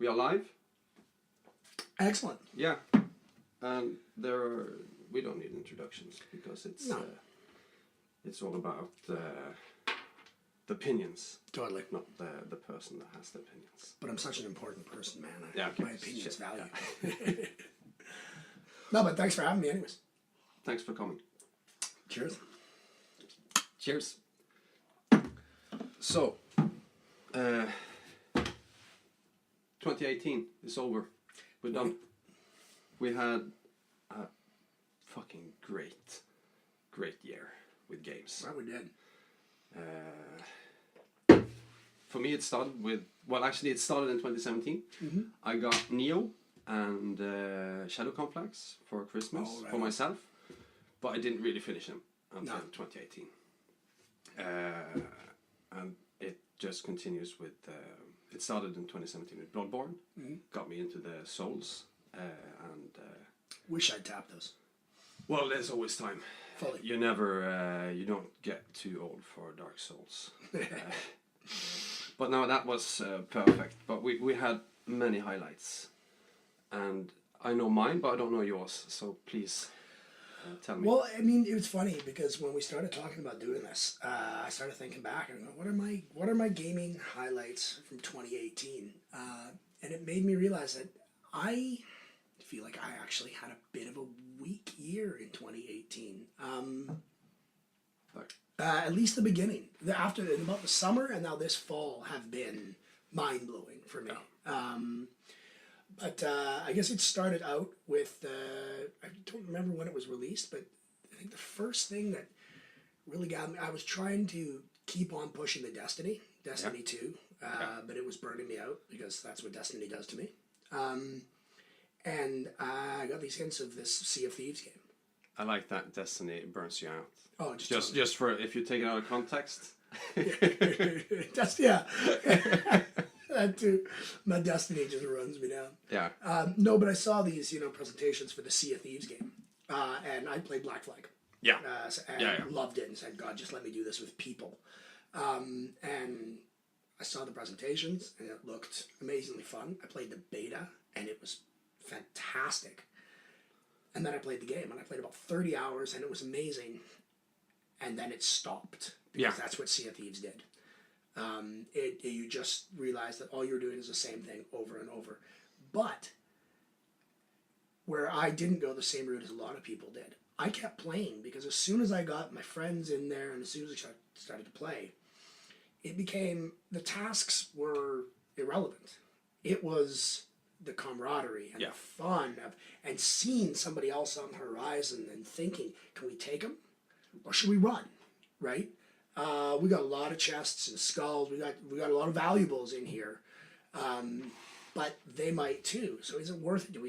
We are live. Excellent. Yeah. And we don't need introductions because it's all about the opinions. Totally. Not the person that has the opinions. But I'm such an important person, man. Okay. My opinion's valued. Yeah. No, but thanks for having me anyways. Thanks for coming. Cheers. Cheers. So, 2018 is over. We're done. We had a fucking great year with games. Well, we did. For me, it started with... Well, actually, it started in 2017. Mm-hmm. I got Neo and Shadow Complex for Christmas for myself. But I didn't really finish them until 2018. And it just continues with... it started in 2017 with Bloodborne. Mm-hmm. Got me into the Souls. Wish I'd tapped those. Well, there's always time. Fully. You never... you don't get too old for Dark Souls. But no, that was perfect. But we had many highlights. And I know mine, but I don't know yours. So please tell me. Well, I mean, it was funny because when we started talking about doing this, I started thinking back and going, what are my gaming highlights from 2018? And it made me realize that I feel like I actually had a bit of a weak year in 2018. At least the beginning. After about the summer and now this fall have been mind-blowing for me. But I guess it started out with, I don't remember when it was released, but I think the first thing that really got me, I was trying to keep on pushing the Destiny 2, but it was burning me out because that's what Destiny does to me. And I got these hints of this Sea of Thieves game. I like that Destiny burns you out. Oh, just for if you take it out of context. That too. My Destiny just runs me down. Yeah. No, but I saw these, presentations for the Sea of Thieves game, and I played Black Flag. Yeah. And loved it and said, God, just let me do this with people. And I saw the presentations, and it looked amazingly fun. I played the beta, and it was fantastic. And then I played the game, and I played about 30 hours, and it was amazing. And then it stopped, because that's what Sea of Thieves did. You just realize that all you're doing is the same thing over and over. But where I didn't go the same route as a lot of people did, I kept playing, because as soon as I got my friends in there, and as soon as I started to play, it became, the tasks were irrelevant. It was the camaraderie and the fun of, and seeing somebody else on the horizon and thinking, can we take them? Or should we run? Right? We got a lot of chests and skulls. We got a lot of valuables in here. But they might too. So is it worth it?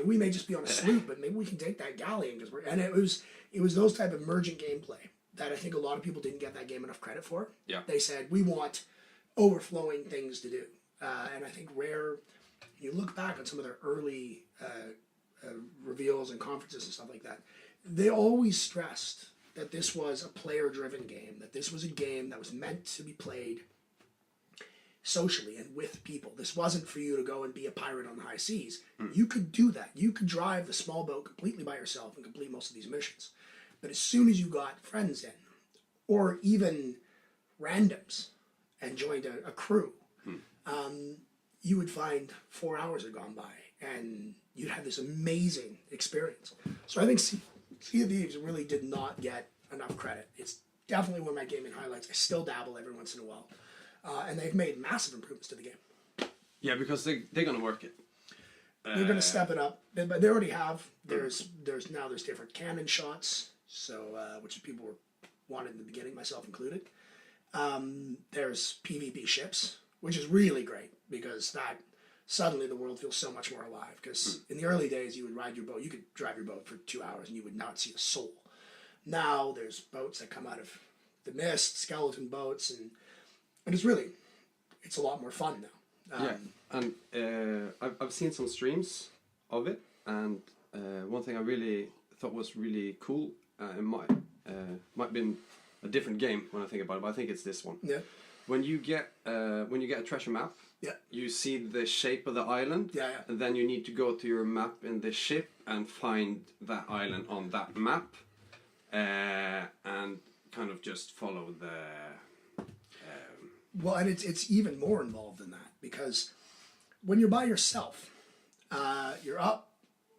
We may just be on a sloop, but maybe we can take that galleon and it was those type of emergent gameplay that I think a lot of people didn't get that game enough credit for. Yeah. They said we want overflowing things to do. And I think Rare, you look back on some of their early reveals and conferences and stuff like that, they always stressed that this was a player-driven game, that this was a game that was meant to be played socially and with people. This wasn't for you to go and be a pirate on the high seas. You could do that. You could drive the small boat completely by yourself and complete most of these missions. But as soon as you got friends in, or even randoms, and joined a crew, you would find 4 hours had gone by, and you'd have this amazing experience. So I think Sea of Thieves really did not get enough credit. It's definitely one of my gaming highlights. I still dabble every once in a while. And they've made massive improvements to the game. Yeah, because they're going to work it. They're going to step it up. But they already have. There's different cannon shots, so which people were wanted in the beginning, myself included. There's PvP ships, which is really great, because that suddenly the world feels so much more alive. Because in the early days, you would ride your boat, you could drive your boat for 2 hours and you would not see a soul. Now there's boats that come out of the mist, skeleton boats, and it's a lot more fun now. And I've seen some streams of it, and one thing I really thought was really cool, it might have been a different game when I think about it, but I think it's this one. Yeah. when you get a treasure map, you see the shape of the island, and then you need to go to your map in the ship and find that island on that map, and kind of just follow the. Well, and it's even more involved than that, because when you're by yourself, you're up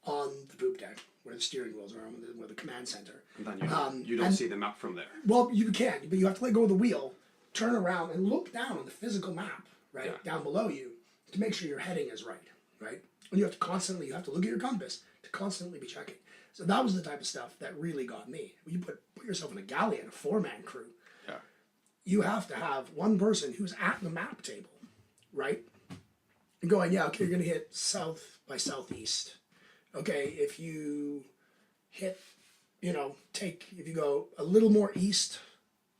on the poop deck where the steering wheels are, where the command center. And then you don't see the map from there. Well, you can, but you have to let go of the wheel, turn around, and look down on the physical map, right, down below you, to make sure your heading is right? And you have to look at your compass to constantly be checking. So that was the type of stuff that really got me. When you put yourself in a galleon, a 4-man crew, you have to have one person who's at the map table, right? And going, okay, you're going to hit south by southeast. Okay, if you hit, if you go a little more east,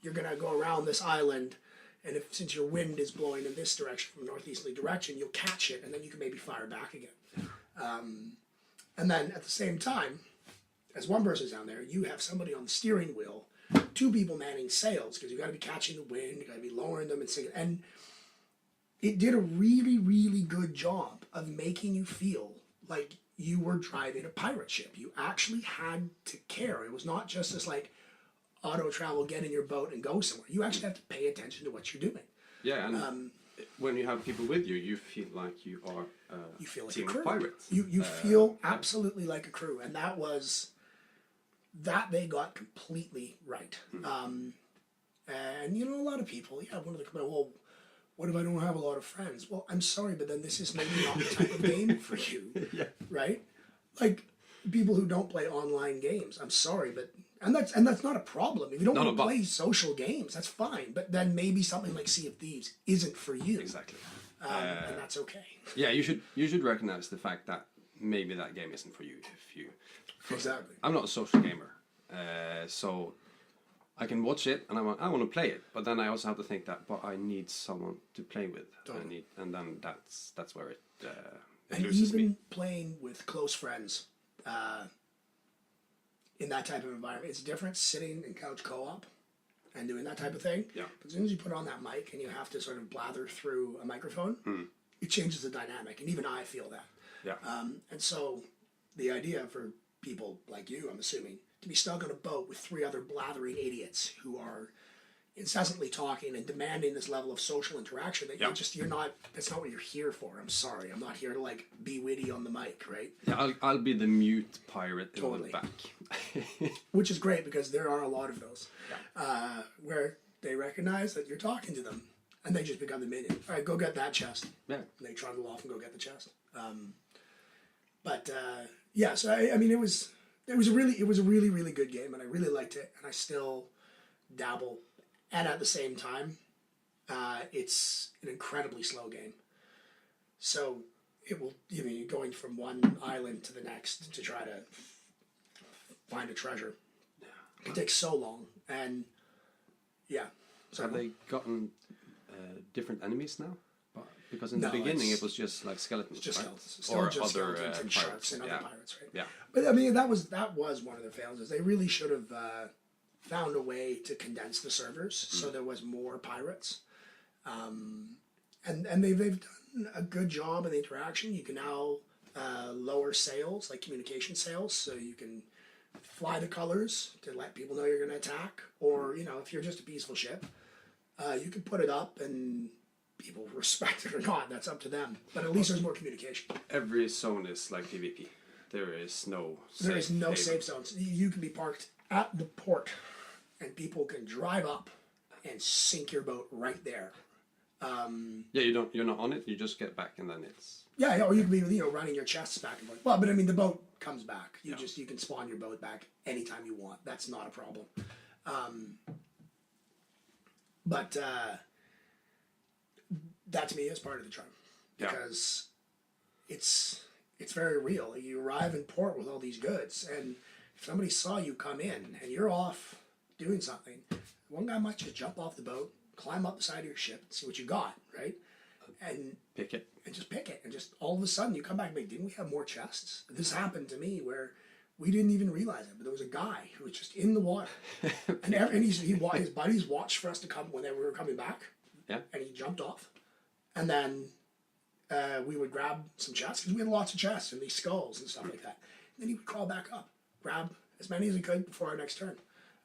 you're going to go around this island. And since your wind is blowing in this direction, from a northeasterly direction, you'll catch it, and then you can maybe fire back again. And then at the same time, as one person's down there, you have somebody on the steering wheel, 2 people manning sails, because you got to be catching the wind, you got to be lowering them and singing. And it did a really, really good job of making you feel like you were driving a pirate ship. You actually had to care. It was not just this auto travel, get in your boat and go somewhere. You actually have to pay attention to what you're doing. Yeah, and when you have people with you, you feel like you are you feel like team a crew. Of pirates. You feel absolutely like a crew, and that they got completely right. And a lot of people, one of the comment, well, what if I don't have a lot of friends? Well, I'm sorry, but then this is maybe not the type of game for you, right? Like people who don't play online games. I'm sorry, but and that's not a problem. If you don't want to play social games, that's fine. But then maybe something like Sea of Thieves isn't for you. Exactly. And that's okay. Yeah, you should recognize the fact that maybe that game isn't for you. Exactly. I'm not a social gamer, so I can watch it and I want to play it, but then I also have to think that, but I need someone to play with. Totally. And then that's where it and loses even me. playing with close friends in that type of environment, it's different sitting in couch co-op and doing that type of thing. Yeah. But as soon as you put on that mic and you have to sort of blather through a microphone, it changes the dynamic, and even I feel that. Yeah. And so the idea for people like you, I'm assuming, to be stuck on a boat with 3 other blathering idiots who are incessantly talking and demanding this level of social interaction that that's not what you're here for. I'm sorry. I'm not here to be witty on the mic, right? Yeah, I'll be the mute pirate in Totally. the back. Which is great, because there are a lot of those where they recognize that you're talking to them and they just become the minion. All right, go get that chest. Yeah. And they trundle off and go get the chest. So I mean, it was a really, really good game, and I really liked it, and I still dabble. And at the same time, it's an incredibly slow game. So it will, you're going from one island to the next to try to find a treasure. It takes so long, and So have they gotten different enemies now? Because in the beginning it was just like skeletons, just right? skeletons. Still Or just other skeletons and pirates. sharks and other pirates, right? Yeah. But I mean, that was one of their failures. They really should have found a way to condense the servers so there was more pirates. And they've done a good job in the interaction. You can now lower sails, like communication sails, so you can fly the colors to let people know you're going to attack. Or, if you're just a peaceful ship, you can put it up and people respect it or not. That's up to them. But at least there's more communication. Every zone is like PvP. There is no safe zones. You can be parked at the port, and people can drive up and sink your boat right there. You're not on it. You just get back, and then it's or you can be running your chests back and forth. Well, but I mean the boat comes back. You can spawn your boat back anytime you want. That's not a problem. But that to me is part of the charm, because it's very real. You arrive in port with all these goods, and if somebody saw you come in and you're off doing something, one guy might just jump off the boat, climb up the side of your ship, and see what you got, right? And pick it. And just pick it. And just all of a sudden you come back and like, didn't we have more chests? This happened to me where we didn't even realize it, but there was a guy who was just in the water. And his buddies watched for us to come when we were coming back. Yeah. and he jumped off, and then we would grab some chests because we had lots of chests and these skulls and stuff like that. And then he would crawl back up, grab as many as he could before our next turn.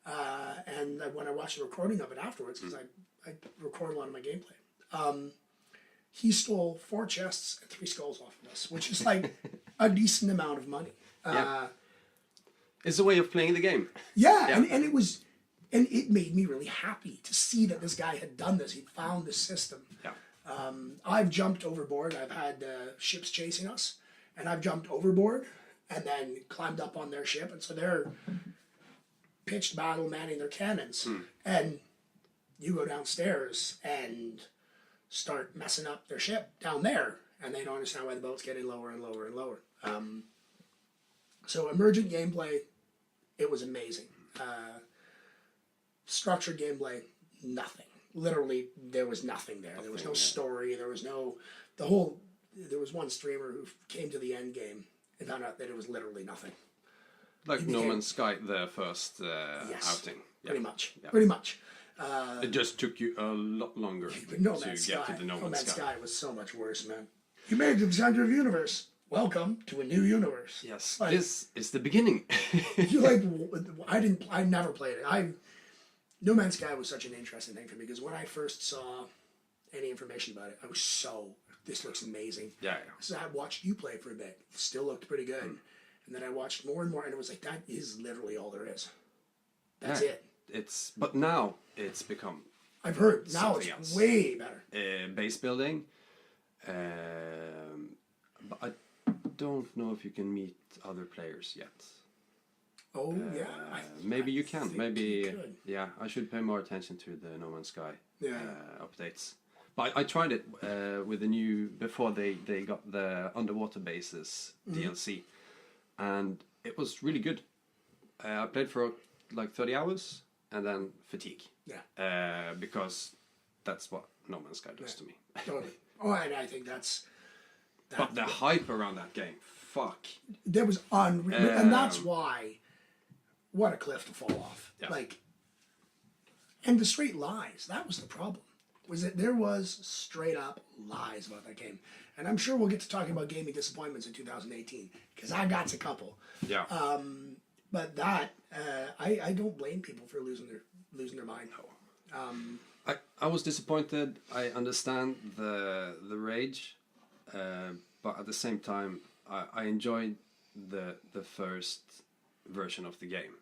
And when I watched the recording of it afterwards, because I record a lot of my gameplay, he stole 4 chests and 3 skulls off of us, which is like a decent amount of money. It's a way of playing the game. Yeah. And it was, and it made me really happy to see that this guy had done this. He'd found this system. Yeah. I've jumped overboard. I've had ships chasing us, and I've jumped overboard and then climbed up on their ship, and so they're pitched battle manning their cannons, and you go downstairs and start messing up their ship down there, and they don't understand why the boat's getting lower and lower and lower. So emergent gameplay, it was amazing. Structured gameplay, nothing. Literally, there was nothing there. There was no story. There was no... There was one streamer who came to the end game and found out that it was literally nothing. Like No Man's Sky, the first outing. Pretty much. Yeah. Pretty much. It just took you a lot longer to get to the No Man's Sky. Was so much worse, man. You made it to the center of the universe. Welcome to a new universe. Yes, like, this is the beginning. I never played it. No Man's Sky was such an interesting thing for me because when I first saw any information about it, I was this looks amazing. Yeah. So I watched you play for a bit. It still looked pretty good. And then I watched more and more, and it was like, that is literally all there is. That's it. But now it's become... I've heard. Now it's else. Way better. Base building. But I don't know if you can meet other players yet. Oh, yeah. Maybe you can. Maybe, yeah, I should pay more attention to the No Man's Sky updates. But I tried it with the new, before they got the underwater bases DLC. And it was really good. I played for like 30 hours and then fatigue. Yeah. Because that's what No Man's Sky does to me. Totally. Oh, and I think that's... But the hype around that game, fuck. There was unreal. And that's why... What a cliff to fall off. Yeah. Like, and the straight lies. That was the problem. Was that there was straight up lies about that game. And I'm sure we'll get to talking about gaming disappointments in 2018. Because I got a couple. Yeah. But that, I don't blame people for losing their mind. No. I was disappointed. I understand the rage. But at the same time, I enjoyed the first version of the game.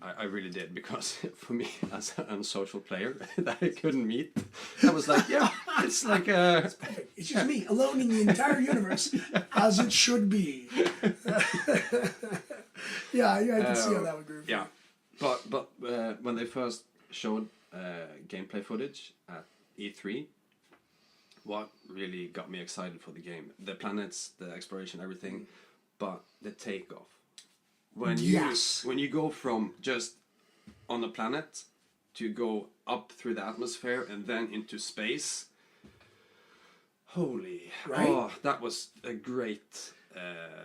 I really did, because for me as an unsocial player that I couldn't meet, I was like, yeah, it's like it's perfect. It's just me alone in the entire universe, as it should be. yeah, I can see how that would groove. Yeah, but when they first showed gameplay footage at E3, what really got me excited for the game, the planets, the exploration, everything, but the takeoff. When you go from just on a planet to go up through the atmosphere and then into space, holy, oh, that was a great.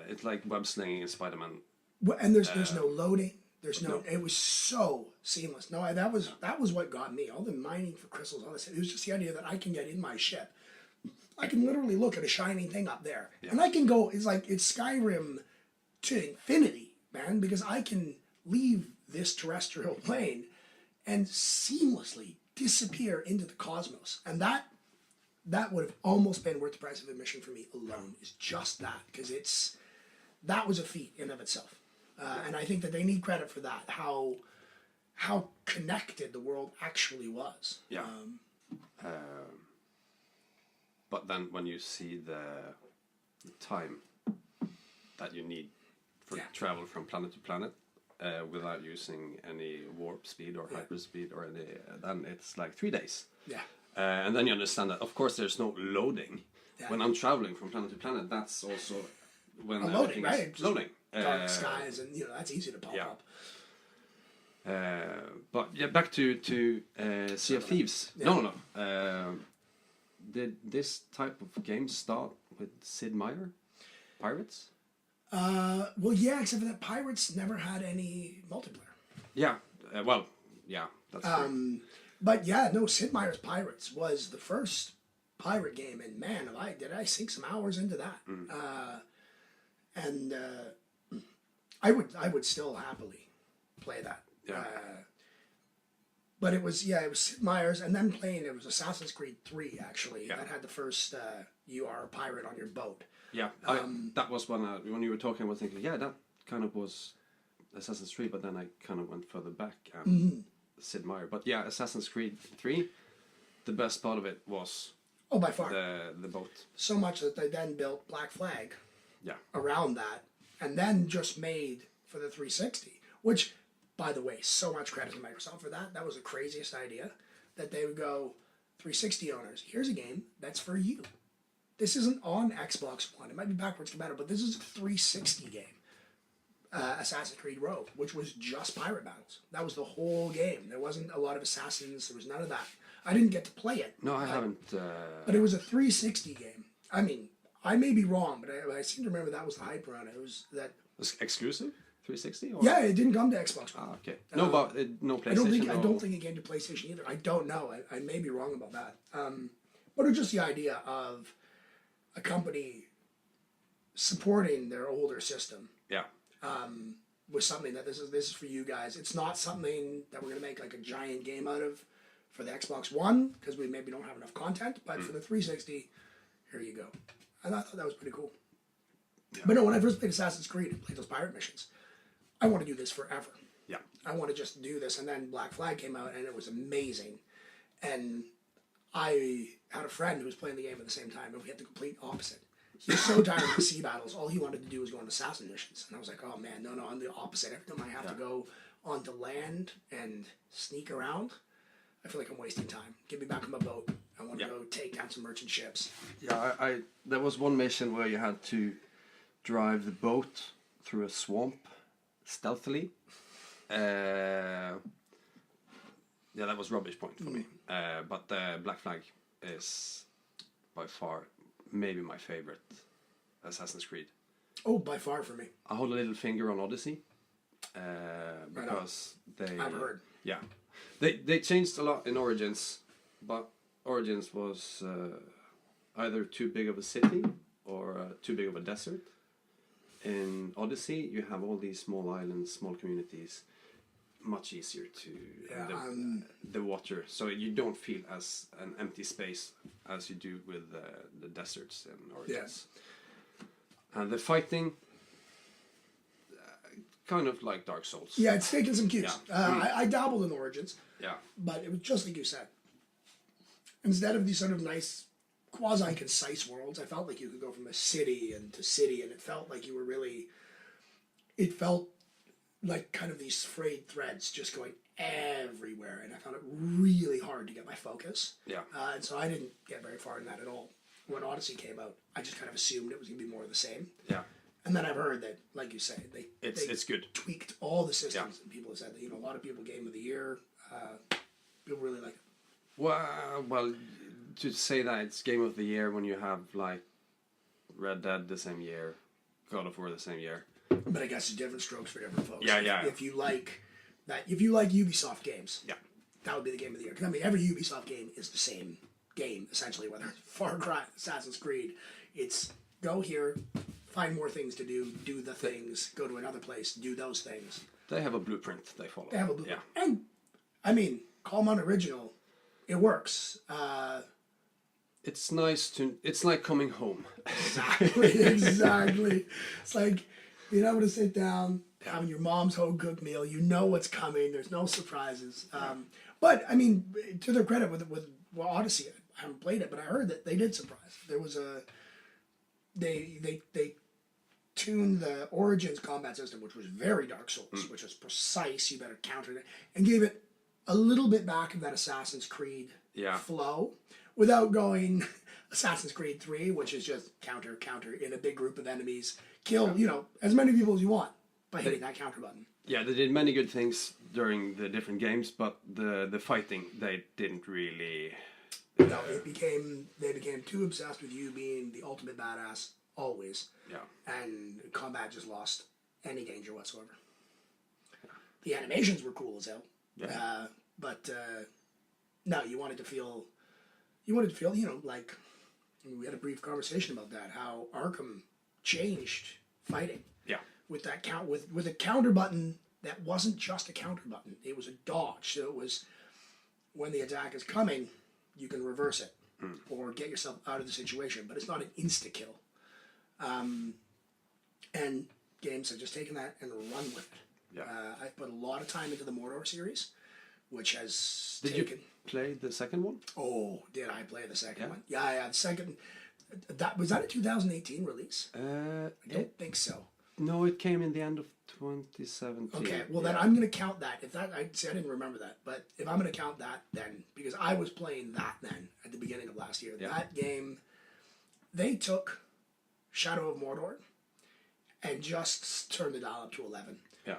It's like web slinging in Spider-Man. Well, and there's no loading. There's no. It was so seamless. No, that was what got me. All the mining for crystals, all this. It was just the idea that I can get in my ship. I can literally look at a shining thing up there, and I can go. It's Skyrim to infinity. Man, because I can leave this terrestrial plane and seamlessly disappear into the cosmos, and that would have almost been worth the price of admission for me alone. Is just that, because that was a feat in of itself, and I think that they need credit for that. How connected the world actually was. Yeah. But then when you see the time that you need for travel from planet to planet without using any warp speed or hyperspeed or any, then it's like 3 days. Yeah. And then you understand that, of course, there's no loading. Yeah. When I'm traveling from planet to planet, that's also when loading, right? Loading. Dark skies, and that's easy to pop up. But yeah, back to Sea of Thieves. Yeah. No. Did this type of game start with Sid Meier? Pirates? Well, yeah, except for that Pirates never had any multiplayer. Yeah, that's true. But yeah, no, Sid Meier's Pirates was the first pirate game, and man, did I sink some hours into that. And I would still happily play that. Yeah. But it was Sid Meier's, and then it was Assassin's Creed 3 actually that had the first you are a pirate on your boat. Yeah, that was when you were talking, I was thinking, yeah, that kind of was Assassin's Creed, but then I kind of went further back and Sid Meier. But yeah, Assassin's Creed 3, the best part of it was by far the boat. So much that they then built Black Flag around that, and then just made for the 360, which, by the way, so much credit to Microsoft for that. That was the craziest idea, that they would go, 360 owners, here's a game that's for you. This isn't on Xbox One. It might be backwards compatible, but this is a 360 game. Assassin's Creed Rogue, which was just pirate battles. That was the whole game. There wasn't a lot of assassins. There was none of that. I didn't get to play it. No, I haven't. But it was a 360 game. I mean, I may be wrong, but I seem to remember that was the hype around it. It was that... Was it exclusive? 360? Or? Yeah, it didn't come to Xbox One. Ah, okay. No, but no PlayStation? I don't think it came to PlayStation either. I don't know. I may be wrong about that. But it was just the idea of a company supporting their older system. Yeah. Was something that this is for you guys. It's not something that we're going to make like a giant game out of for the Xbox One, because we maybe don't have enough content, but for the 360, here you go. And I thought that was pretty cool. Yeah. But no, when I first played Assassin's Creed and played those pirate missions, I want to do this forever. Yeah. I want to just do this. And then Black Flag came out, and it was amazing. And I had a friend who was playing the game at the same time, and we had the complete opposite. He was so tired of the sea battles. All he wanted to do was go on assassin missions. And I was like, oh man, no, I'm the opposite. Every time I have to go onto land and sneak around, I feel like I'm wasting time. Get me back on my boat. I want to go take down some merchant ships. Yeah, there was one mission where you had to drive the boat through a swamp stealthily. Yeah, that was rubbish point for me. But Black Flag is by far maybe my favorite Assassin's Creed. Oh, by far for me. I hold a little finger on Odyssey because I've heard. Yeah, they changed a lot in Origins, but Origins was either too big of a city or too big of a desert. In Odyssey, you have all these small islands, small communities, much easier to the water, so you don't feel as an empty space as you do with the deserts in Origins. And the fighting, kind of like Dark Souls. Yeah, it's taken some cues. I dabbled in Origins. Yeah. But it was just like you said. Instead of these sort of nice, quasi-concise worlds, I felt like you could go from a city, and it felt like you were really... It felt like kind of these frayed threads just going everywhere, and I found it really hard to get my focus. Yeah. And so I didn't get very far in that at all. When Odyssey came out, I just kind of assumed it was going to be more of the same. Yeah. And then I've heard that, like you say, it's good. Tweaked all the systems, and people have said that, a lot of people Game of the Year, people really like it. Well, to say that it's Game of the Year when you have like Red Dead the same year, God of War the same year. But I guess it's different strokes for different folks. Yeah. If you like Ubisoft games, that would be the Game of the Year. Because every Ubisoft game is the same game essentially, whether it's Far Cry, Assassin's Creed. It's go here, find more things to do the things, go to another place, do those things. They have a blueprint they follow. They have a blueprint, and I mean, call them unoriginal. It works. It's nice it's like coming home. Exactly. It's like being able to sit down, having your mom's home-cooked meal. You know what's coming. There's no surprises. But, I mean, to their credit with Odyssey, I haven't played it, but I heard that they did surprise. There was they tuned the Origins combat system, which was very Dark Souls, which was precise, you better counter it, and gave it a little bit back of that Assassin's Creed flow, without going Assassin's Creed 3, which is just counter in a big group of enemies, kill as many people as you want by hitting that counter button. Yeah, they did many good things during the different games, but the fighting they didn't really. No, they became too obsessed with you being the ultimate badass always. Yeah. And combat just lost any danger whatsoever. Yeah. The animations were cool as hell. Yeah. But No, you wanted to feel, you know, like we had a brief conversation about that. How Arkham changed fighting. Yeah. With that with a counter button that wasn't just a counter button. It was a dodge. So it was when the attack is coming, you can reverse it or get yourself out of the situation. But it's not an insta kill. And games have just taken that and run with it. Yeah. I've put a lot of time into the Mordor series, which has Did you play the second one? Oh, did I play the second one? Yeah, the second. Was that a 2018 release? I don't think so. No, it came in the end of 2017. Okay, well then I'm going to count that. If that, I didn't remember that, but if I'm going to count that, then because I was playing that then at the beginning of last year, that game, they took Shadow of Mordor and just turned the dial up to 11. Yeah.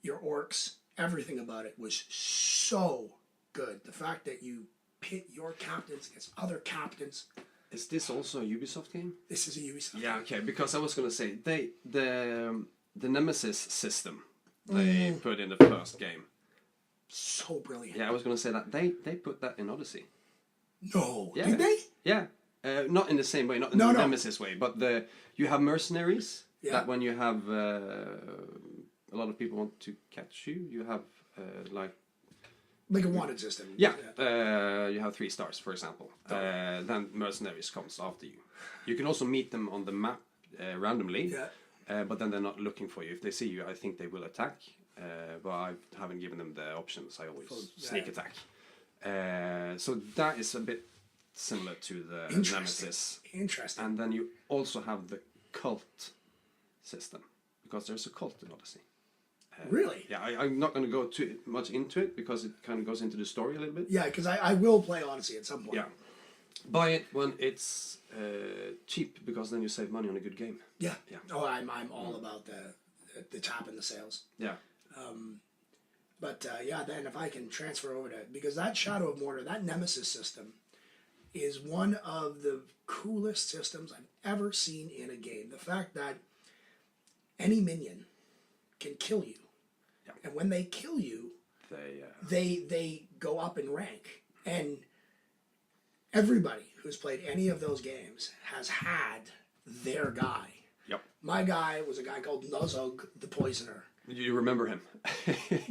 Your orcs, everything about it was so good. The fact that you pit your captains against other captains. Is this also a Ubisoft game? This is a Ubisoft Yeah, game. okay, because I was going to say, the Nemesis system they put in the first game. So brilliant. Yeah, I was going to say that. They put that in Odyssey. No, Yeah. did they? Yeah. Not in the same way, not in the Nemesis way, but you have mercenaries that when you have a lot of people want to catch you, you have like a wanted system. Yeah, you have 3 stars, for example. Then mercenaries comes after you. You can also meet them on the map randomly, but then they're not looking for you. If they see you, I think they will attack. But I haven't given them the options. I always sneak attack. So that is a bit similar to the Nemesis. Interesting. And then you also have the cult system, because there's a cult in Odyssey. Really? Yeah, I'm not going to go too much into it because it kind of goes into the story a little bit. Yeah, because I will play Odyssey at some point. Yeah. Buy it when it's cheap, because then you save money on a good game. Yeah. Yeah. Oh, I'm all about the top in the sales. Yeah. But then if I can transfer over to, because that Shadow of Mordor, that Nemesis system, is one of the coolest systems I've ever seen in a game. The fact that any minion can kill you. Yeah. And when they kill you, they go up in rank. And everybody who's played any of those games has had their guy. Yep. My guy was a guy called Nuzog the Poisoner. Do you remember him?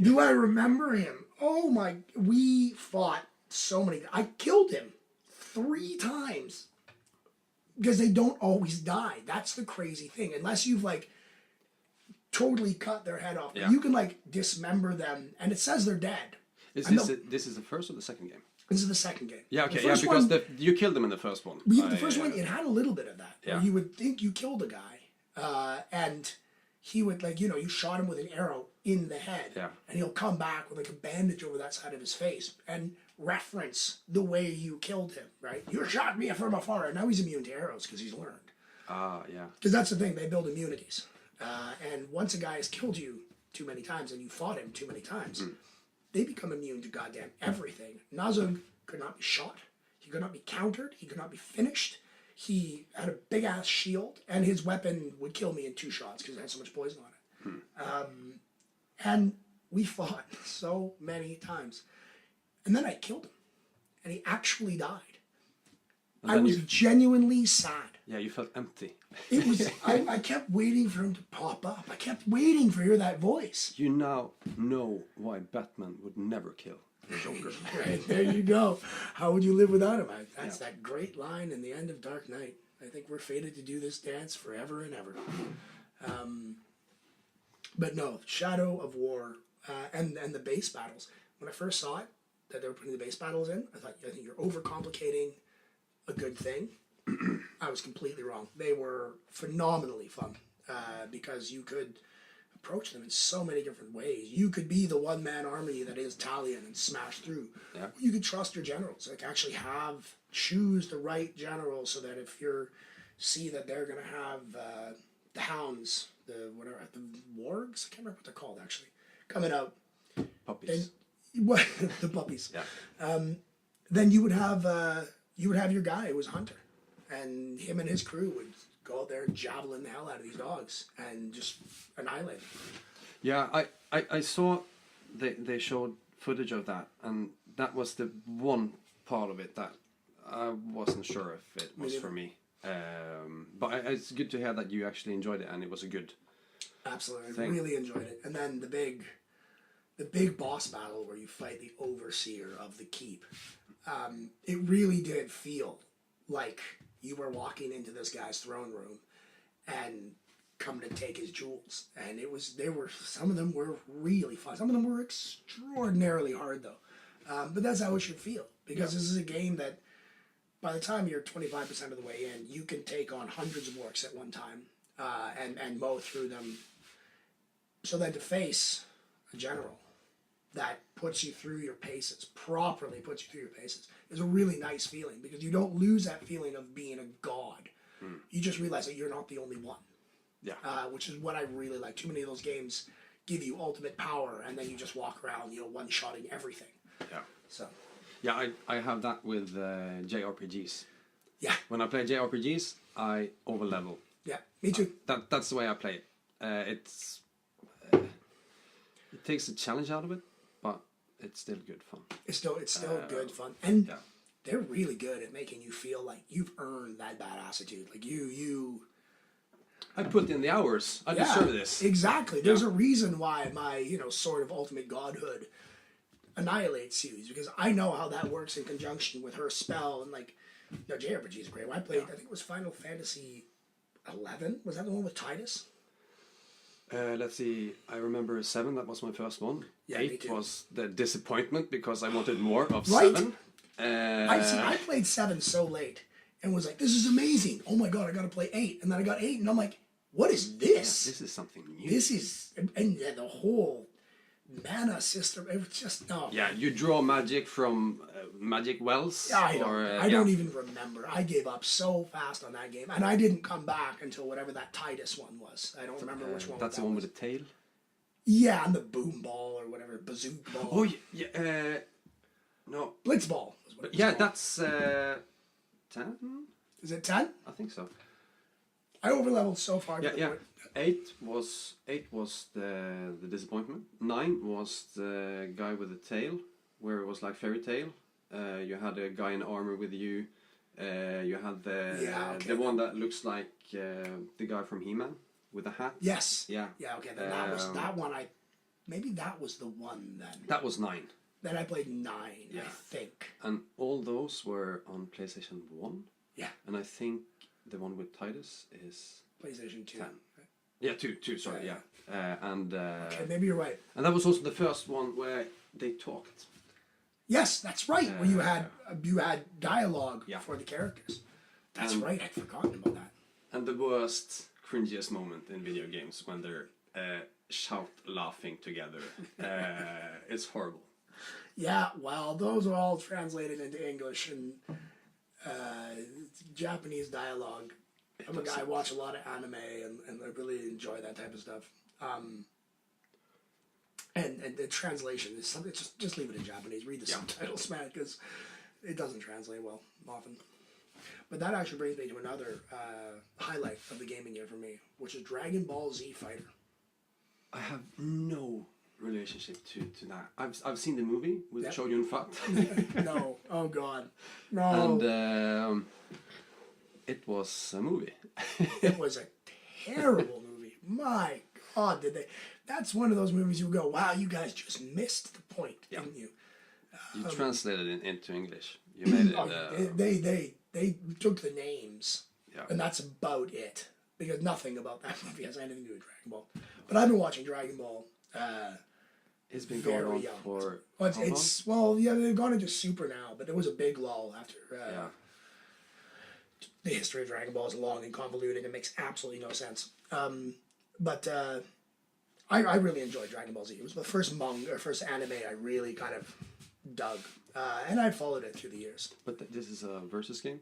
Do I remember him? Oh my, we fought so many. I killed him 3 times. Because they don't always die. That's the crazy thing. Unless you've totally cut their head off. Yeah. You can dismember them, and it says they're dead. This is the first or the second game? This is the second game. Yeah, okay, yeah, because you killed them in the first one. The first one, it had a little bit of that. Yeah. Where you would think you killed a guy, and he would you shot him with an arrow in the head, and he'll come back with a bandage over that side of his face and reference the way you killed him. Right? You shot me from afar, and now he's immune to arrows because he's learned. Yeah. Because that's the thing; they build immunities. And once a guy has killed you too many times and you fought him too many times, they become immune to goddamn everything. Nazug could not be shot. He could not be countered. He could not be finished. He had a big-ass shield, and his weapon would kill me in 2 shots because it had so much poison on it. And we fought so many times. And then I killed him, and he actually died. I was genuinely sad. Yeah, you felt empty. It was. I kept waiting for him to pop up. I kept waiting for hear that voice. You now know why Batman would never kill the Joker. Right, there you go. How would you live without him? That's that great line in the end of Dark Knight. I think we're fated to do this dance forever and ever. But no, Shadow of War and the base battles. When I first saw it, that they were putting the base battles in, I think you're overcomplicating a good thing. I was completely wrong. They were phenomenally fun because you could approach them in so many different ways. You could be the one-man army that is Talion and smash through. Yeah. You could trust your generals. Actually choose the right general so that if you see that they're going to have the hounds, the wargs, I can't remember what they're called actually, coming out. Puppies. The puppies. Yeah. Then you would have your guy who was a hunter, and him and his crew would go out there and javelin the hell out of these dogs and just annihilate them. Yeah, I saw they showed footage of that, and that was the one part of it that I wasn't sure if it was for me. But it's good to hear that you actually enjoyed it and it was a good Absolutely, thing. I really enjoyed it. And then the big boss battle where you fight the overseer of the keep. It really did feel like you were walking into this guy's throne room and coming to take his jewels. And some of them were really fun. Some of them were extraordinarily hard though. But that's how it should feel, because this is a game that by the time you're 25% of the way in, you can take on hundreds of orcs at one time and mow through them. So then to face a general that puts you through your paces, properly puts you through your paces, is a really nice feeling, because you don't lose that feeling of being a god. You just realize that you're not the only one. Yeah. Which is what I really like. Too many of those games give you ultimate power, and then you just walk around, one-shotting everything. Yeah. So. Yeah, I have that with JRPGs. Yeah. When I play JRPGs, I overlevel. Yeah, me too. That's the way I play it. It takes the challenge out of it, but it's still good fun. It's still good fun, and yeah. they're really good at making you feel like you've earned that badassitude. Like you. I put in the hours. I deserve this. Exactly. There's a reason why my sort of ultimate godhood annihilates you, is because I know how that works in conjunction with her spell, and JRPG is great. When I played, I think it was Final Fantasy 11. Was that the one with Titus? Let's see. I remember 7. That was my first one. Yeah, me 8 too. was the disappointment because I wanted more of Right? 7. I played 7 so late and was like, "This is amazing! Oh my god, I got to play 8." And then I got 8, and I'm like, "What is this? This is something new. This is the whole mana system. It was just no." Yeah, you draw magic from magic wells. I don't even remember. I gave up so fast on that game, and I didn't come back until whatever that Titus one was. I don't remember which one. That's the one with the tail. Yeah, and the boom ball or whatever, bazooka ball. Oh yeah, no. Blitz ball. Is what it was Yeah, called. that's 10. Is it 10? I think so. I overleveled so far. to Yeah, the yeah. point- 8 was the disappointment. 9 was the guy with the tail, where it was like fairy tale. You had a guy in armor with you. You had the one that looks like the guy from He-Man with the hat. Yes. Yeah. Yeah. Okay. Then that was that one. Maybe that was the one then. That was 9. Then I played 9. I Yeah. think. And all those were on PlayStation 1. Yeah. And I think the one with Titus is PlayStation 2. 10. Yeah, 2. Sorry, yeah. Okay, maybe you're right. And that was also the first one where they talked. Yes, that's right. Where you had dialogue Yeah. for the characters. That's right. I'd forgotten about that. And the worst, cringiest moment in video games when they're shout laughing together. It's horrible. Yeah, well, those are all translated into English and Japanese dialogue. I'm a guy I watch a lot of anime and I really enjoy that type of stuff. And the translation is something. Just leave it in Japanese. Read the subtitles, man, because it doesn't translate well often. But that actually brings me to another highlight of the gaming year for me, which is Dragon Ball Z Fighter. I have no relationship to that. I've seen the movie with Yep. Shoryun Fat. No, oh god, no. And it was a movie. It was a terrible movie. My God, did they? That's one of those movies you go, wow, you guys just missed the point, didn't you? You translated it into English. You made it. They took the names, Yeah. and that's about it. Because nothing about that movie has anything to do with Dragon Ball. But I've been watching Dragon Ball. It's been going on young. for. Well, how it's well, yeah, they've gone into Super now, but there was a big lull after. Yeah. The history of Dragon Ball is long and convoluted. It makes absolutely no sense. But I really enjoyed Dragon Ball Z. It was the first first anime I really kind of dug, and I followed it through the years. But this is a versus game,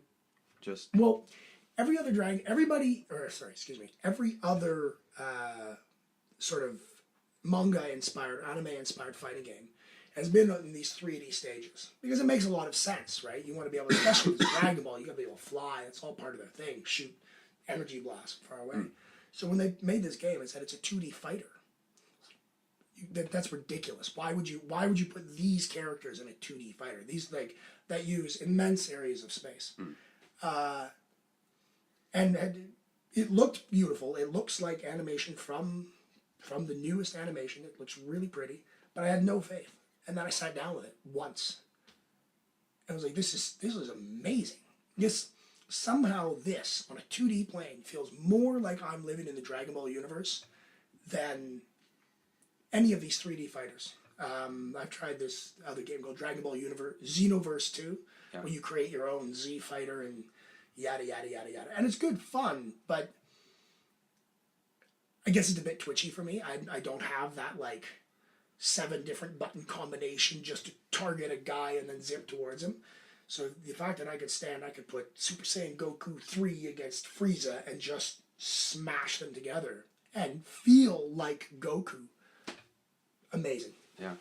just. Well, every other every other sort of manga-inspired, anime-inspired fighting game has been in these 3D stages. Because it makes a lot of sense, right? You want to be able to, especially with Dragon Ball, you got to be able to fly. That's all part of their thing. Shoot energy blasts far away. So when they made this game, it said it's a 2D fighter. that's ridiculous. Why would you put these characters in a 2D fighter? These like that use immense areas of space. And it looked beautiful. It looks like animation from the newest animation. It looks really pretty, but I had no faith. And then I sat down with it once. I was like, this is amazing. Somehow this on a 2D plane feels more like I'm living in the Dragon Ball universe than any of these 3D fighters. I've tried this other game called Dragon Ball Universe Xenoverse 2, where you create your own Z fighter and yada yada yada yada, and it's good fun, but I guess it's a bit twitchy for me. I don't have that like 7 different button combination just to target a guy and then zip towards him. So the fact that I could put Super Saiyan Goku 3 against Frieza and just smash them together and feel like Goku, amazing. Yeah,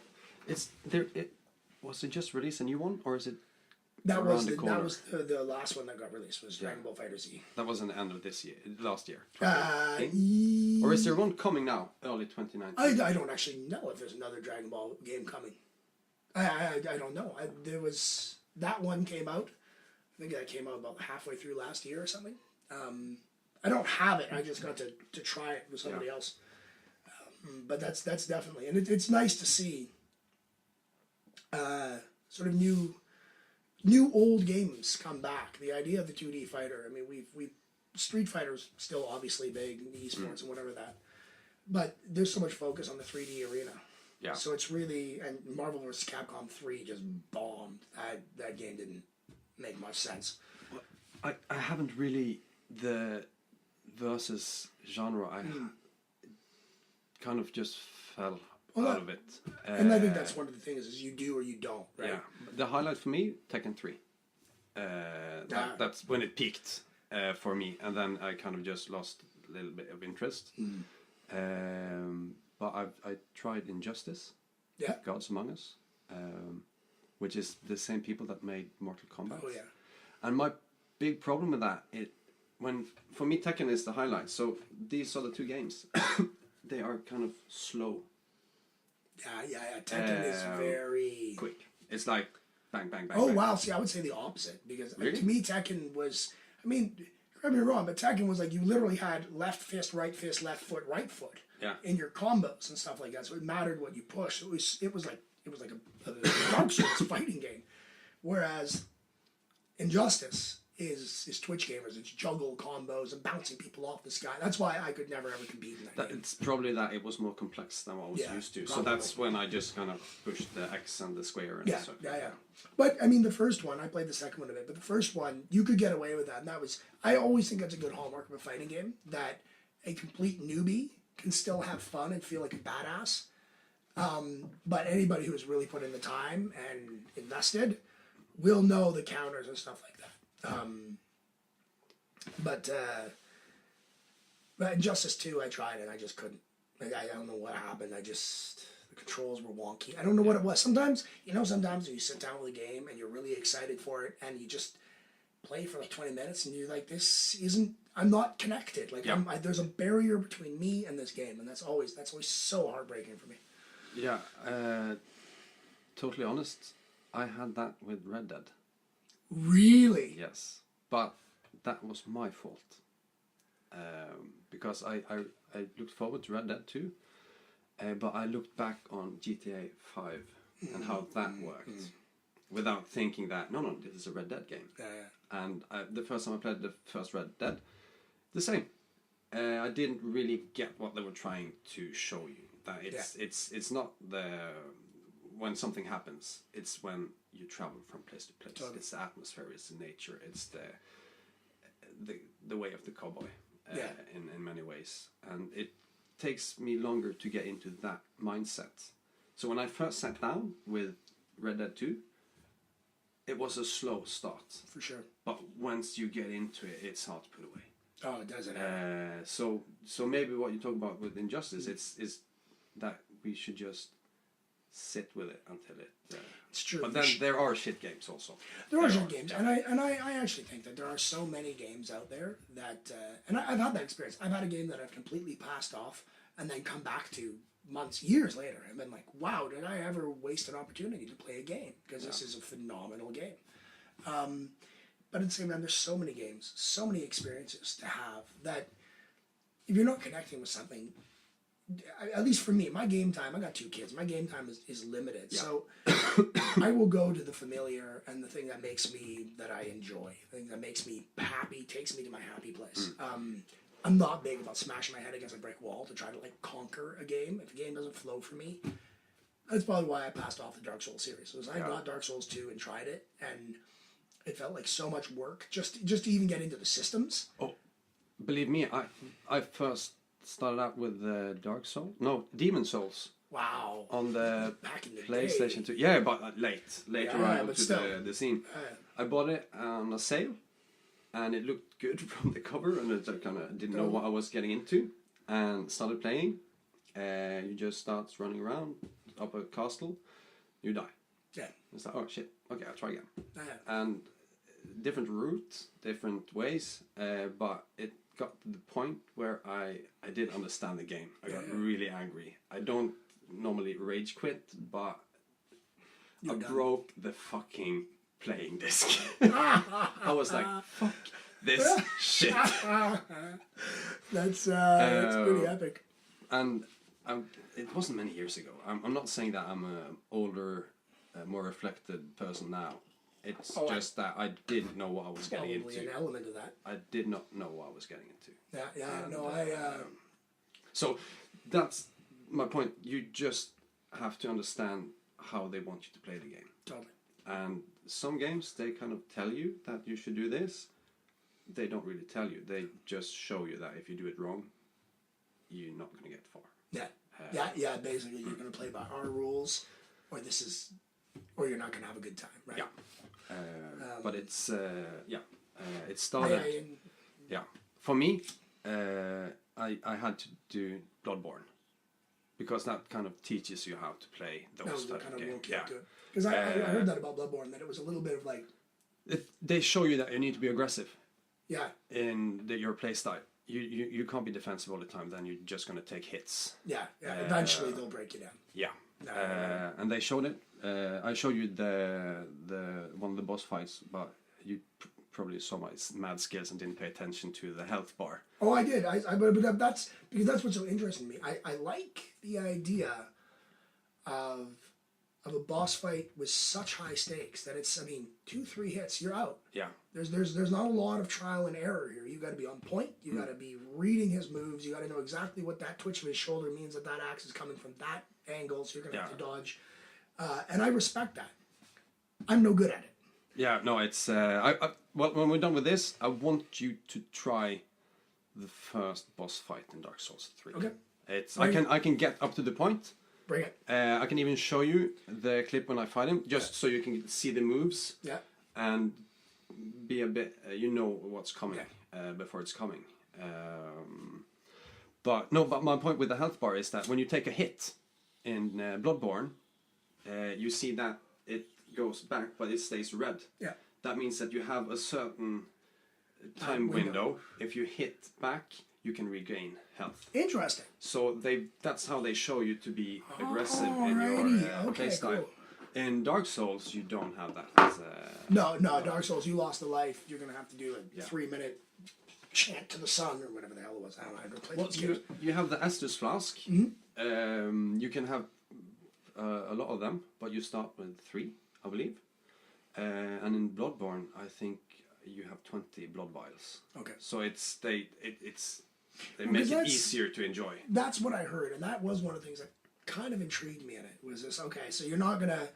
was it just released a new one, or is it? That was the last one that got released was Dragon Ball Fighter Z. That was in the end of last year. Or is there one coming now, early 2019? I don't actually know if there's another Dragon Ball game coming. I don't know. That one came out. I think that came out about halfway through last year or something. I don't have it. I just got to try it with somebody else. But that's definitely, and it's nice to see sort of new old games come back. The idea of the 2D fighter. I mean, we Street Fighter's still obviously big in esports and whatever that, but there's so much focus on the 3D arena. Yeah. So it's really, and Marvel vs. Capcom 3 just bombed. That game didn't make much sense. I haven't really the versus genre. I kind of just fell out of it. And I think that's one of the things is you do or you don't, right? Yeah. The highlight for me, Tekken 3. That's when it peaked for me, and then I kind of just lost a little bit of interest. But I tried Injustice, Gods Among Us, which is the same people that made Mortal Kombat. Oh yeah. And my big problem with that, for me Tekken is the highlight. So these are the 2 games. They are kind of slow. Yeah. Tekken is very quick. It's like bang, bang, bang. Oh bang. wow! See, I would say the opposite because Really? to me Tekken was. I mean, correct me wrong, but Tekken was like you literally had left fist, left foot, right foot. Yeah. In your combos and stuff like that, so it mattered what you pushed. It was like a Dark Souls fighting game, whereas Injustice is Twitch gamers. It's juggle combos and bouncing people off the sky. That's why I could never ever compete in that game. It's probably that it was more complex than what I was used to. Probably. So that's when I just kind of pushed the X and the square. And so. Yeah. But I mean, the first one, I played the second one of it, but the first one, you could get away with that. And that was, I always think that's a good hallmark of a fighting game, that a complete newbie can still have fun and feel like a badass. But anybody who's really put in the time and invested will know the counters and stuff like that. But Injustice 2, I tried and I just couldn't. I don't know what happened. The controls were wonky. I don't know what it was. Sometimes you sit down with a game and you're really excited for it and you just play for like 20 minutes and you're like, I'm not connected. Like there's a barrier between me and this game, and that's always so heartbreaking for me. Yeah, totally honest, I had that with Red Dead. Really? Yes, but that was my fault. Because I looked forward to Red Dead 2, but I looked back on GTA 5 and how that worked without thinking that, no, this is a Red Dead game. Yeah. And the first time I played the first Red Dead, the same. I didn't really get what they were trying to show you. That it's not when something happens. It's when you travel from place to place. Totally. It's the atmosphere. It's the nature. It's the way of the cowboy. In many ways, and it takes me longer to get into that mindset. So when I first sat down with Red Dead 2, it was a slow start. For sure. But once you get into it, it's hard to put away. Oh, it doesn't. So maybe what you talk about with Injustice is that we should just sit with it until it. It's true. But then there are shit games also. There are shit games, and I actually think that there are so many games out there that, and I've had that experience. I've had a game that I've completely passed off and then come back to months, years later, I've been like, wow, did I ever waste an opportunity to play a game? Because this is a phenomenal game. But at the same time, there's so many games, so many experiences to have that if you're not connecting with something, at least for me, my game time, I got 2 kids, my game time is limited. Yeah. So I will go to the familiar and the thing that makes me, that I enjoy, the thing that makes me happy, takes me to my happy place. I'm not big about smashing my head against a brick wall to try to like conquer a game. If a game doesn't flow for me, that's probably why I passed off the Dark Souls series. Was I got Dark Souls 2 and tried it, and it felt like so much work just to even get into the systems. Oh, believe me, I first started out with Demon Souls. Wow. On the back in the PlayStation day. 2. Yeah, but later on but to still. the scene. I bought it on a sale, and it looked good from the cover, and I kind of didn't know what I was getting into, and started playing. You just start running around up a castle, you die. Yeah. It's like, oh shit, okay, I'll try again. Yeah. And different routes, different ways, but it got to the point where I didn't understand the game. I got really angry. I don't normally rage quit, but I broke the fucking playing disc. I was like, fuck this shit. That's pretty epic. And it wasn't many years ago. I'm not saying that I'm an older, more reflected person now. It's just that I didn't know what I was getting into. Probably an element of that. I did not know what I was getting into. So that's my point. You just have to understand how they want you to play the game. Totally. And some games, they kind of tell you that you should do this. They don't really tell you. They just show you that if you do it wrong, you're not going to get far. Yeah. Basically, you're going to play by our rules, or you're not going to have a good time, right? Yeah. But it's it started. For me, I had to do Bloodborne because that kind of teaches you how to play those type of games. Because I heard that about Bloodborne, that it was a little bit of like. They show you that you need to be aggressive. Yeah. In your play style. You can't be defensive all the time. Then you're just going to take hits. Yeah. Eventually, they'll break you down. Yeah. And they showed it. I showed you the one of the boss fights, but you probably saw my mad skills and didn't pay attention to the health bar. Oh, I did. But that's because that's what's so interesting to me. I like the idea of a boss fight with such high stakes that it's 2-3 hits, you're out. Yeah. There's not a lot of trial and error here. You got to be on point. You got to be reading his moves. You got to know exactly what that twitch of his shoulder means, that axe is coming from that angle, so you're gonna have to dodge. And I respect that. I'm no good at it. Yeah, no, it's well, when we're done with this, I want you to try the first boss fight in Dark Souls 3. Okay. I can get up to the point. Bring it. I can even show you the clip when I fight him, just so you can see the moves. Yeah. And be a bit, you know what's coming before it's coming. But my point with the health bar is that when you take a hit in Bloodborne, you see that it goes back, but it stays red. Yeah. That means that you have a certain time window. If you hit back, you can regain health. Interesting. So that's how they show you to be aggressive in your play style. Cool. In Dark Souls, you don't have that. No, Dark Souls, you lost a life. You're going to have to do a 3-minute chant to the sun or whatever the hell it was. I don't know. I never played those games. You have the Estus Flask. Mm-hmm. You can have a lot of them, but you start with 3, I believe. And in Bloodborne, I think you have 20 blood vials. Okay. So they make it easier to enjoy. That's what I heard, and that was one of the things that kind of intrigued me in it. Was this okay? So you're not gonna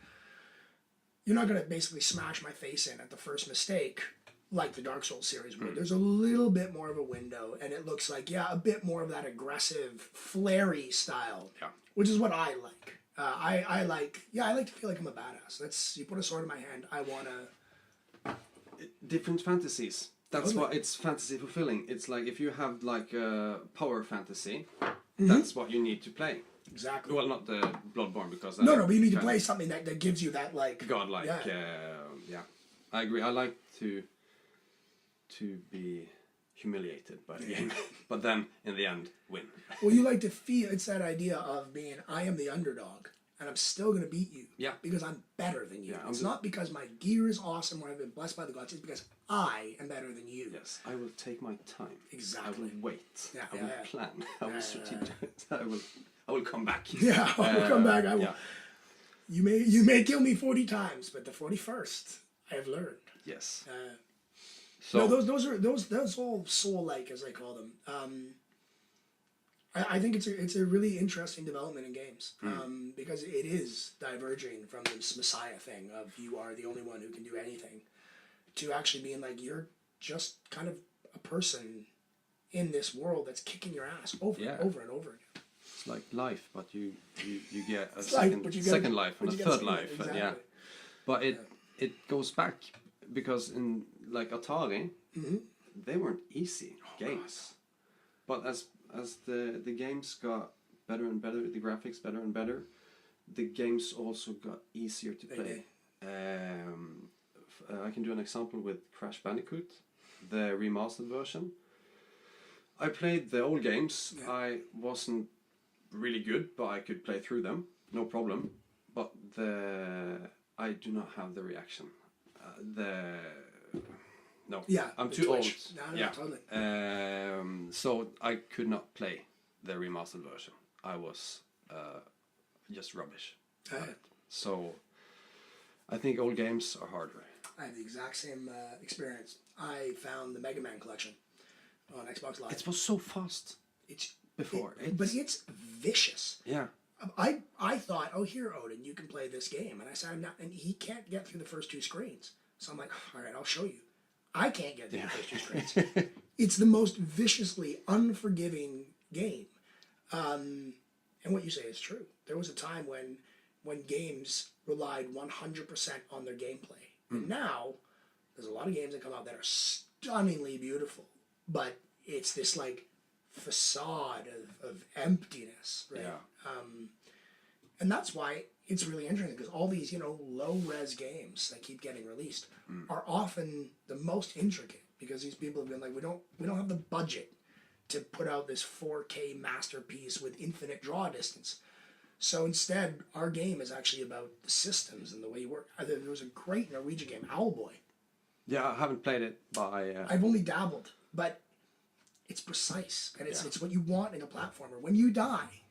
basically smash my face in at the first mistake, like the Dark Souls series would. There's a little bit more of a window, and it looks like a bit more of that aggressive, flary style. Yeah. Which is what I like. I like to feel like I'm a badass. You put a sword in my hand. I wanna. Different fantasies. That's what it's fantasy fulfilling. It's like if you have like a power fantasy, that's what you need to play. Exactly. Well, not the Bloodborne because no, but you need to play something that gives you that like godlike. Yeah. I agree. I like to be humiliated by the game, but then in the end win. Well, you like to feel, it's that idea of being, I am the underdog, and I'm still going to beat you. Yeah. Because I'm better than you. Yeah, it's not because my gear is awesome or I've been blessed by the gods. It's because I am better than you. Yes, I will take my time. Exactly. I will wait. Yeah, I will plan. I will strategize. I will come back. Yeah, I will come back. I will. Yeah. You may kill me 40 times, but the 41st I have learned. Yes. So no, those all soul-like, as I call them. I think it's a really interesting development in games because it is diverging from this Messiah thing of you are the only one who can do anything to actually being like you're just kind of a person in this world that's kicking your ass over and over again. It's like life, but you get a second life and a third life. Exactly. Yeah. But it goes back because in like Atari, they weren't easy games. But as the games got better and better, the graphics better and better, the games also got easier to play. I can do an example with Crash Bandicoot, the remastered version. I played the old games. Yeah. I wasn't really good, but I could play through them, no problem. But I do not have the reaction. No. Yeah, I'm too old. No, yeah. Totally. So I could not play the remastered version. I was just rubbish. So I think old games are harder. I have the exact same experience. I found the Mega Man collection on Xbox Live. It was so fast. But it's vicious. Yeah. I thought, oh, here, Odin, you can play this game. And I sat him down, and he can't get through the first 2 screens. So I'm like, all right, I'll show you. I can't get through the first 2 screens. It's the most viciously unforgiving game. And what you say is true. There was a time when games relied 100% on their gameplay. And now, there's a lot of games that come out that are stunningly beautiful. But it's this, like, facade of emptiness, right? Yeah. And that's why it's really interesting, because all these, low-res games that keep getting released are often the most intricate, because these people have been like, we don't have the budget to put out this 4K masterpiece with infinite draw distance. So instead, our game is actually about the systems and the way you work. There was a great Norwegian game, Owlboy. Yeah, I haven't played it, but I've only dabbled, but it's precise, and it's what you want in a platformer. When you die,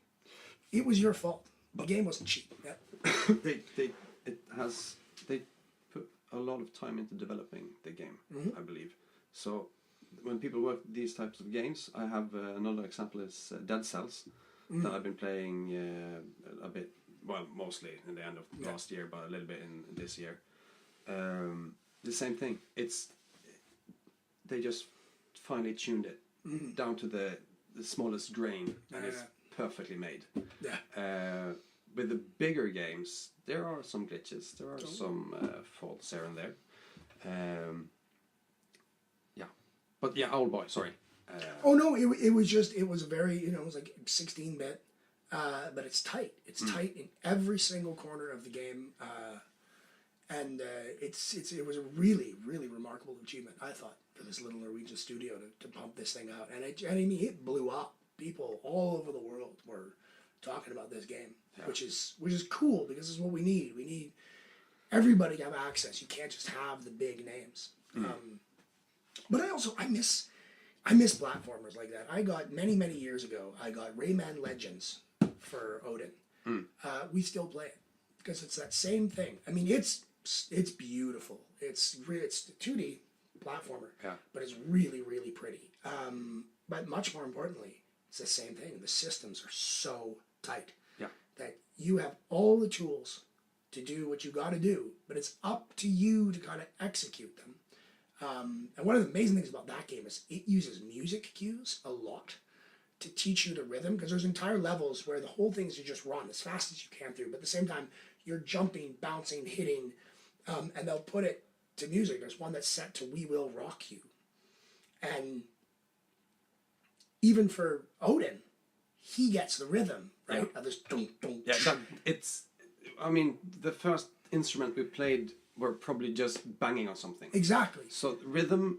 it was your fault. The game wasn't cheap. Yeah. They put a lot of time into developing the game, I believe. So when people work these types of games, I have another example is Dead Cells that I've been playing a bit, well, mostly in the end of last year, but a little bit in this year. The same thing. They just finally tuned it down to the smallest grain, and it's perfectly made. Yeah. With the bigger games, there are some glitches, there are some faults here and there. But yeah, Owlboy, sorry. Oh no, it was a very, it was like 16-bit, but it's tight. It's tight in every single corner of the game, and it was a really, really remarkable achievement, I thought, for this little Norwegian studio to pump this thing out, and it blew up. People all over the world were talking about this game, which is cool, because it's what we need. We need everybody to have access. You can't just have the big names. But I miss platformers like that. I got many years ago. I got Rayman Legends for Odin. We still play it because it's that same thing. I mean, it's beautiful. It's 2D platformer, but it's really, really pretty. But much more importantly, it's the same thing. The systems are so tight that you have all the tools to do what you got to do, but it's up to you to kind of execute them. And one of the amazing things about that game is it uses music cues a lot to teach you the rhythm, because there's entire levels where the whole thing is you just run as fast as you can through, but at the same time you're jumping, bouncing, hitting, and they'll put it to music. There's one that's set to "We Will Rock You," and even for Odin, he gets the rhythm, right? Of this dunk. Yeah, I mean, the first instrument we played were probably just banging on something. Exactly. So rhythm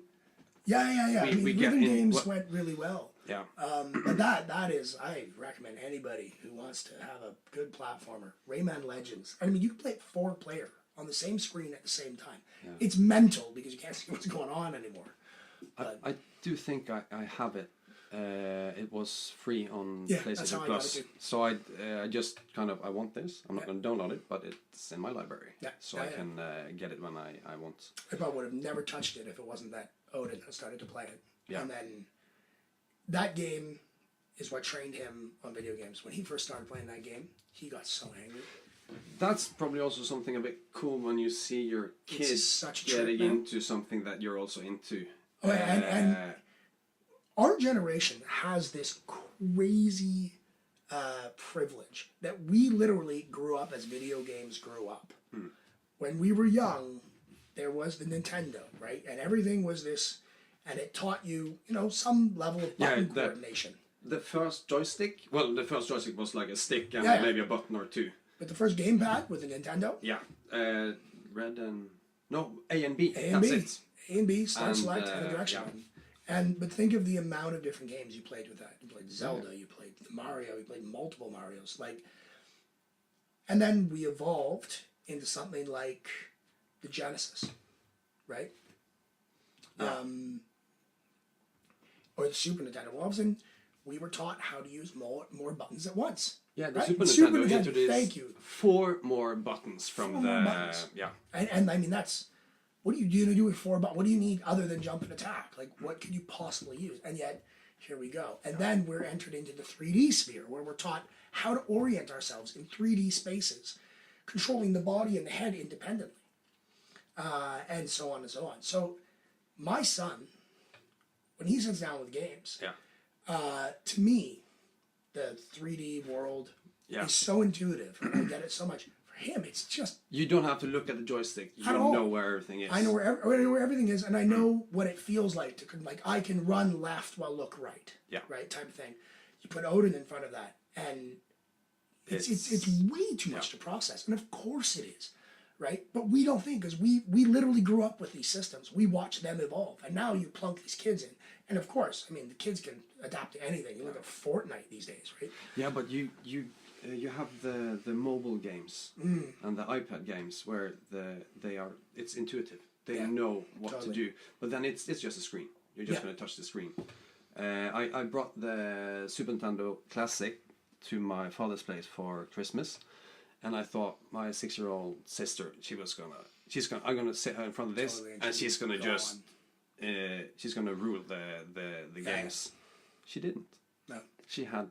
Yeah. We get rhythm in games what- went really well. Yeah. But that is, I recommend anybody who wants to have a good platformer. Rayman Legends. I mean, you can play it 4-player on the same screen at the same time. Yeah. It's mental because you can't see what's going on anymore. I do think I have it. It was free on that's how PlayStation I Plus, got it too. so I just kind of I want this. I'm not going to download it, but it's in my library, so I can get it when I want. I probably would have never touched it if it wasn't that Odin had started to play it. Yeah. And then that game is what trained him on video games. When he first started playing that game, he got so angry. That's probably also something a bit cool when you see your kids such a getting trip, man. into something that you're also into. Oh, and our generation has this crazy privilege that we literally grew up as video games grew up. When we were young, there was the Nintendo, right? And everything was this, and it taught you, some level of button coordination. The first joystick was like a stick and maybe a button or two. But the first gamepad with the Nintendo? Yeah. Red and... No, A and B. A and That's B. A and B, start, And, select, and a direction button. But think of the amount of different games you played with that. You played Zelda, you played Mario, you played multiple Marios. And then we evolved into something like the Genesis, right? Yeah. Or the Super Nintendo. All of a sudden, we were taught how to use more buttons at once. Yeah, the right? Super Super Nintendo Nintendo, introduced thank you. 4 more buttons from 4 the... more buttons. Yeah. And I mean, that's... What are you going to do with 4 buttons? What do you need other than jump and attack? Like, what could you possibly use? And yet, here we go. And then we're entered into the 3D sphere, where we're taught how to orient ourselves in 3D spaces, controlling the body and the head independently, and so on and so on. So, my son, when he sits down with games, to me, the 3D world is so intuitive. And I get it so much. For him, it's just... You don't have to look at the joystick. You know where everything is. I know where everything is, and I know what it feels like to... Like, I can run left while look right. Yeah. Right? Type of thing. You put Odin in front of that, and it's way too much to process. And of course it is. Right? But we don't think, because we literally grew up with these systems. We watch them evolve. And now you plunk these kids in. And of course, I mean, the kids can adapt to anything. You look at Fortnite these days, right? Yeah, but you have the mobile games and the iPad games where it's intuitive. They know what to do. But then it's just a screen. You're just going to touch the screen. I brought the Super Nintendo Classic to my father's place for Christmas. And I thought my 6-year-old sister, I'm gonna sit her in front of this, and she's gonna just, she's gonna rule the games. She didn't. No. She had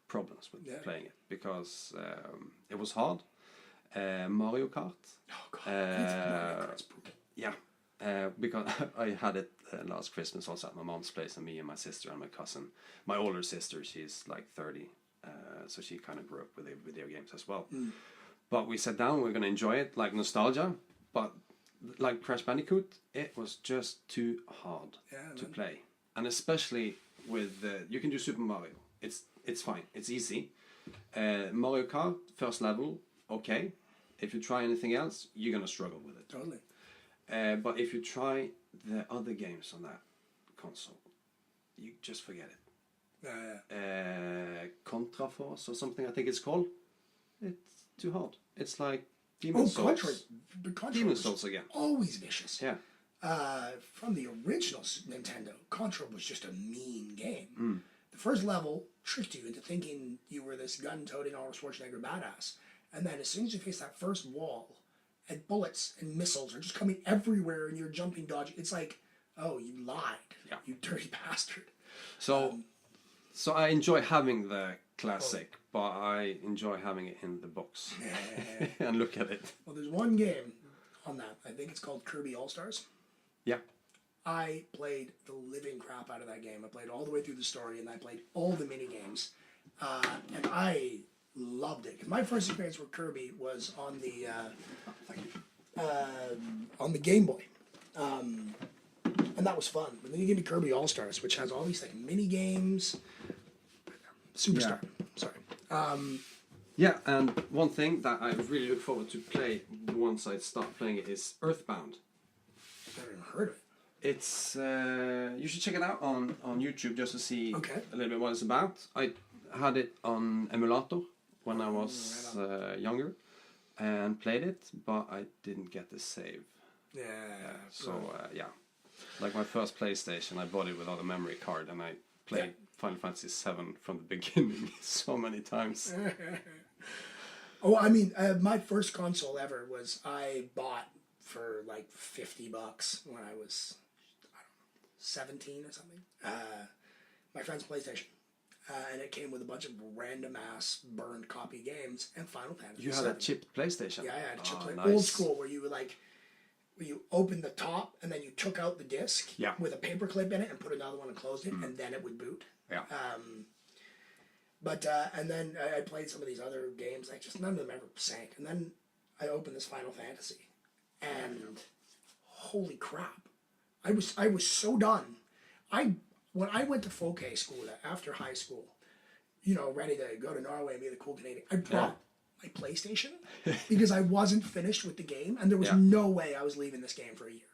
problems with playing it because it was hard. Mario Kart. Oh God, Mario Kart's brutal. Yeah. Because I had it last Christmas also at my mom's place, and me and my sister and my cousin. My older sister, she's like 30. So she kind of grew up with the video games as well. But we sat down, we're going to enjoy it, like nostalgia. But like Crash Bandicoot, it was just too hard to play. And especially with, you can do Super Mario. It's fine, it's easy. Mario Kart, first level, okay. If you try anything else, you're going to struggle with it. Totally. But if you try the other games on that console, you just forget it. Contra Force or something, I think it's called. It's too hard. It's like Demon's Souls. Contra Souls again. Always vicious. Yeah. From the original Nintendo, Contra was just a mean game. The first level tricked you into thinking you were this gun-toting Arnold Schwarzenegger badass, and then as soon as you face that first wall, and bullets and missiles are just coming everywhere, and you're jumping, dodging, it's like, oh, you lied, you dirty bastard. So I enjoy having the classic, but I enjoy having it in the box and look at it. Well, there's one game on that. I think it's called Kirby All-Stars. Yeah. I played the living crap out of that game. I played all the way through the story, and I played all the mini games, and I loved it. My first experience with Kirby was on the Game Boy. And that was fun. But then you get to Kirby All-Stars, which has all these like mini games. Superstar. Sorry. Yeah, and one thing that I really look forward to play once I start playing it is Earthbound. I've never even heard of it. It's you should check it out on YouTube just to see Okay. a little bit what it's about. I had it on emulator when I was younger and played it, but I didn't get the save. Yeah. So yeah, like my first PlayStation, I bought it without a memory card, and I played Final Fantasy VII from the beginning so many times. Oh, I mean, my first console ever was I bought for like $50 when I was, I don't know, 17 or something. My friend's PlayStation. And it came with a bunch of random ass burned copy games and Final Fantasy. You had a chipped PlayStation? Yeah, I had a chipped nice. Old school, where you would like, where you opened the top and then you took out the disc with a paper clip in it and put another one and closed it, and then it would boot. Yeah. But and then I played some of these other games. Like, just none of them ever sank. And then I opened this Final Fantasy, and holy crap, I was so done. When I went to folk school after high school, you know, ready to go to Norway and be the cool Canadian, I brought my PlayStation because I wasn't finished with the game, and there was no way I was leaving this game for a year.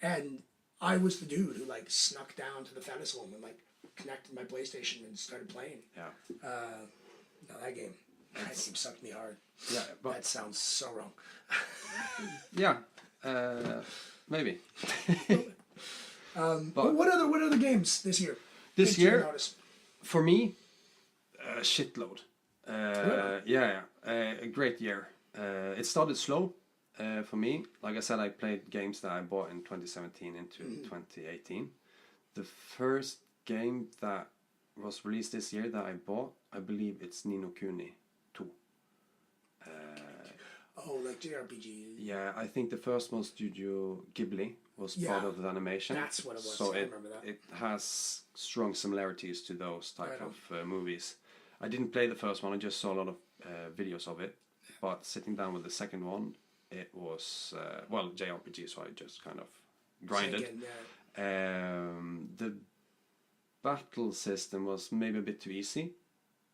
And I was the dude who like snuck down to the Fennis home and like connected my PlayStation and started playing. Yeah. No, that game sucked me hard. Yeah, but that sounds so wrong. yeah, maybe. But what other games this year? This year, for me, a shitload. A great year. It started slow for me. Like I said, I played games that I bought in 2017 into 2018. The first game that was released this year that I bought, I believe it's Ni no Kuni 2. Like JRPG. Yeah, I think the first one, Studio Ghibli, was part of the animation. That's what it was. So I remember that. It has strong similarities to those type of movies. I didn't play the first one. I just saw a lot of videos of it. But sitting down with the second one, it was JRPG. So I just kind of grinded. The battle system was maybe a bit too easy,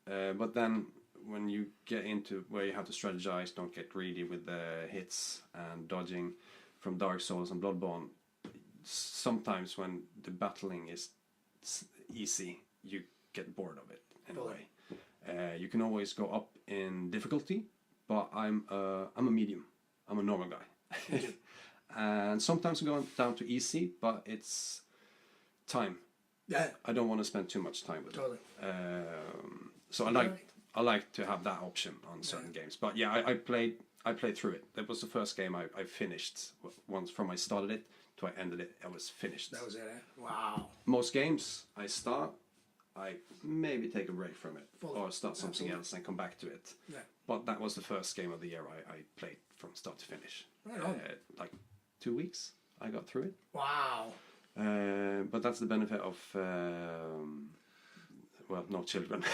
but then when you get into where you have to strategize, don't get greedy with the hits and dodging from Dark Souls and Bloodborne, sometimes when the battling is easy, you get bored of it in a way. You can always go up in difficulty, but I'm a medium. I'm a normal guy. And sometimes I'm going down to easy, but it's time. Yeah. I don't want to spend too much time with it. So I like to have that option on certain games. But yeah, I played through it. That was the first game I finished. Once from I started it to I ended it, I was finished. That was it, Wow. Most games I start, I maybe take a break from it or start something else and come back to it. Yeah. But that was the first game of the year I played from start to finish. Right on. Like 2 weeks, I got through it. Wow. But that's the benefit of no children.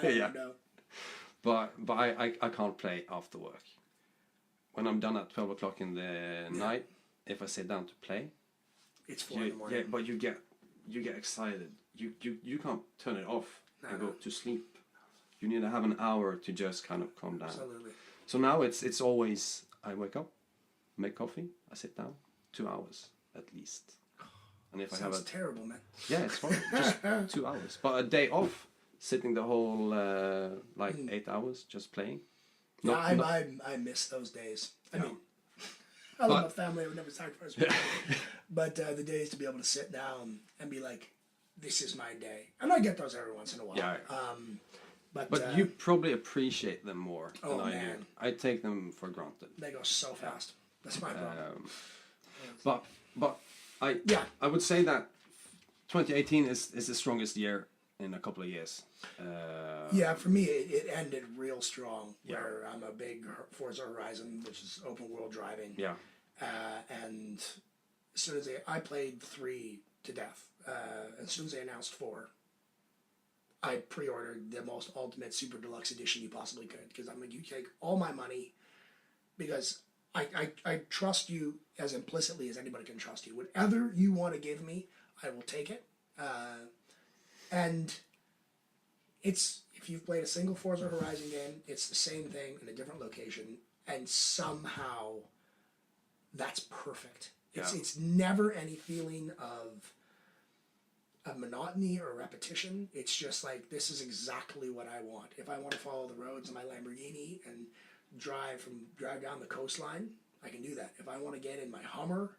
Yeah. No. But I can't play after work. When I'm done at 12 o'clock in the night, if I sit down to play, it's 4 in the morning. Yeah, but you get excited. You can't turn it off and go to sleep. You need to have an hour to just kind of calm down. Absolutely. So now it's always I wake up, make coffee, I sit down, 2 hours at least. And if I have terrible, man. Yeah, it's horrible. Just 2 hours. But a day off, sitting the whole 8 hours just playing. I miss those days. I mean, I love my family. I would never sacrifice my family. But the days to be able to sit down and be like, this is my day. And I get those every once in a while. Yeah. But you probably appreciate them more than I man. do. I take them for granted. They go so fast. That's my problem. But I would say that 2018 is the strongest year in a couple of years. For me, it ended real strong. Where I'm a big Forza Horizon, which is open world driving. Yeah. And as soon as I played 3 to death, as soon as they announced 4, I pre-ordered the most ultimate super deluxe edition you possibly could, because I'm like, you take all my money, because I trust you as implicitly as anybody can trust you. Whatever you want to give me, I will take it. And it's, if you've played a single Forza Horizon game, it's the same thing in a different location, and somehow that's perfect. It's never any feeling of monotony or repetition. It's just like, this is exactly what I want. If I want to follow the roads in my Lamborghini and drive down the coastline, I can do that. If I want to get in my Hummer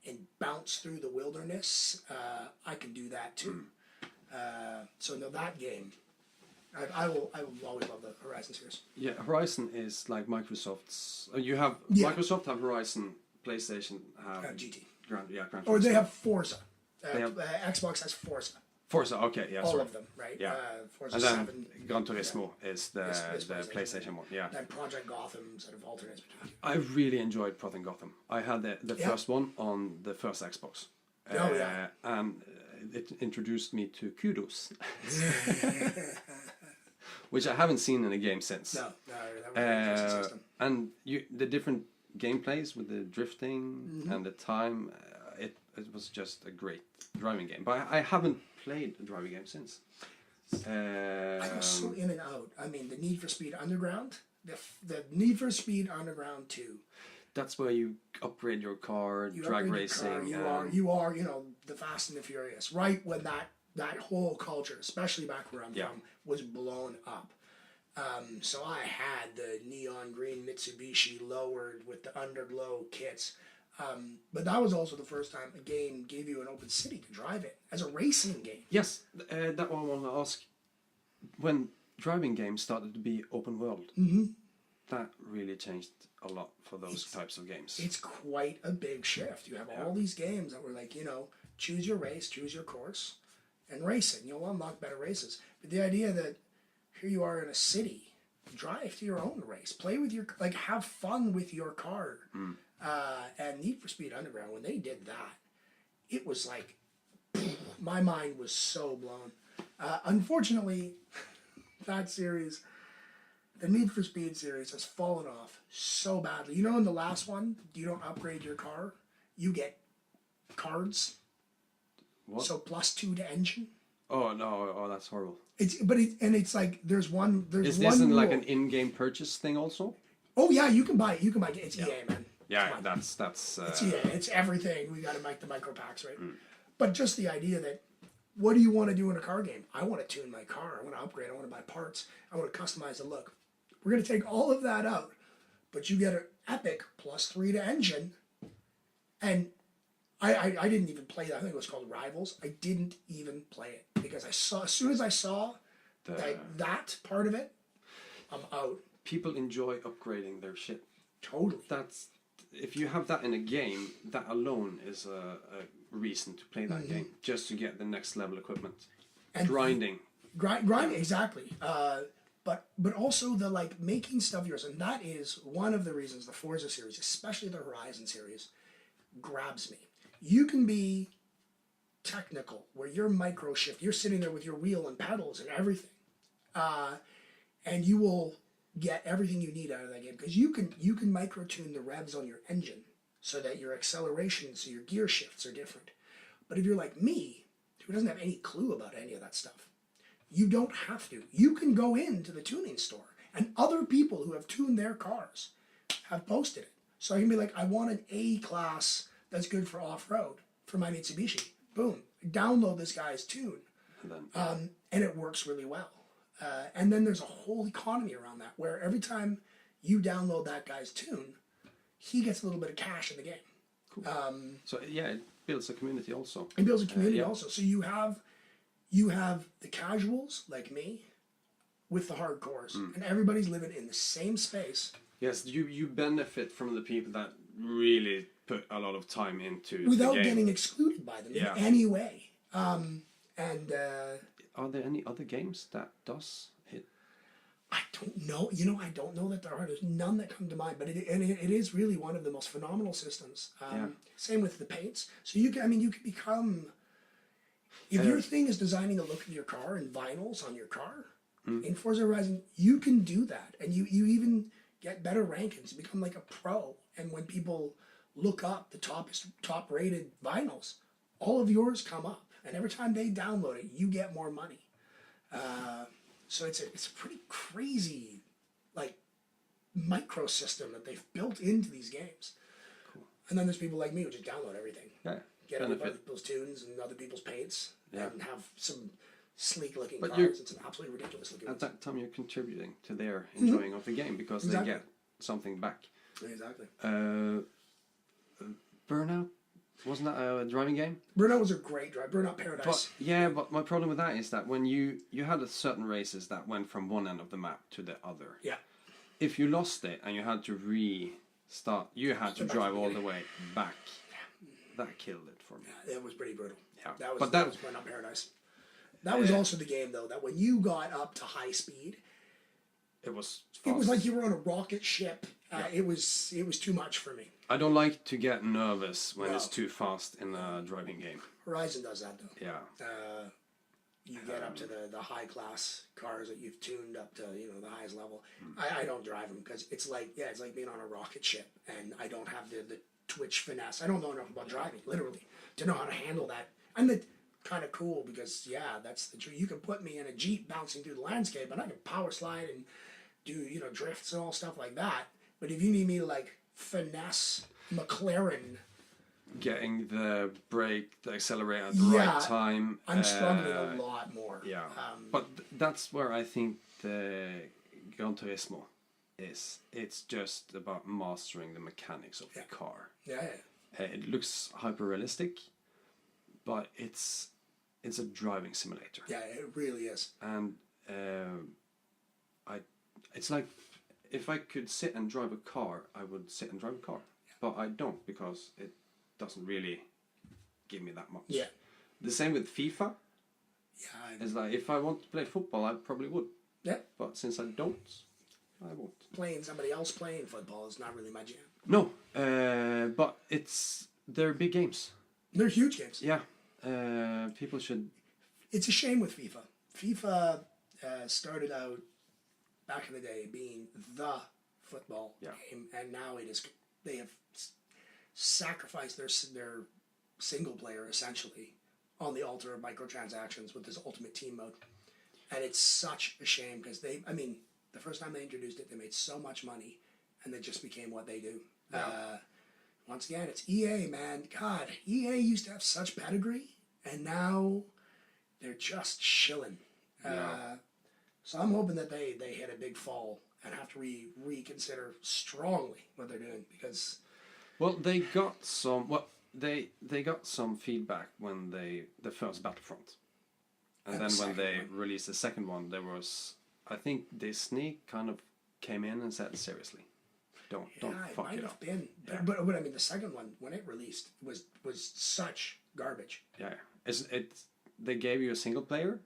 and bounce through the wilderness, I can do that too. So no, that game, I will always love the Horizon series. Yeah, Horizon is like Microsoft's. Microsoft have Horizon, PlayStation have GT. Gran Or they Turismo. have Forza. Xbox has Forza. Forza, okay, yeah, All sorry. of them, right? Yeah. Forza And then 7. Gran Turismo is the Is PlayStation one, yeah. And Project Gotham sort of alternates between. I really enjoyed Project Gotham. I had the first one on the first Xbox. And it introduced me to Kudos. Which I haven't seen in a game since. No, that was an interesting system. And the different gameplays with the drifting and the time, it was just a great driving game. But I haven't played a driving game since. I was so in and out. I mean, the Need for Speed Underground, the Need for Speed Underground 2. That's where you upgrade your car, drag racing. You are, the Fast and the Furious. Right when that whole culture, especially back where I'm from, was blown up. So I had the neon green Mitsubishi lowered with the underglow kits. But that was also the first time a game gave you an open city to drive it as a racing game. Yes, that one I want to ask. When driving games started to be open world, that really changed a lot for those types of games. It's quite a big shift. You have all these games that were like, choose your race, choose your course, and race it. You'll unlock better races. But the idea that here you are in a city, drive to your own race, play with your, have fun with your car. And Need for Speed Underground, when they did that, it was like, my mind was so blown. Unfortunately, that series, the Need for Speed series, has fallen off so badly. In the last one, you don't upgrade your car, you get cards. What? So +2 to engine. Oh no! Oh, that's horrible. It's like there's one. Is this like an in-game purchase thing also? Oh yeah, you can buy it. It's EA, man. Yeah, that's. It's EA. It's everything. We got to make the micro packs, right? But just the idea that, what do you want to do in a car game? I want to tune my car. I want to upgrade. I want to buy parts. I want to customize the look. We're going to take all of that out, but you get an epic +3 to engine, and I didn't even play that. I think it was called Rivals. I didn't even play it because as soon as I saw that part of it, I'm out. People enjoy upgrading their shit. Totally. If you have that in a game, that alone is a reason to play that game, just to get the next level equipment. And grinding, exactly. But also the making stuff yours, and that is one of the reasons the Forza series, especially the Horizon series, grabs me. You can be technical, where you're micro shift, you're sitting there with your wheel and pedals and everything, and you will get everything you need out of that game, because you can micro tune the revs on your engine so that your acceleration, so your gear shifts are different. But if you're like me, who doesn't have any clue about any of that stuff, you don't have to. You can go into the tuning store, and other people who have tuned their cars have posted it. So I can be like, I want an A class that's good for off-road for my Mitsubishi. Boom, download this guy's tune, and it works really well. And then there's a whole economy around that, where every time you download that guy's tune, he gets a little bit of cash in the game. Cool. So yeah, it builds a community also. It builds a community also. So you have the casuals like me with the hardcores, and everybody's living in the same space. Yes, you benefit from the people that really put a lot of time into without the game. Getting excluded by them in any way. Are there any other games that does hit? I don't know. I don't know that there are. There's none that come to mind. But it is really one of the most phenomenal systems. Same with the paints. So you can become. If your thing is designing a look of your car and vinyls on your car, in Forza Horizon, you can do that, and you even get better rankings. You become like a pro. And when people look up the top rated vinyls, all of yours come up. And every time they download it, you get more money. So it's a pretty crazy micro system that they've built into these games. Cool. And then there's people like me who just download everything. Yeah. Get other people's tunes and other people's paints and have some sleek looking cars. It's an absolutely ridiculous looking. At that time, you're contributing to their enjoying of the game because they get something back. Exactly. Burnout, wasn't that a driving game? Burnout was a great drive. Burnout Paradise. But my problem with that is that when you had a certain races that went from one end of the map to the other. Yeah. If you lost it and you had to restart, you had to drive all the way back. That killed it for me. Yeah, it was pretty brutal. Yeah. That was Burnout Paradise. That was also the game, though, that when you got up to high speed, it was fast. It was like you were on a rocket ship. It was too much for me. I don't like to get nervous when it's too fast in a driving game. Horizon does that, though. Yeah. You get up to the high class cars that you've tuned up to the highest level. I don't drive them because it's like being on a rocket ship, and I don't have the twitch finesse. I don't know enough about driving, literally, to know how to handle that. And the kind of cool because that's the truth. You can put me in a Jeep bouncing through the landscape, and I can power slide and do drifts and all stuff like that. But if you need me to like finesse McLaren, getting the brake, the accelerator at the right time, I'm struggling a lot more. Yeah, but that's where I think the Gran Turismo is. It's just about mastering the mechanics of the car. Yeah. It looks hyper realistic, but it's a driving simulator. Yeah, it really is. And it's like if I could sit and drive a car, I would sit and drive a car. But I don't because it doesn't really give me that much. Yeah. The same with FIFA. Yeah. It's like if I want to play football, I probably would. Yeah. But since I don't, I won't. Somebody else playing football is not really my jam. No, but they're big games. They're huge games. Yeah. People should. It's a shame with FIFA. FIFA started out back in the day being the football game, and now they have sacrificed their single player essentially on the altar of microtransactions with this ultimate team mode, and it's such a shame because the first time they introduced it, they made so much money, and they just became what they do. Yeah. Once again, it's EA, man. God, EA used to have such pedigree, and now they're just chilling. So I'm hoping that they hit a big fall and have to reconsider strongly what they're doing because. Well, they got some. Well, they got some feedback when the first Battlefront, and then when they released the second one, there was. I think Disney kind of came in and said seriously, don't fuck it up. Been. But I mean, the second one when it released was such garbage. Yeah, they gave you a single player.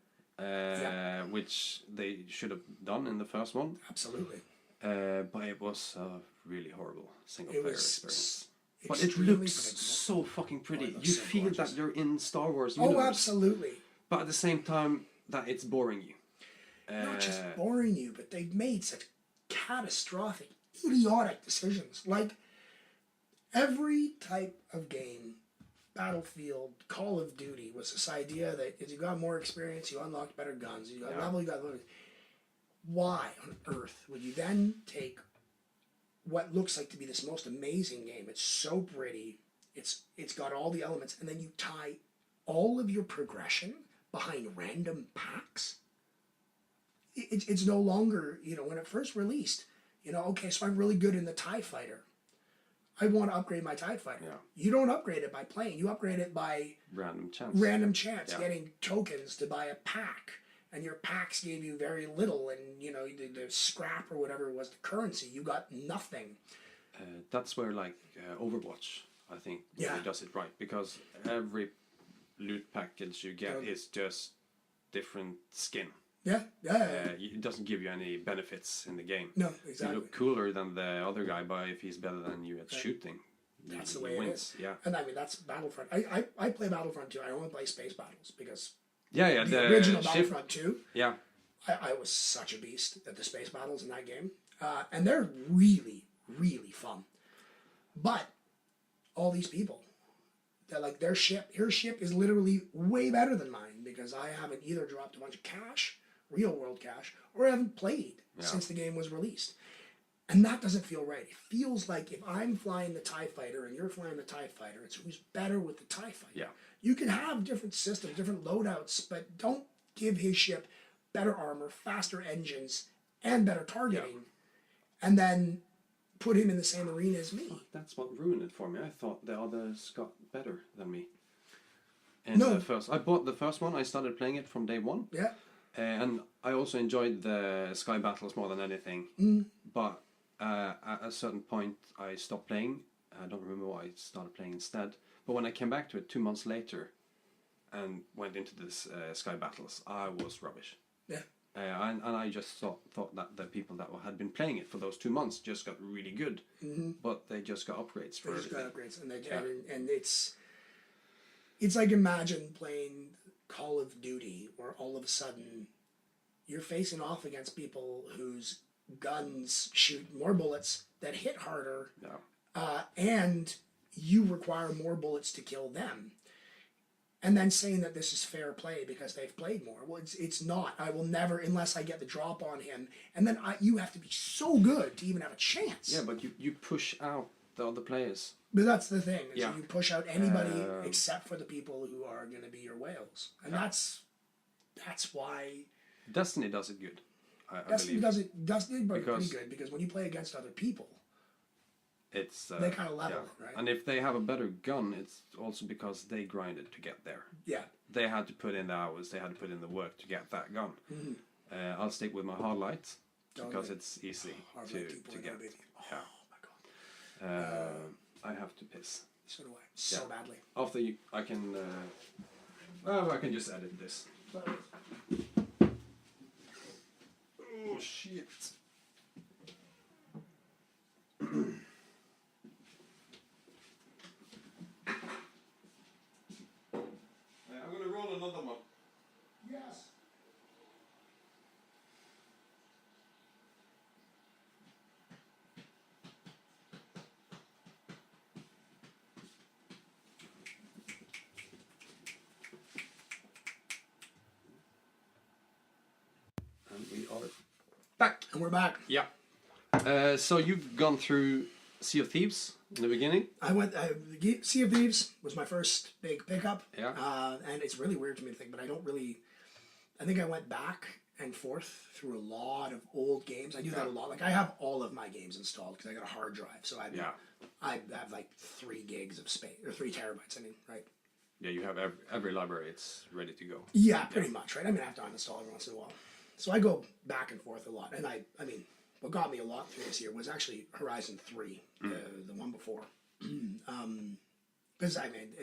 Which they should have done in the first one. Absolutely. But it was a really horrible single player experience. But it looks so fucking pretty. You feel gorgeous. That you're in Star Wars universe. Oh, absolutely. But at the same time, that it's boring you. Not just boring you, but they've made such catastrophic, idiotic decisions. Like, every type of game, Battlefield, Call of Duty, was this idea that as you got more experience, you unlocked better guns, you got level, you got level. Why on earth would you then take what looks like to be this most amazing game? It's so pretty, it's got all the elements, and then you tie all of your progression behind random packs? It's no longer, when it first released, okay, so I'm really good in the TIE Fighter. I want to upgrade my TIE Fighter. Yeah. You don't upgrade it by playing. You upgrade it by random chance, getting tokens to buy a pack. And your packs gave you very little, and the scrap or whatever was the currency. You got nothing. That's where Overwatch, I think, really does it right, because every loot package you get is just different skin. Yeah. It doesn't give you any benefits in the game. No, exactly. You look cooler than the other guy, but if he's better than you at shooting, that's the way it is. Yeah. And I mean, that's Battlefront. I play Battlefront 2. I only play Space Battles because the original Battlefront 2. Yeah. I was such a beast at the Space Battles in that game. And they're really, really fun. But all these people, her ship is literally way better than mine because I haven't either dropped a bunch of cash, real world cash, or I haven't played since the game was released. And that doesn't feel right. It feels like if I'm flying the TIE fighter and you're flying the TIE fighter, it's who's better with the TIE fighter. Yeah. You can have different systems, different loadouts, but don't give his ship better armor, faster engines, and better targeting, and then put him in the same arena as me. Oh, that's what ruined it for me. I thought the others got better than me. And No. I bought the first one. I started playing it from day one. Yeah. And I also enjoyed the sky battles more than anything. But at a certain point, I stopped playing. I don't remember why I started playing instead. But when I came back to it 2 months later and went into this sky battles, I was rubbish. Yeah. And I just thought that the people that had been playing it for those 2 months just got really good. But they just got upgrades for everything. Got upgrades, and it's like, imagine playing Call of Duty where all of a sudden you're facing off against people whose guns shoot more bullets that hit harder, and you require more bullets to kill them. And then saying that this is fair play because they've played more. Well, it's not. I will never, unless I get the drop on him. And then you have to be so good to even have a chance. Yeah, but you push out the other players. But that's the thing. Is Yeah. you push out anybody except for the people who are going to be your whales. And that's why Destiny does it good. I Destiny believe. does it pretty Because- good, because when you play against other people, It's they kind of level it, right? And if they have a better gun, it's also because they grinded to get there. Yeah. They had to put in the hours, they had to put in the work to get that gun. I'll stick with my hard light because it's easy Hard to Light 2.0, get. baby. Yeah. Oh my god. I have to piss. So do I. So badly. After I can. I can just edit this. Oh shit. I'm gonna roll another one. Yes. And we are back. And we're back. Yeah. So you've gone through Sea of Thieves in the beginning. Sea of Thieves was my first big pickup. Yeah. And it's really weird to me to think, but I think I went back and forth through a lot of old games. I do that a lot. Like, I have all of my games installed because I got a hard drive. So I have like 3 gigs of space, or 3 terabytes, I mean, right? Yeah, you have every library. It's ready to go. Yeah, pretty much, right? I mean, I have to uninstall every once in a while. So I go back and forth a lot. And I mean, what got me a lot through this year was actually Horizon 3, the one before. Because I mean,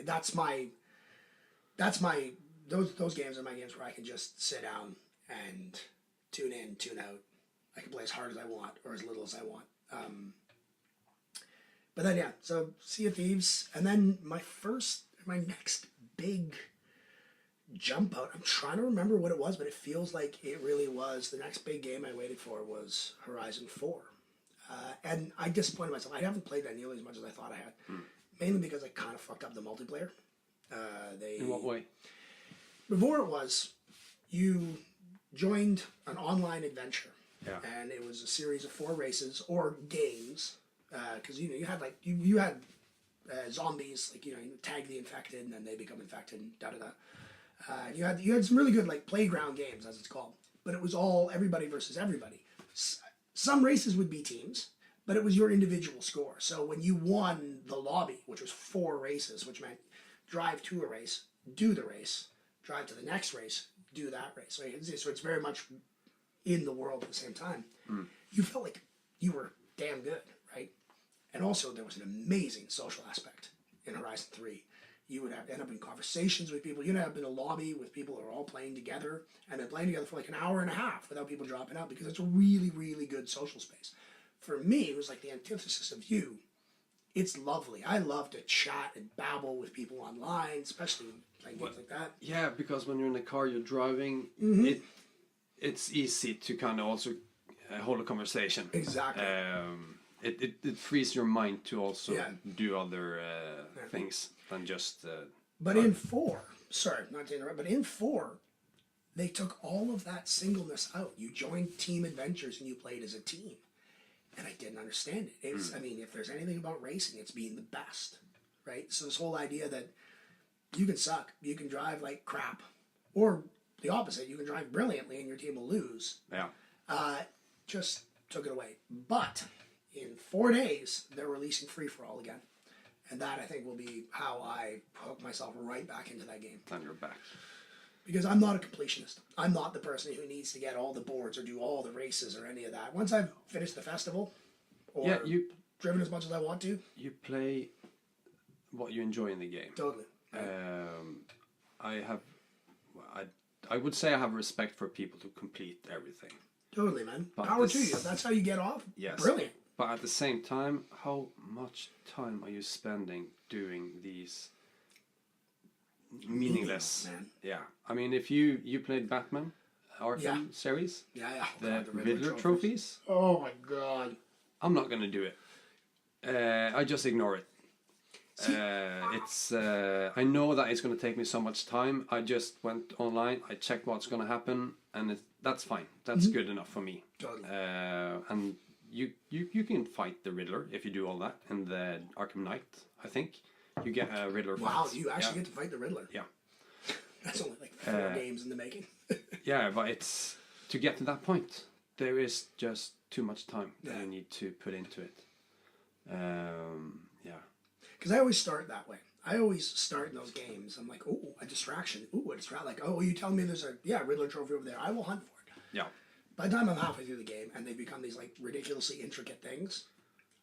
those games are my games where I can just sit down and tune in, tune out. I can play as hard as I want or as little as I want. But then so Sea of Thieves, and then my next big jump out. I'm trying to remember what it was, but it feels like it really was. The next big game I waited for was Horizon 4. And I disappointed myself. I haven't played that nearly as much as I thought I had. Mainly because I kind of fucked up the multiplayer. In what way? Before it was, you joined an online adventure. Yeah. And it was a series of 4 races or games. Because you had like you had zombies, like, you tag the infected and then they become infected and da-da-da. You had some really good, like, playground games, as it's called, but it was all everybody versus everybody. Some races would be teams, but it was your individual score. So when you won the lobby, which was 4 races, which meant drive to a race, do the race, drive to the next race, do that race. So it's very much in the world at the same time. You felt like you were damn good, right? And also there was an amazing social aspect in Horizon 3. You would end up in conversations with people. You'd end up in a lobby with people who are all playing together and then playing together for like an hour and a half without people dropping out, because it's a really, really good social space. For me, it was like the antithesis of you. It's lovely. I love to chat and babble with people online, especially playing games like that. Yeah, because when you're in the car, you're driving, it's easy to kind of also hold a conversation. Exactly. It frees your mind to also do other things than just... But in 4, sorry, not to interrupt, but in 4, they took all of that singleness out. You joined team adventures and you played as a team. and I didn't understand it. It's, I mean, if there's anything about racing, it's being the best, right? So this whole idea that you can suck, you can drive like crap, or the opposite, you can drive brilliantly and your team will lose. Yeah. Just took it away. But in 4 days, they're releasing Free For All again. And that, I think, will be how I hook myself right back into that game. And you're back. Because I'm not a completionist. I'm not the person who needs to get all the boards or do all the races or any of that. Once I've finished the festival, or driven as much as I want to. You play what you enjoy in the game. Totally. I would say I have respect for people to complete everything. Totally, man. But Power to you. If that's how you get off, yes. Brilliant. But at the same time, how much time are you spending doing these meaningless? Man. Yeah. I mean, if you played Batman Arkham series, the Riddler trophies. Oh my god. I'm not gonna do it. I just ignore it. I know that it's gonna take me so much time. I just went online, I checked what's gonna happen, and that's fine. That's good enough for me. Totally. And you can fight the Riddler if you do all that in the Arkham Knight. I think you get a Riddler. Wow, fight. you actually get to fight the Riddler. Yeah. That's only like 4 games in the making. Yeah, but it's to get to that point. There is just too much time that you need to put into it. Yeah. Because I always start that way. I always start in those games. I'm like, oh, a distraction. Ooh, a distraction. Like, oh, you telling me there's a Riddler trophy over there. I will hunt for it. Yeah. By the time I'm halfway through the game and they become these like ridiculously intricate things,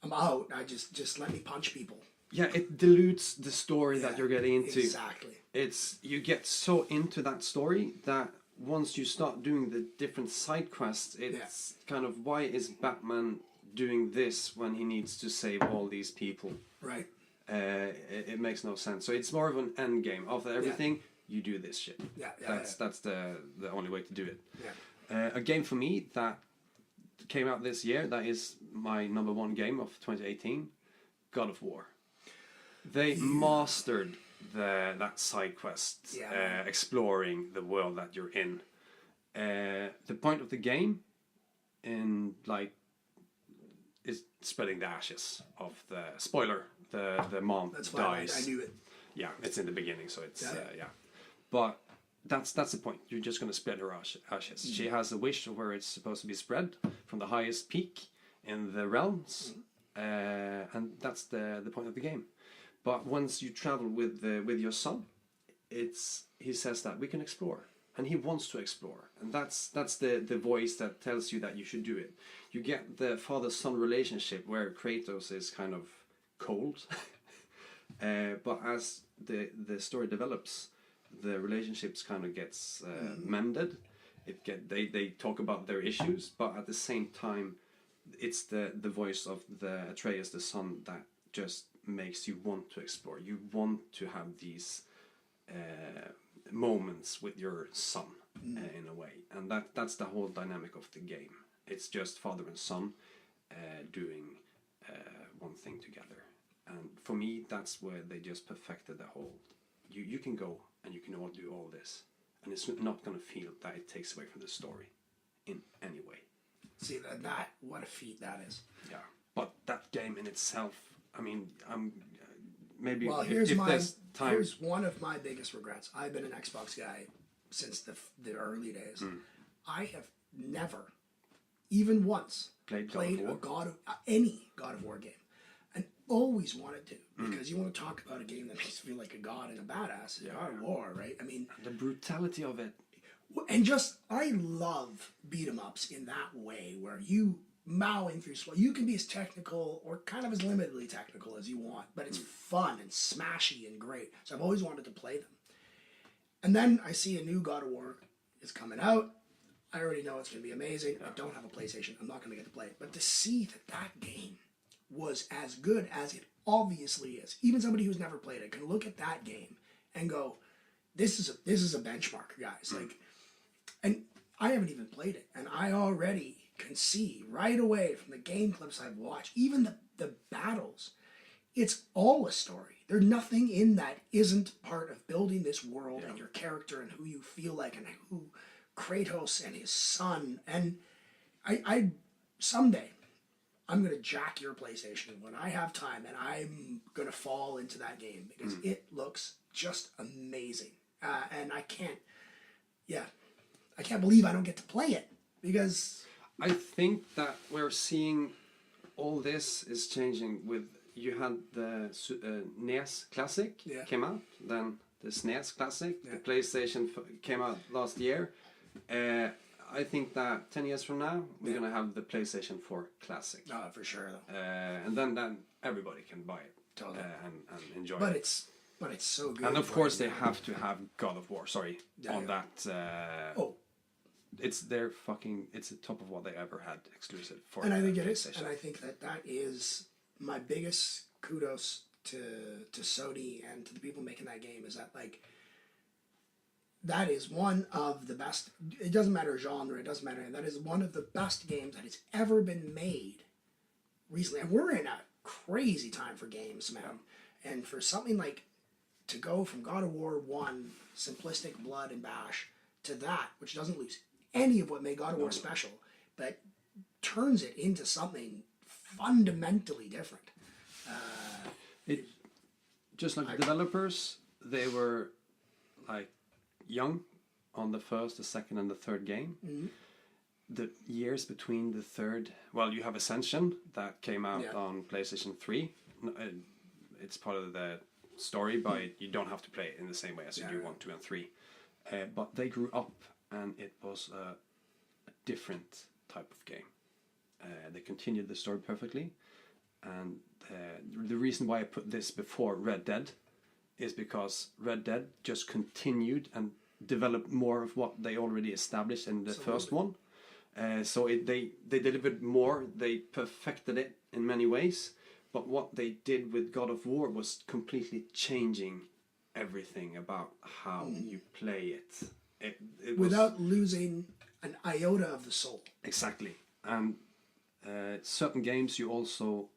I'm out. I just let me punch people. Yeah, it dilutes the story that you're getting into. Exactly. It's you get so into that story that once you start doing the different side quests, it's kind of, why is Batman doing this when he needs to save all these people? Right. It makes no sense. So it's more of an end game. After everything, you do this shit. That's the only way to do it. Yeah. A game for me that came out this year, that is my #1 game of 2018, God of War. They mastered that side quest, exploring the world that you're in. The point of the game, is spreading the ashes of the spoiler. The mom That's dies. Fine. I knew it. Yeah, it's in the beginning, so it's But that's the point. You're just gonna spread her ashes. She has a wish of where it's supposed to be spread from the highest peak in the realms, and that's the point of the game. But once you travel with your son, he says that we can explore, and he wants to explore, and that's the voice that tells you that you should do it. You get the father-son relationship where Kratos is kind of cold, but as the story develops, the relationships kind of gets mended. They talk about their issues, but at the same time, it's the voice of the Atreus, the son, that just makes you want to explore. You want to have these moments with your son in a way, and that's the whole dynamic of the game. It's just father and son doing one thing together, and for me, that's where they just perfected the whole. You can go and you can all do all this, and it's not going to feel that it takes away from the story in any way. See that what a feat that is. Yeah, but that game in itself, I mean, I'm maybe. Well, here's one of my biggest regrets. I've been an Xbox guy since the early days. I have never, even once, played any God of War game, and always wanted to, because you want to talk about a game that makes you feel like a god and a badass. God of War, right? I mean, the brutality of it. And I love beat 'em ups in that way, where you mowing through you can be as technical or kind of as limitedly technical as you want, but it's fun and smashy and great. So I've always wanted to play them. And then I see a new God of War is coming out. I already know it's going to be amazing. I don't have a PlayStation. I'm not going to get to play it. But to see that game was as good as it obviously is, even somebody who's never played it can look at that game and go, "This is a benchmark, guys." Like, and I haven't even played it, and I already can see right away from the game clips I've watched, even the battles, it's all a story. There's nothing in that isn't part of building this world and your character and who you feel like and who Kratos and his son. And I someday, I'm going to jack your PlayStation when I have time, and I'm going to fall into that game because it looks just amazing. And I can't believe I don't get to play it because... I think that we're seeing all this is changing with... You had the NES Classic came out, then the SNES Classic, the PlayStation came out last year. I think that 10 years from now, we're going to have the PlayStation 4 Classic. Oh, for sure, though. And then everybody can buy it totally. and enjoy but it. But it's so good. And of course, they have to have God of War, that. It's their fucking... It's the top of what they ever had exclusive for. And I think it is. And I think that is my biggest kudos to Sony and to the people making that game is that, like, that is one of the best... It doesn't matter genre, it doesn't matter... That is one of the best games that has ever been made recently. And we're in a crazy time for games, man. And for something like... To go from God of War 1, simplistic blood and bash, to that, which doesn't lose any of what made God of War special, but turns it into something fundamentally different. Just like the developers, they were like young on the first, the second, and the third game. Mm-hmm. The years between the third, well, you have Ascension that came out on PlayStation 3. It's part of the story, but you don't have to play it in the same way as you do 1, 2, and 3. But they grew up, and it was a different type of game. They continued the story perfectly, and the reason why I put this before Red Dead is because Red Dead just continued and developed more of what they already established in the first one. So they delivered more, they perfected it in many ways, but what they did with God of War was completely changing everything about how you play it. It without losing an iota of the soul. Exactly. And certain games you also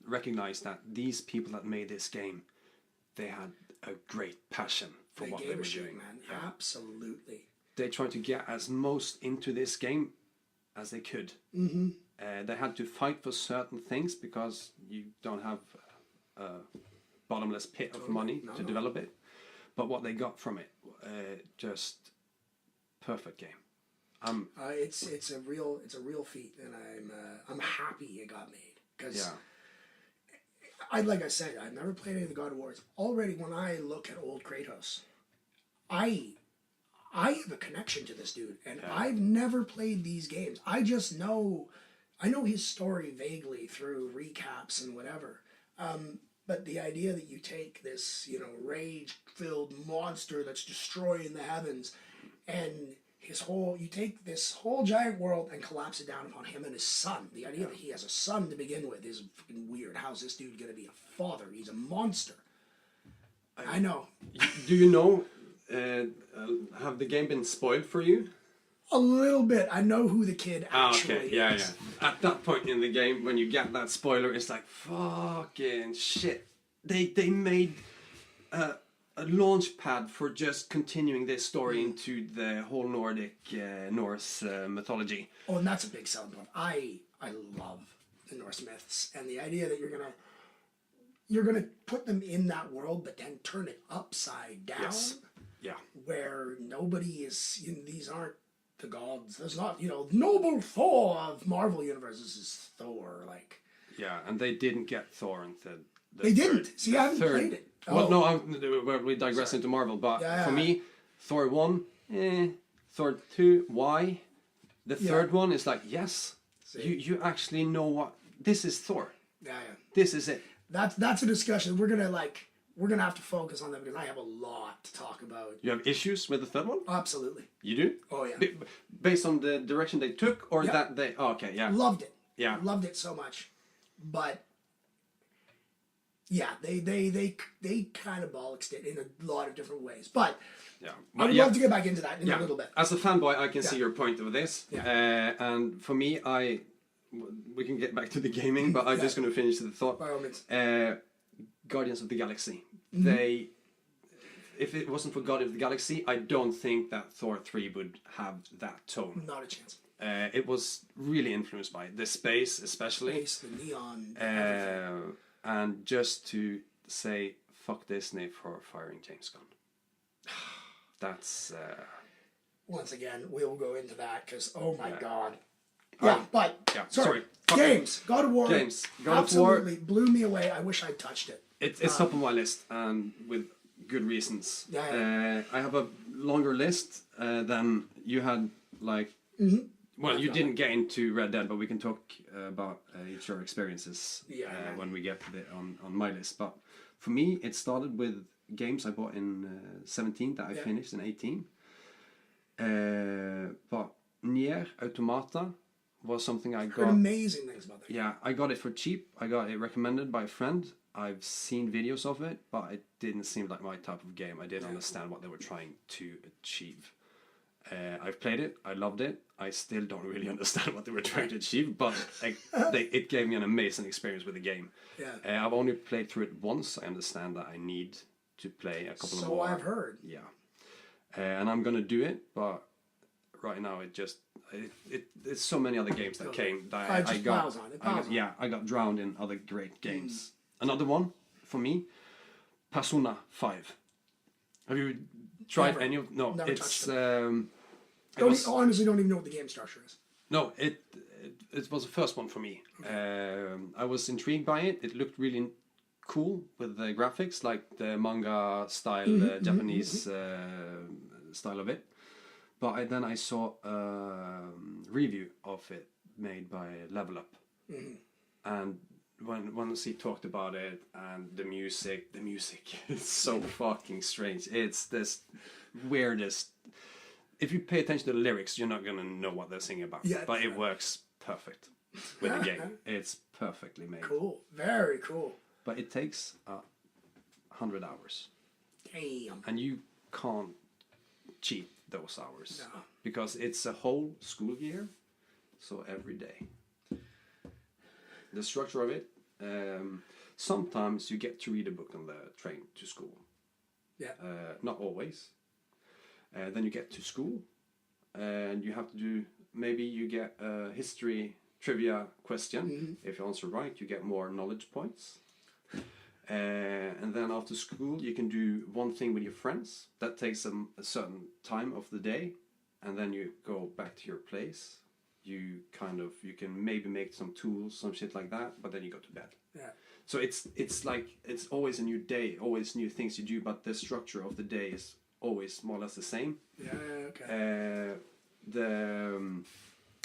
recognize that these people that made this game, they had a great passion for what they were doing. Man. Yeah. Absolutely. They tried to get as most into this game as they could. Mm-hmm. They had to fight for certain things because you don't have a bottomless pit of money to develop it. But what they got from it, just perfect game. It's a real feat, and I'm happy it got made because like I said, I've never played any of the God of Wars. Already, when I look at old Kratos, I have a connection to this dude, and I've never played these games. I know his story vaguely through recaps and whatever. But the idea that you take this, rage-filled monster that's destroying the heavens, and you take this whole giant world and collapse it down upon him and his son. The idea that he has a son to begin with is fucking weird. How's this dude gonna be a father? He's a monster. I know. Do you know? Have the game been spoiled for you? A little bit. I know who the kid actually is. Yeah. At that point in the game, when you get that spoiler, it's like, fucking shit. They made a launch pad for just continuing this story into the whole Nordic Norse mythology. Oh, and that's a big selling point. I love the Norse myths, and the idea that you're gonna put them in that world, but then turn it upside down. Yes. Yeah. Where nobody is. These aren't the gods. There's not, noble Thor of Marvel Universe. This is Thor, like. Yeah, and they didn't get Thor until they didn't. See, I haven't played it. Well, no, we digress into Marvel, but for me, Thor 1, Thor 2, why? The third one is like, yes, you actually know what this is. Thor. Yeah. This is it. That's a discussion we're gonna have to focus on that because I have a lot to talk about. You have issues with the third one? Absolutely. You do? Oh yeah. Based on the direction they took, or that they? Oh, okay, yeah. Loved it. Yeah. Loved it so much, but yeah, they kind of bollocksed it in a lot of different ways. But I'd love to get back into that in a little bit. As a fanboy, I can see your point of this. Yeah. And for me, we can get back to the gaming, but I'm just going to finish the thought. By all means. Guardians of the Galaxy. Mm-hmm. If it wasn't for Guardians of the Galaxy, I don't think that Thor 3 would have that tone. Not a chance. It was really influenced by the space, especially. Space, the neon, everything. And just to say, fuck Disney for firing James Gunn. That's... Once again, we'll go into that, because, oh my god. Yeah, but, sorry. Games. God of War. Games. God absolutely of War blew me away. I wish I'd touched it. It's top of my list, and with good reasons. Yeah. I have a longer list than you had, like... Mm-hmm. Well, you didn't get into Red Dead, but we can talk about each of our experiences when we get to on my list. But for me, it started with games I bought in 17 that I finished in 18. But Nier Automata was something I got. Heard amazing things about that. Yeah, I got it for cheap. I got it recommended by a friend. I've seen videos of it, but it didn't seem like my type of game. I didn't understand what they were trying to achieve. I've played it. I loved it. I still don't really understand what they were trying to achieve, but it gave me an amazing experience with the game. Yeah. I've only played through it once. I understand that I need to play a couple of more. So I've heard. Yeah. And I'm gonna do it, but right now it's so many other games that came that I got drowned in other great games. Another one for me, Persona 5. Have you tried any of? No, Never it's. Honestly, don't even know what the game structure is. No, it was the first one for me. Okay. I was intrigued by it. It looked really cool with the graphics, like the manga style, Japanese style of it. But then I saw a review of it made by Level Up, and once he talked about it and the music is so fucking strange. It's this weirdest. If you pay attention to the lyrics, you're not gonna know what they're singing about. Yeah, but it works perfect with the game. It's perfectly made. Cool, very cool. But it takes 100 hours. Damn. And you can't cheat those hours. No. Because it's a whole school year, so every day. The structure of it, sometimes you get to read a book on the train to school. Yeah. Not always. Then you get to school, and you have to do, maybe you get a history trivia question. If you answer right, you get more knowledge points. And then after school, you can do one thing with your friends. That takes a certain time of the day, and then you go back to your place. You can maybe make some tools, some shit like that, but then you go to bed. Yeah. So it's like, it's always a new day, always new things you do, but the structure of the day is always more or less the same. Yeah, okay.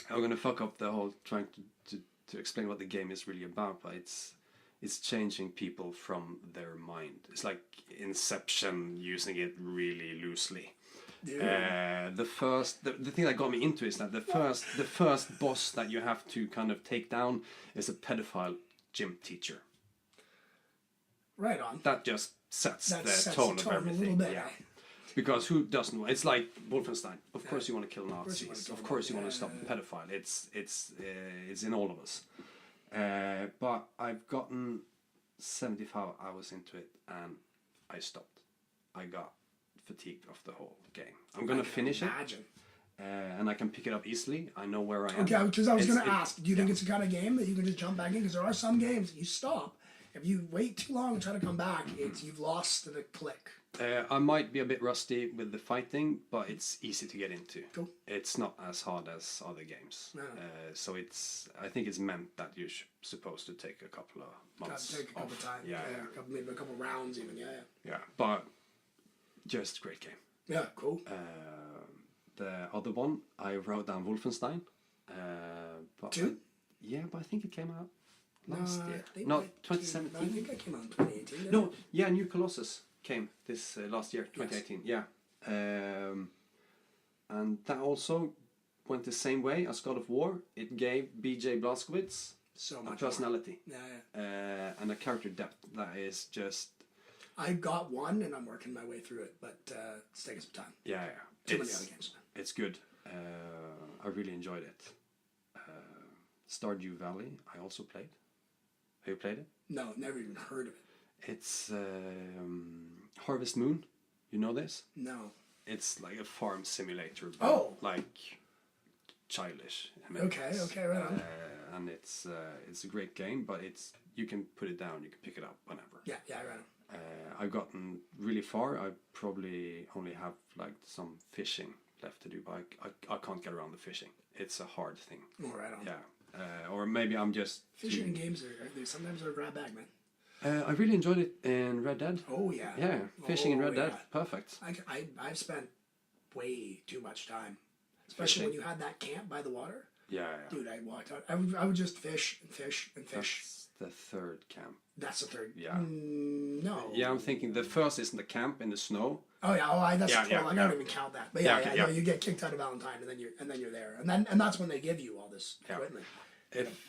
I'm gonna fuck up the whole trying to explain what the game is really about, but it's changing people from their mind. It's like Inception, using it really loosely. Yeah. The thing that got me into is that the first boss that you have to kind of take down is a pedophile gym teacher. Right on. That just sets the tone of everything. Yeah. Because who doesn't want? It's like Wolfenstein. Of course you want to kill Nazis. Of course you want to stop the pedophile. It's in all of us. But I've gotten 75 hours into it and I stopped. I got fatigued of the whole game. I'm gonna finish it. And I can pick it up easily. I know where I am. Okay, because I was going to ask, do you think it's the kind of game that you can just jump back in? Because there are some games that you stop. If you wait too long and try to come back, you've lost the click. I might be a bit rusty with the fighting, but it's easy to get into. Cool. It's not as hard as other games. No. So I think it's meant that you're supposed to take a couple of months take a couple of times. Yeah. Maybe a couple of rounds even. Yeah, but just great game. Yeah, cool. The other one, I wrote down Wolfenstein. But Two? But I think it came out last year. 2017. I think it came out in 2018. No, New Colossus came this last year, 2018. Yes. Yeah. And that also went the same way as God of War. It gave B.J. Blazkowicz so much a personality. Yeah. And a character depth that is just... I got one and I'm working my way through it, but it's taking some time. Yeah. Too many other games. It's good. I really enjoyed it. Stardew Valley, I also played. Have you played it? No, never even heard of it. It's Harvest Moon. You know this? No. It's like a farm simulator. Oh. Like childish. Okay, right on. And it's a great game, but you can put it down, you can pick it up whenever. Yeah, right on. I've gotten really far. I probably only have like some fishing left to do, but I can't get around the fishing. It's a hard thing. Oh, right on. Yeah. Or maybe I'm just Fishing in games sometimes are a grab bag, man. I really enjoyed it in Red Dead. Oh yeah. Yeah, fishing in Red Dead, perfect. I've spent way too much time, especially when you had that camp by the water. Yeah. Dude, I walked out. I would just fish and fish and fish. That's the third camp. That's the third. Yeah. No. Yeah, I'm thinking the first is in the camp in the snow. Oh yeah. That's Yeah, 12. yeah, I don't even count that. But Yeah, okay, no, you get kicked out of Valentine, and then you're there, and that's when they give you all this equipment.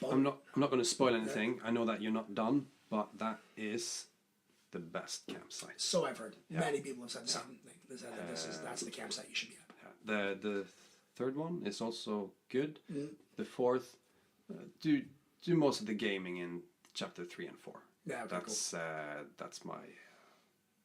I'm not going to spoil anything. I know that you're not done, but that is the best campsite. So I've heard. Many people have said the same thing. They said that that's the campsite you should be at. Yeah. The third one is also good. The fourth, do most of the gaming in chapter 3 and 4. Yeah, okay, that's my.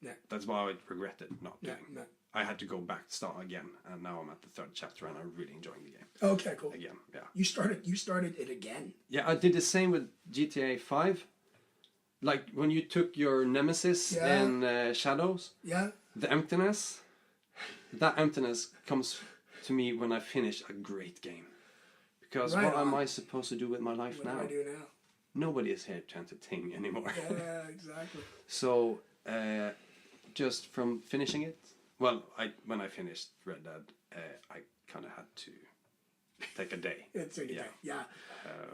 Yeah. That's why I regretted not doing. Yeah. I had to go back to start again, and now I'm at the third chapter, and I'm really enjoying the game. Okay, cool. Again, yeah. You started it again. Yeah, I did the same with GTA 5. Like when you took your nemesis in Shadows. Yeah. The emptiness. That emptiness comes to me when I finish a great game. Because what am I supposed to do with my life now? What do I do now? Nobody is here to entertain me anymore. Yeah, exactly. So, just from finishing it, when I finished Red Dead, I kind of had to take a day. It's a day. Yeah.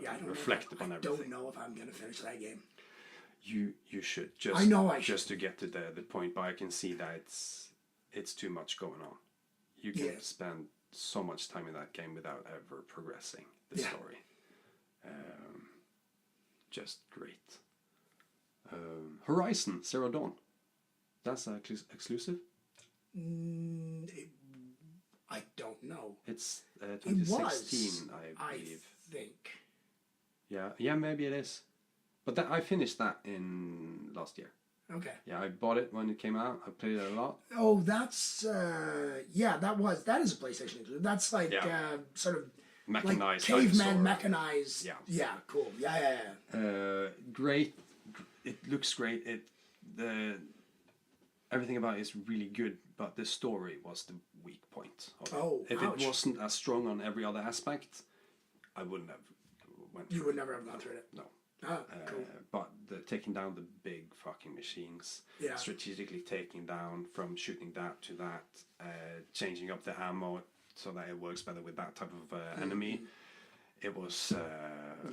I don't reflect upon everything. I don't know if I'm gonna finish that game. You should just. I know I should. Just to get to the point, but I can see that it's too much going on. You can spend so much time in that game without ever progressing the story. Just great. Horizon Zero Dawn. That's exclusive. I don't know. It's 2016, I believe. I think. Yeah, maybe it is. But I finished that in last year. Okay. Yeah, I bought it when it came out. I played it a lot. Oh, that's that is a PlayStation exclusive. That's like sort of mechanized, like caveman dinosaur. mechanized. Yeah, cool. Yeah. Great. It looks great. Everything about it is really good, but the story was the weak point of it. If it wasn't as strong on every other aspect, I wouldn't have went through. You would never have gone through it. No. Oh, cool. But taking down the big fucking machines, strategically taking down from shooting that to that, changing up the ammo so that it works better with that type of enemy. It was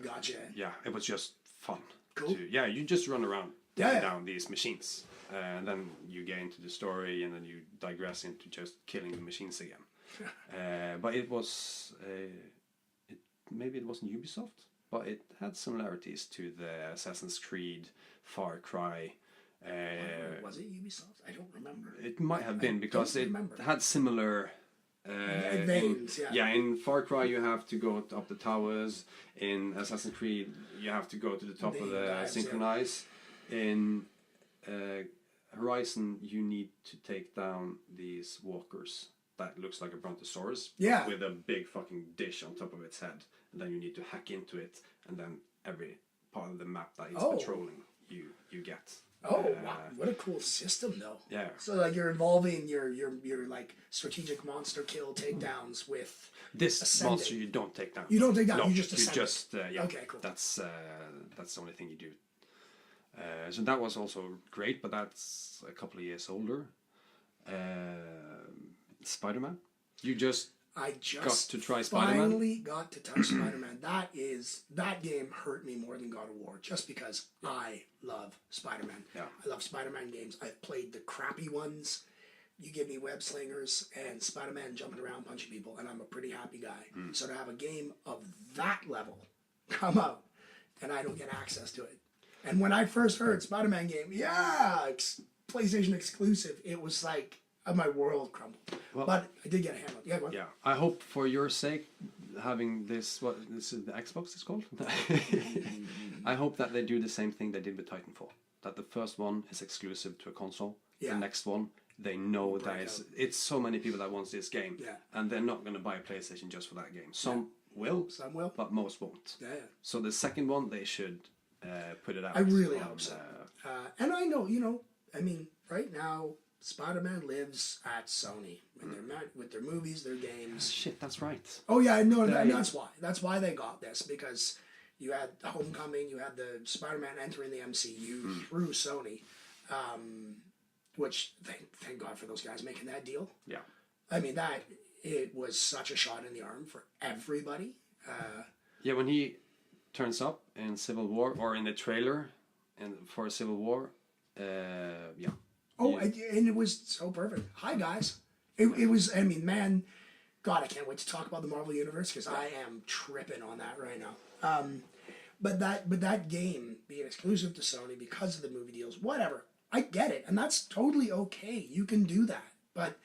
Gotcha. Yeah, it was just fun. Cool. You just run around taking down these machines, and then you get into the story, and then you digress into just killing the machines again. But it was maybe it wasn't Ubisoft, but it had similarities to the Assassin's Creed, Far Cry. Was it Ubisoft? I don't remember. It might have been because it had similar. Veins, in Far Cry you have to go up the towers. In Assassin's Creed you have to go to the top of the synchronize. In Horizon you need to take down these walkers that looks like a brontosaurus with a big fucking dish on top of its head, and then you need to hack into it, and then every part of the map that it's patrolling you get. Oh wow! What a cool system, though. Yeah. So like you're involving your like strategic monster kill takedowns with this ascending. monster you don't take down. You don't take down. No, you just ascend. Okay, cool. That's the only thing you do. So that was also great, but that's a couple of years older. Spider-Man. I just got to try Spider-Man. Finally got to touch Spider-Man. That game hurt me more than God of War, just because I love Spider-Man. Yeah. I love Spider-Man games. I've played the crappy ones. You give me web slingers and Spider-Man jumping around punching people, and I'm a pretty happy guy. So to have a game of that level come out, and I don't get access to it. And when I first heard Spider-Man game, PlayStation exclusive, it was like my world crumbled. Well, but I did get a handle. Yeah. I hope for your sake, having this is the Xbox it's called. I hope that they do the same thing they did with Titanfall. That the first one is exclusive to a console. The next one they know that Break it's so many people that wants this game, Yeah. and they're not going to buy a PlayStation just for that game. Some will, Some will. but most won't. Yeah. So the second one, they should put it out. I really on, hope so. And I know, I mean, right now, Spider-Man lives at Sony with their movies, their games. Shit, that's right. Oh yeah, no, and that's why. That's why they got this, because you had Homecoming, you had the Spider-Man entering the MCU through Sony, which thank God for those guys making that deal. Yeah. I mean, it was such a shot in the arm for everybody. Yeah, when he turns up in Civil War, or in the trailer for Civil War, yeah. Oh, and it was so perfect. Hi, guys. It was, I mean, man, God, I can't wait to talk about the Marvel Universe, because I am tripping on that right now. But that game being exclusive to Sony because of the movie deals, whatever, I get it, and that's totally okay. You can do that, but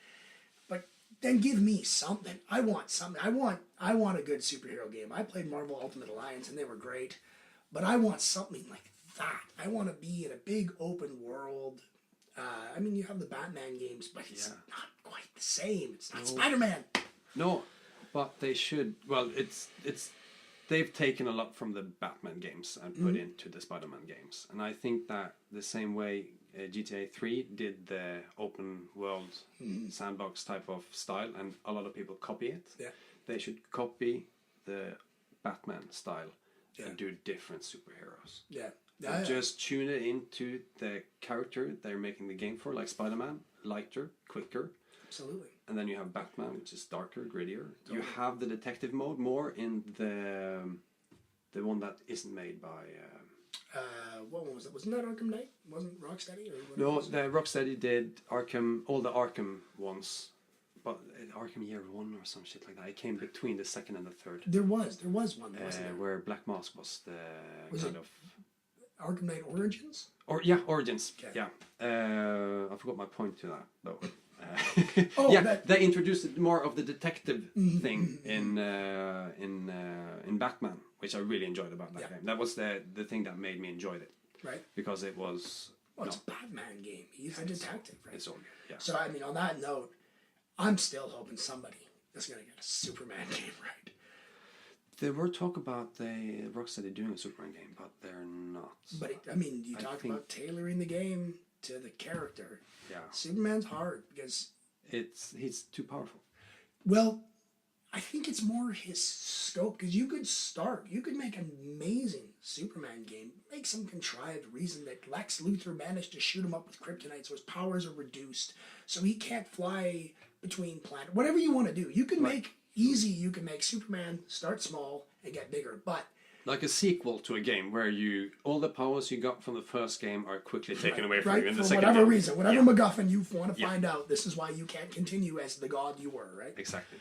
then give me something. I want something. I want a good superhero game. I played Marvel Ultimate Alliance, and they were great, but I want something like that. I want to be in a big open world. I mean, you have the Batman games, but it's not quite the same. It's not Spider-Man. No, but they should. Well, it's they've taken a lot from the Batman games and put into the Spider-Man games, and I think that the same way GTA 3 did the open world sandbox type of style, and a lot of people copy it. Yeah. They should copy the Batman style and do different superheroes. Yeah. Just tune it into the character they're making the game for, like Spider-Man, lighter, quicker. Absolutely. And then you have Batman, which is darker, grittier. You have the detective mode more in the one that isn't made by... what one was it? Wasn't that Arkham Knight? Wasn't Rocksteady? No, the Rocksteady did all the Arkham ones. But Arkham Year 1 or some shit like that. It came between the second and the third. There was one, wasn't there? Where Black Mask was the kind of... Arkham Knight Origins? Origins. Okay. Yeah. I forgot my point to that, though. They introduced more of the detective thing in Batman, which I really enjoyed about that game. That was the thing that made me enjoy it. Right. Because it was... Well, it's a Batman game. He's a detective, right? It's all good, yeah. So, I mean, on that note, I'm still hoping somebody is going to get a Superman game right. There were talk about Rocksteady doing a Superman game, but they're not. But, you talk about tailoring the game to the character. Yeah. Superman's hard because... He's too powerful. Well, I think it's more his scope, because you could make an amazing Superman game, make some contrived reason that Lex Luthor managed to shoot him up with kryptonite so his powers are reduced, so he can't fly between planets. Whatever you want to do, you can make Superman start small and get bigger, but like a sequel to a game where all the powers you got from the first game are quickly taken away from you in the second whatever game. reason, whatever MacGuffin you want to find out, this is why you can't continue as the god you were, right? Exactly.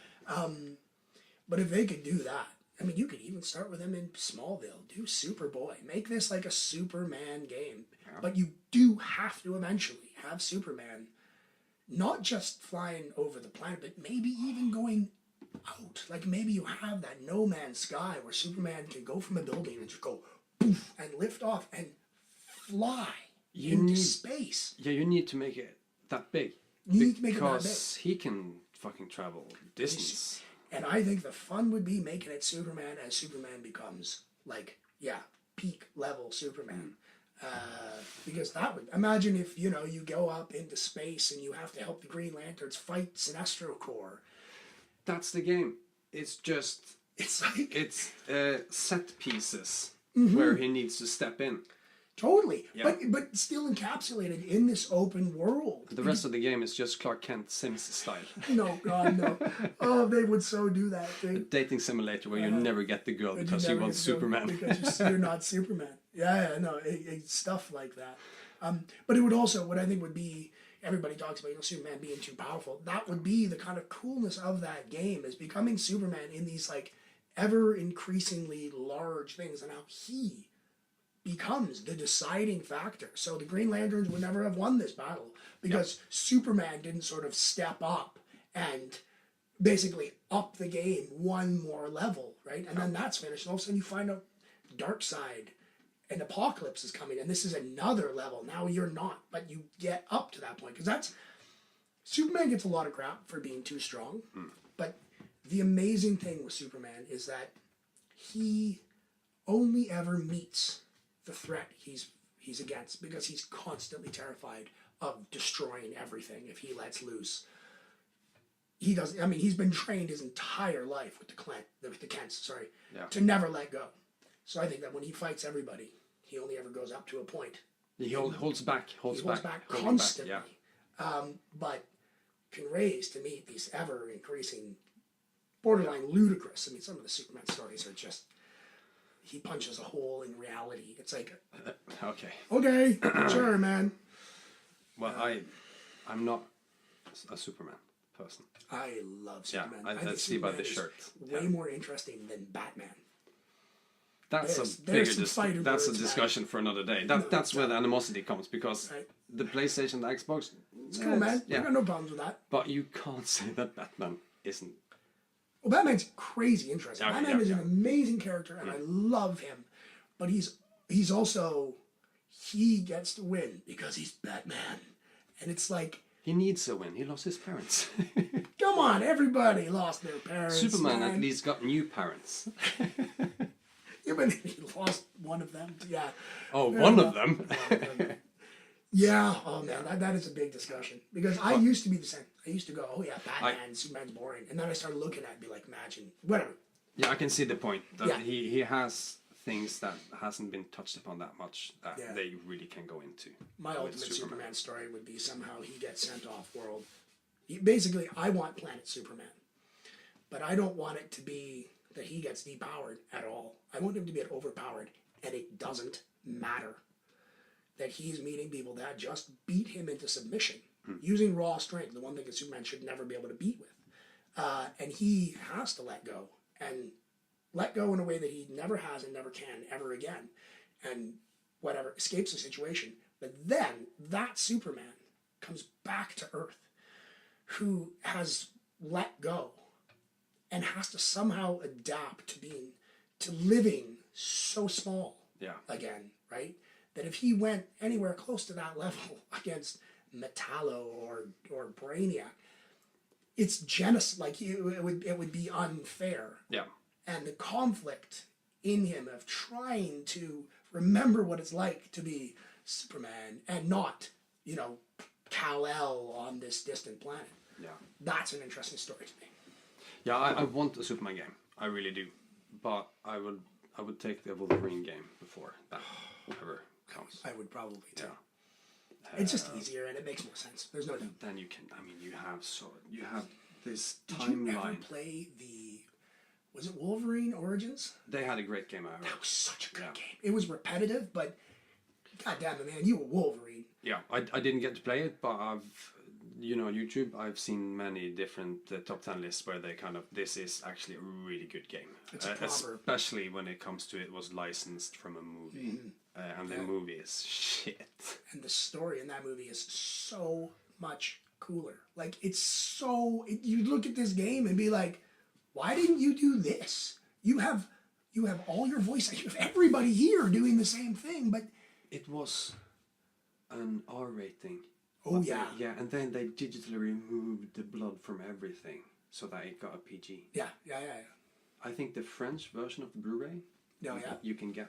But if they could do that, you could even start with him in Smallville. Do Superboy. Make this like a Superman game. Yeah. But you do have to eventually have Superman not just flying over the planet, but maybe even going out. Like maybe you have that No Man's Sky where Superman can go from a building and just go poof and lift off and fly into space. Yeah, you need to make it that big. You need to make it that big. Because he can fucking travel distance. And I think the fun would be making it Superman as Superman becomes, peak level Superman. Because that would... Imagine if, you go up into space and you have to help the Green Lanterns fight Sinestro Corps. That's the game. It's just... It's like... It's set pieces where he needs to step in. Totally. Yeah. But still encapsulated in this open world. The rest of the game is just Clark Kent Sims style. No, God, no. Oh, they would so do that thing. A dating simulator where you never get the girl because you want Superman. Because you're not Superman. Stuff like that. But it would also, what I think would be, everybody talks about, Superman being too powerful. That would be the kind of coolness of that game, is becoming Superman in these, ever increasingly large things, and how he becomes the deciding factor. So the Green Lanterns would never have won this battle because Superman didn't sort of step up and basically up the game one more level, right? And then that's finished. And all of a sudden you find out Darkseid and Apocalypse is coming, and this is another level. Now you're not, but you get up to that point, because Superman gets a lot of crap for being too strong, but the amazing thing with Superman is that he only ever meets the threat he's against because he's constantly terrified of destroying everything if he lets loose. He doesn't. I mean, he's been trained his entire life with the Kents, to never let go. So I think that when he fights everybody, he only ever goes up to a point. He holds back constantly. But can raise to meet these ever increasing, borderline ludicrous. I mean, some of the Superman stories are just, he punches a hole in reality. It's like, okay, sure, man. Well, I'm not a Superman person. I love Superman. Yeah, I see about the shirt. Way more interesting than Batman. That's a discussion for another day. That's where the animosity comes, because the PlayStation, the Xbox, it's cool, man. I got no problems with that. But you can't say that Batman isn't. Well, Batman's crazy interesting. Batman is an amazing character, and I love him. But he's also, he gets to win because he's Batman, and it's like, he needs a win. He lost his parents. Come on, everybody lost their parents. Superman at least got new parents. Yeah, but he lost one of them. Yeah. Oh, one of them? Yeah. Oh, man, that is a big discussion. Because I used to be the same. I used to go, oh, yeah, Batman, Superman's boring. And then I started looking at it and be like, imagine, whatever. Yeah, I can see the point. That he has things that hasn't been touched upon that much that they really can go into. My ultimate Superman story would be somehow he gets sent off world. Basically, I want Planet Superman. But I don't want it to be that he gets depowered at all. I want him to get overpowered, and it doesn't matter. That he's meeting people that just beat him into submission using raw strength, the one thing that Superman should never be able to beat with. And he has to let go, and let go in a way that he never has and never can ever again, and whatever, escapes the situation. But then that Superman comes back to Earth, who has let go and has to somehow adapt to living so small again, right? That if he went anywhere close to that level against Metallo or Brainiac, it's genocide. Like it would be unfair. Yeah. And the conflict in him of trying to remember what it's like to be Superman and not, Kal-El on this distant planet. Yeah. That's an interesting story to me. Yeah, I want a Superman game. I really do. But I would take the Wolverine game before that ever comes. I would probably too. Yeah. It's just easier and it makes more sense. There's no doubt. Then you can, you have this timeline. Did you ever play was it Wolverine Origins? They had a great game. That was such a good game. It was repetitive, but goddamn it, man, you were Wolverine. Yeah, I didn't get to play it, but YouTube, I've seen many different top 10 lists where they this is actually a really good game. It's a proper... Especially when it comes to it was licensed from a movie. And the movie is shit. And the story in that movie is so much cooler. Like, you look at this game and be like, why didn't you do this? You have all your voice, you have everybody here doing the same thing, but... It was an R rating. Oh, yeah. And then they digitally removed the blood from everything so that it got a PG. Yeah. I think the French version of the Blu-ray, you can get...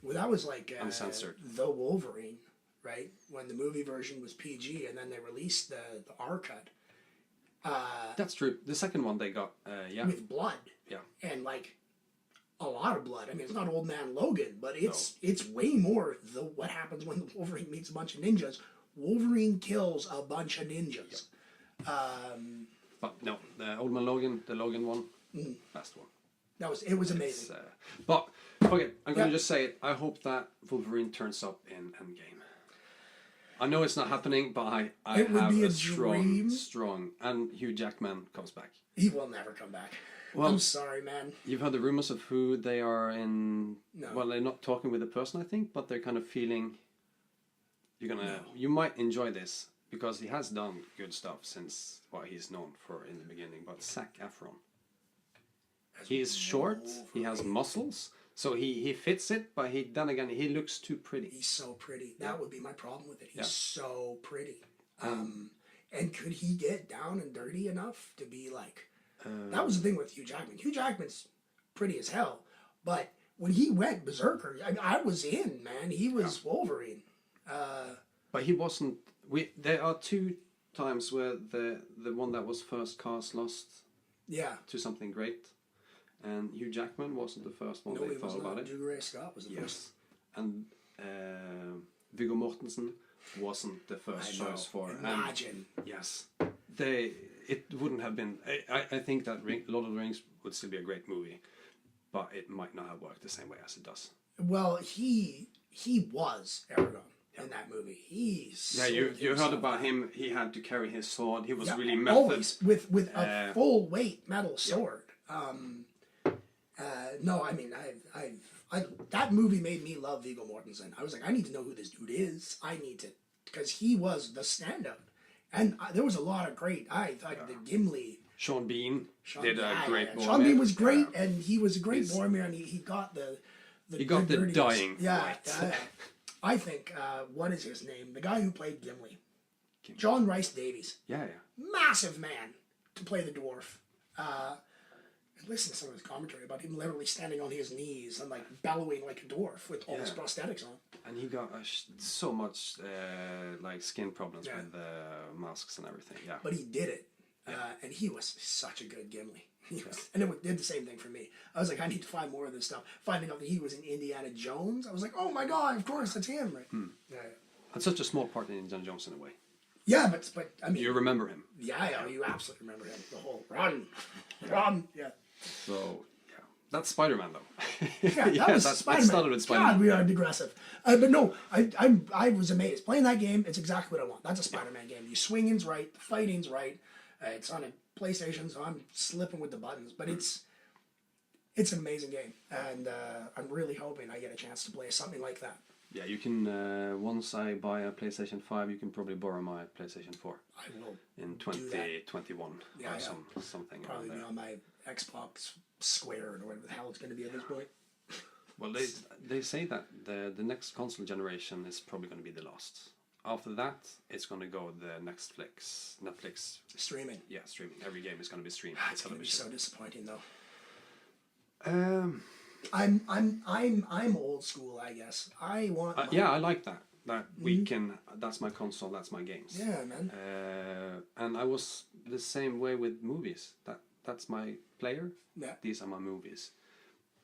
well, that was like uncensored. The Wolverine, right? When the movie version was PG and then they released the R cut. That's true. The second one they got, with blood. Yeah. And like a lot of blood. I mean, it's not Old Man Logan, but it's way more what happens when the Wolverine meets a bunch of ninjas. Wolverine kills a bunch of ninjas. Yep. But no, the Old Man Logan, the Logan one, best one. It was amazing. But okay, I'm gonna just say it. I hope that Wolverine turns up in Endgame. I know it's not happening, but I have a strong, and Hugh Jackman comes back. He will never come back. Well, I'm sorry, man. You've heard the rumors of who they are in. No. Well, they're not talking with the person, I think, but they're kind of feeling. You might enjoy this because he has done good stuff since what he's known for in the beginning. But Zac Efron, he is short. He has muscles. So he fits it, but then again, he looks too pretty. He's so pretty. That would be my problem with it. He's so pretty. And could he get down and dirty enough to be like... that was the thing with Hugh Jackman. Hugh Jackman's pretty as hell, but when he went berserker, I was in, man. He was Wolverine. But he wasn't... There are two times where the one that was first cast lost to something great. And Hugh Jackman wasn't the first one they thought about it. Drew Ray Scott was the first. And Viggo Mortensen wasn't the first choice for... Imagine. And, yes. It wouldn't have been... I think that Lord of the Rings would still be a great movie, but it might not have worked the same way as it does. Well, he was Aragorn in that movie. You heard about him. He had to carry his sword. He was really method. Always with a full weight metal sword. No, I mean, that movie made me love Viggo Mortensen. I was like, I need to know who this dude is. Because he was the standout. And there was a lot of great. I thought the Gimli. Sean Bean did a great Boromir. Sean Bean was great, and he was a great Boromir, and he got the dying right. I think, what is his name? The guy who played Gimli. John Rhys Davies. Yeah. Massive man to play the dwarf. And listen to some of his commentary about him literally standing on his knees and like bellowing like a dwarf with all his prosthetics on. And he got so much like skin problems with the masks and everything. Yeah. But he did it. And he was such a good Gimli. And it did the same thing for me. I was like, I need to find more of this stuff. Finding out that he was in Indiana Jones, I was like, oh my god, of course, that's him, right? Yeah. And such a small part in Indiana Jones in a way. Yeah, but I mean... You remember him. Yeah, you absolutely remember him. The whole run, yeah. So, yeah. That's Spider-Man, though. That was Spider-Man. That started with Spider-Man. God, we are digressive. But no, I was amazed. Playing that game, it's exactly what I want. That's a Spider-Man game. The swinging's right, the fighting's right. It's on a PlayStation, so I'm slipping with the buttons. But it's an amazing game. And I'm really hoping I get a chance to play something like that. Yeah, you can, once I buy a PlayStation 5, you can probably borrow my PlayStation 4. I will. In 2021 or something. Probably be on my Xbox Square or whatever the hell it's going to be at this point. Well, they say that the next console generation is probably going to be the last. After that, it's going to go the Netflix. Streaming. Yeah, streaming. Every game is going to be streamed. It's going to be so disappointing, though. I'm old school, I guess. I want. I like that. That we can. That's my console. That's my games. Yeah, man. And I was the same way with movies. That's my player. Yeah. These are my movies.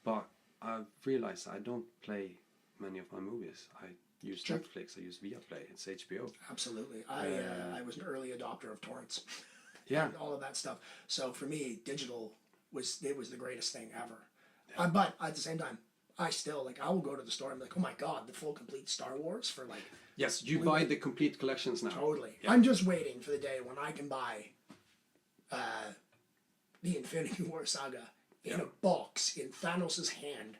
But I've realized I don't play many of my movies. I use Netflix. I use Viaplay. It's HBO. Absolutely. I was an early adopter of torrents. Yeah. And all of that stuff. So for me, digital was the greatest thing ever. Yeah. But at the same time, I will go to the store and be like, oh my god, the full complete Star Wars for like... Yes, you buy the complete collections now. Totally. Yeah. I'm just waiting for the day when I can buy the Infinity War saga in a box in Thanos' hand.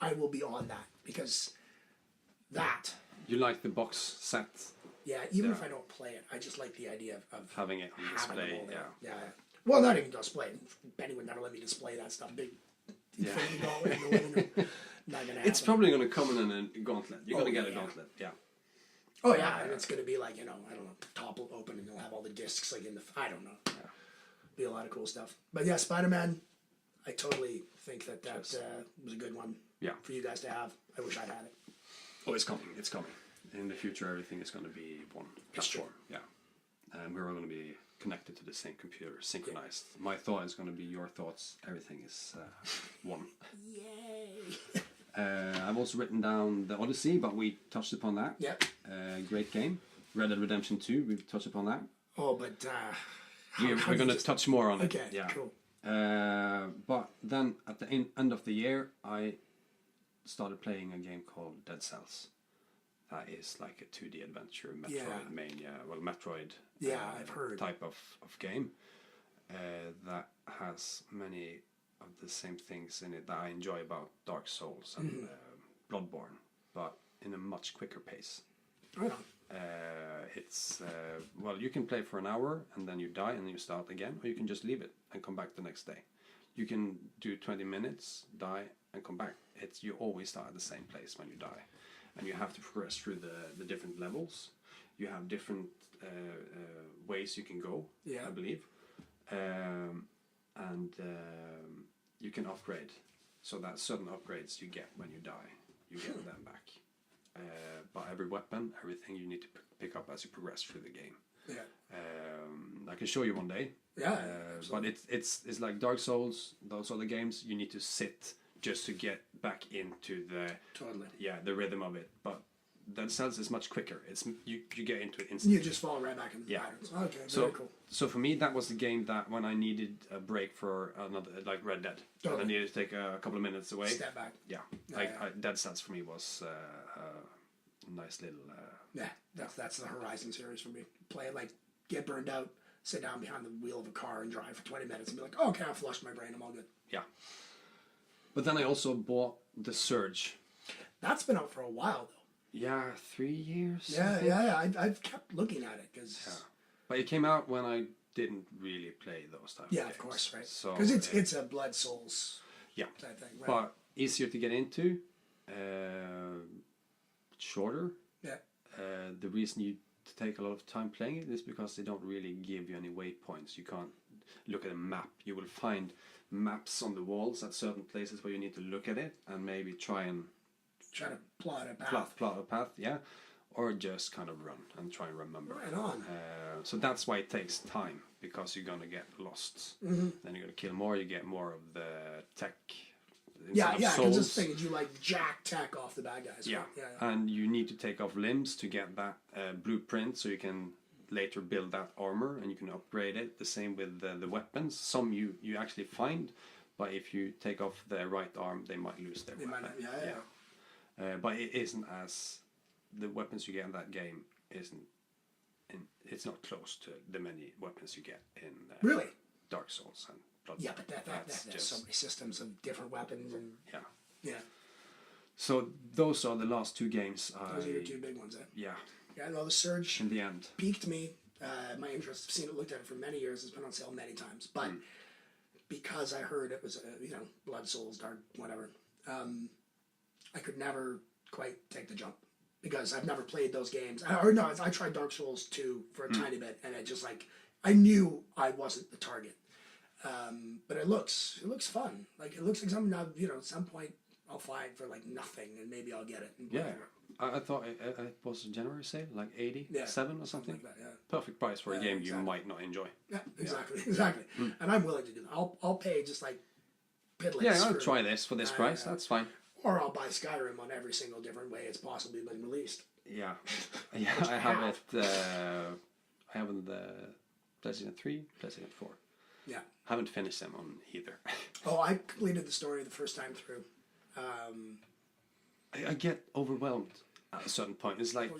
I will be on that because that... You like the box set? Yeah, even if I don't play it, I just like the idea of having it on display. Yeah. Well, not even display. Benny would never let me display that stuff. Big Infinity Gauntlet in the living room. Not gonna happen. It's probably going to come in a gauntlet. You're going to get a gauntlet. Yeah. Oh yeah, and it's going to be like, I don't know, top will open and you'll have all the discs like in the... I don't know. Yeah. Be a lot of cool stuff. But yeah, Spider-Man, I totally think that was a good one for you guys to have. I wish I'd had it. Oh, it's coming. It's coming. In the future, everything is going to be one platform. Yeah. And we're all going to be connected to the same computer, synchronized. Yeah. My thought is going to be your thoughts. Everything is one. Yay! I've also written down the Odyssey, but we touched upon that. Yep. Great game. Red Dead Redemption 2, we've touched upon that. Oh, but... we're going to touch more on it. Okay, yeah. Cool. But then at the end of the year, I started playing a game called Dead Cells. That is like a 2D adventure, Metroid I've heard. Type of game that has many of the same things in it that I enjoy about Dark Souls and Bloodborne, but in a much quicker pace. Right on. It's you can play for an hour and then you die and then you start again, or you can just leave it and come back the next day. You can do 20 minutes, die and come back. You always start at the same place when you die, and you have to progress through the different levels. you have different ways you can go. Yeah. I believe, and you can upgrade. So that certain upgrades you get when you die, you get them back. But every weapon, everything you need to pick up as you progress through the game. Yeah. I can show you one day. Yeah. But it's like Dark Souls, those other games. You need to sit just to get back into the rhythm of it. But Dead Cells is much quicker. It's you get into it instantly. You just fall right back into the patterns. Okay, very cool. So for me, that was the game that when I needed a break for another, like Red Dead, I needed to take a couple of minutes away. Step back. Yeah, Dead Cells for me was a nice little. Yeah, that's the Horizon series for me. Play it, like, get burned out, sit down behind the wheel of a car and drive for 20 minutes and be like, oh, okay, I've flushed my brain, I'm all good. Yeah. But then I also bought The Surge. That's been out for a while, though. Yeah, 3 years. Yeah. I've kept looking at it because. Yeah. But it came out when I didn't really play those type of games. Yeah, of course, right. So because it's a Blood Souls. Type thing, right? But easier to get into, shorter. Yeah. The reason you take a lot of time playing it is because they don't really give you any waypoints. You can't look at a map. You will find maps on the walls at certain places where you need to look at it and maybe try to plot a path. Plot a path, yeah. Or just kind of run and try and remember. Right on. So that's why it takes time, because you're going to get lost. Mm-hmm. Then you're going to kill more, you get more of the tech. Yeah, because this thing is you like jack tech off the bad guys. Yeah. Right? Yeah. And you need to take off limbs to get that blueprint, so you can later build that armor and you can upgrade it. The same with the weapons. Some you actually find, but if you take off their right arm, they might lose their weapon. But it isn't as the weapons you get in that game it's not close to the many weapons you get in really Dark Souls and Blood. Yeah, but there's so many systems of different weapons and yeah. So those are the last two games. Those are your two big ones, eh? Yeah. Yeah, no, The Surge in the end piqued me. My interest. I've seen it, looked at it for many years. It's been on sale many times, but because I heard it was Blood Souls, Dark, whatever. I could never quite take the jump because I've never played those games. I tried Dark Souls 2 for a tiny bit, and it just I knew I wasn't the target. But it looks fun. Like it looks like something at some point I'll find for like nothing, and maybe I'll get it. I thought it was a January sale, like 87 or something. Like that, yeah. Perfect price for a game you might not enjoy. Yeah, exactly. And I'm willing to do that. I'll pay just like piddlings. Yeah, I'll try this for this price. That's fine. Or I'll buy Skyrim on every single different way it's possibly been released. Yeah, I have it. I have on the PlayStation 3, PlayStation 4. Yeah. Haven't finished them on either. I completed the story the first time through. I get overwhelmed at a certain point. It's like,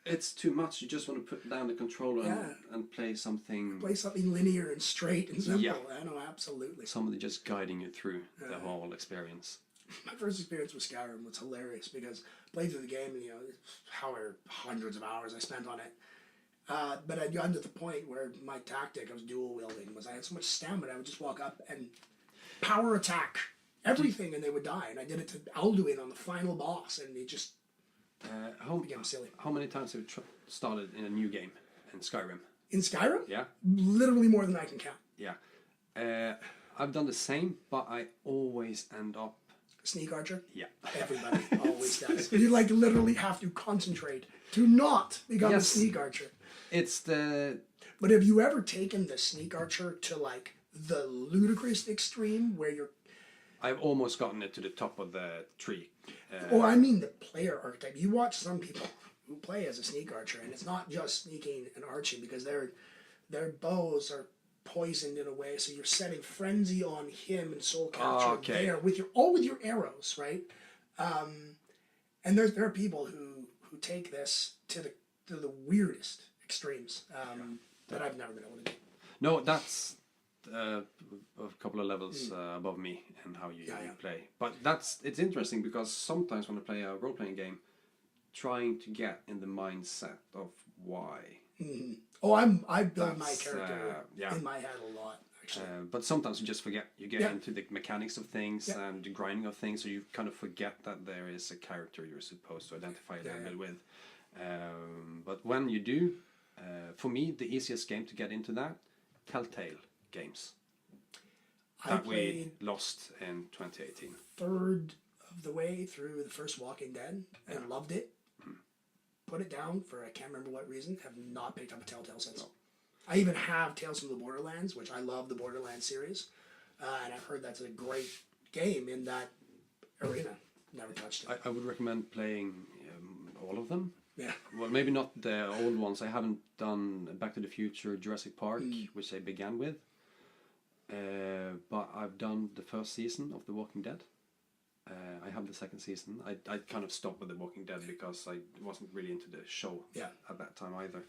it's too much. You just want to put down the controller and play something. Play something linear and straight and simple. Yeah. I know, absolutely. Somebody just guiding you through the whole experience. My first experience with Skyrim was hilarious because I played through the game and, however hundreds of hours I spent on it. But I'd gotten to the point where my tactic, I was dual wielding, was I had so much stamina, I would just walk up and power attack everything and they would die. And I did it to Alduin on the final boss and it just became silly. How many times have you started in a new game in Skyrim? In Skyrim? Yeah. Literally more than I can count. Yeah. I've done the same, but I always end up Sneak archer? Yeah. Everybody always does. You literally have to concentrate to not become a sneak archer. It's the... But have you ever taken the sneak archer to the ludicrous extreme where you're... I've almost gotten it to the top of the tree. I mean the player archetype. You watch some people who play as a sneak archer and it's not just sneaking and arching because their bows are poisoned in a way, so you're setting frenzy on him and soul capture there with your arrows, right? And there are people who take this to the weirdest extremes that I've never been able to do. No, that's a couple of levels above me in how you play. But it's interesting because sometimes when I play a role-playing game, trying to get in the mindset of why. Mm-hmm. I build my character in my head a lot, actually. But sometimes you just forget. You get into the mechanics of things and the grinding of things, so you kind of forget that there is a character you're supposed to identify a little bit with. But when you do, for me, the easiest game to get into that, Telltale games. That we lost in 2018. Third of the way through the first Walking Dead and loved it. Put it down for I can't remember what reason. Have not picked up a Telltale since. No. I even have Tales from the Borderlands, which I love the Borderlands series, and I've heard that's a great game in that arena. Never touched it. I would recommend playing all of them. Yeah. Well, maybe not the old ones. I haven't done Back to the Future, Jurassic Park, which I began with. But I've done the first season of The Walking Dead. I have the second season. I kind of stopped with The Walking Dead because I wasn't really into the show at that time either.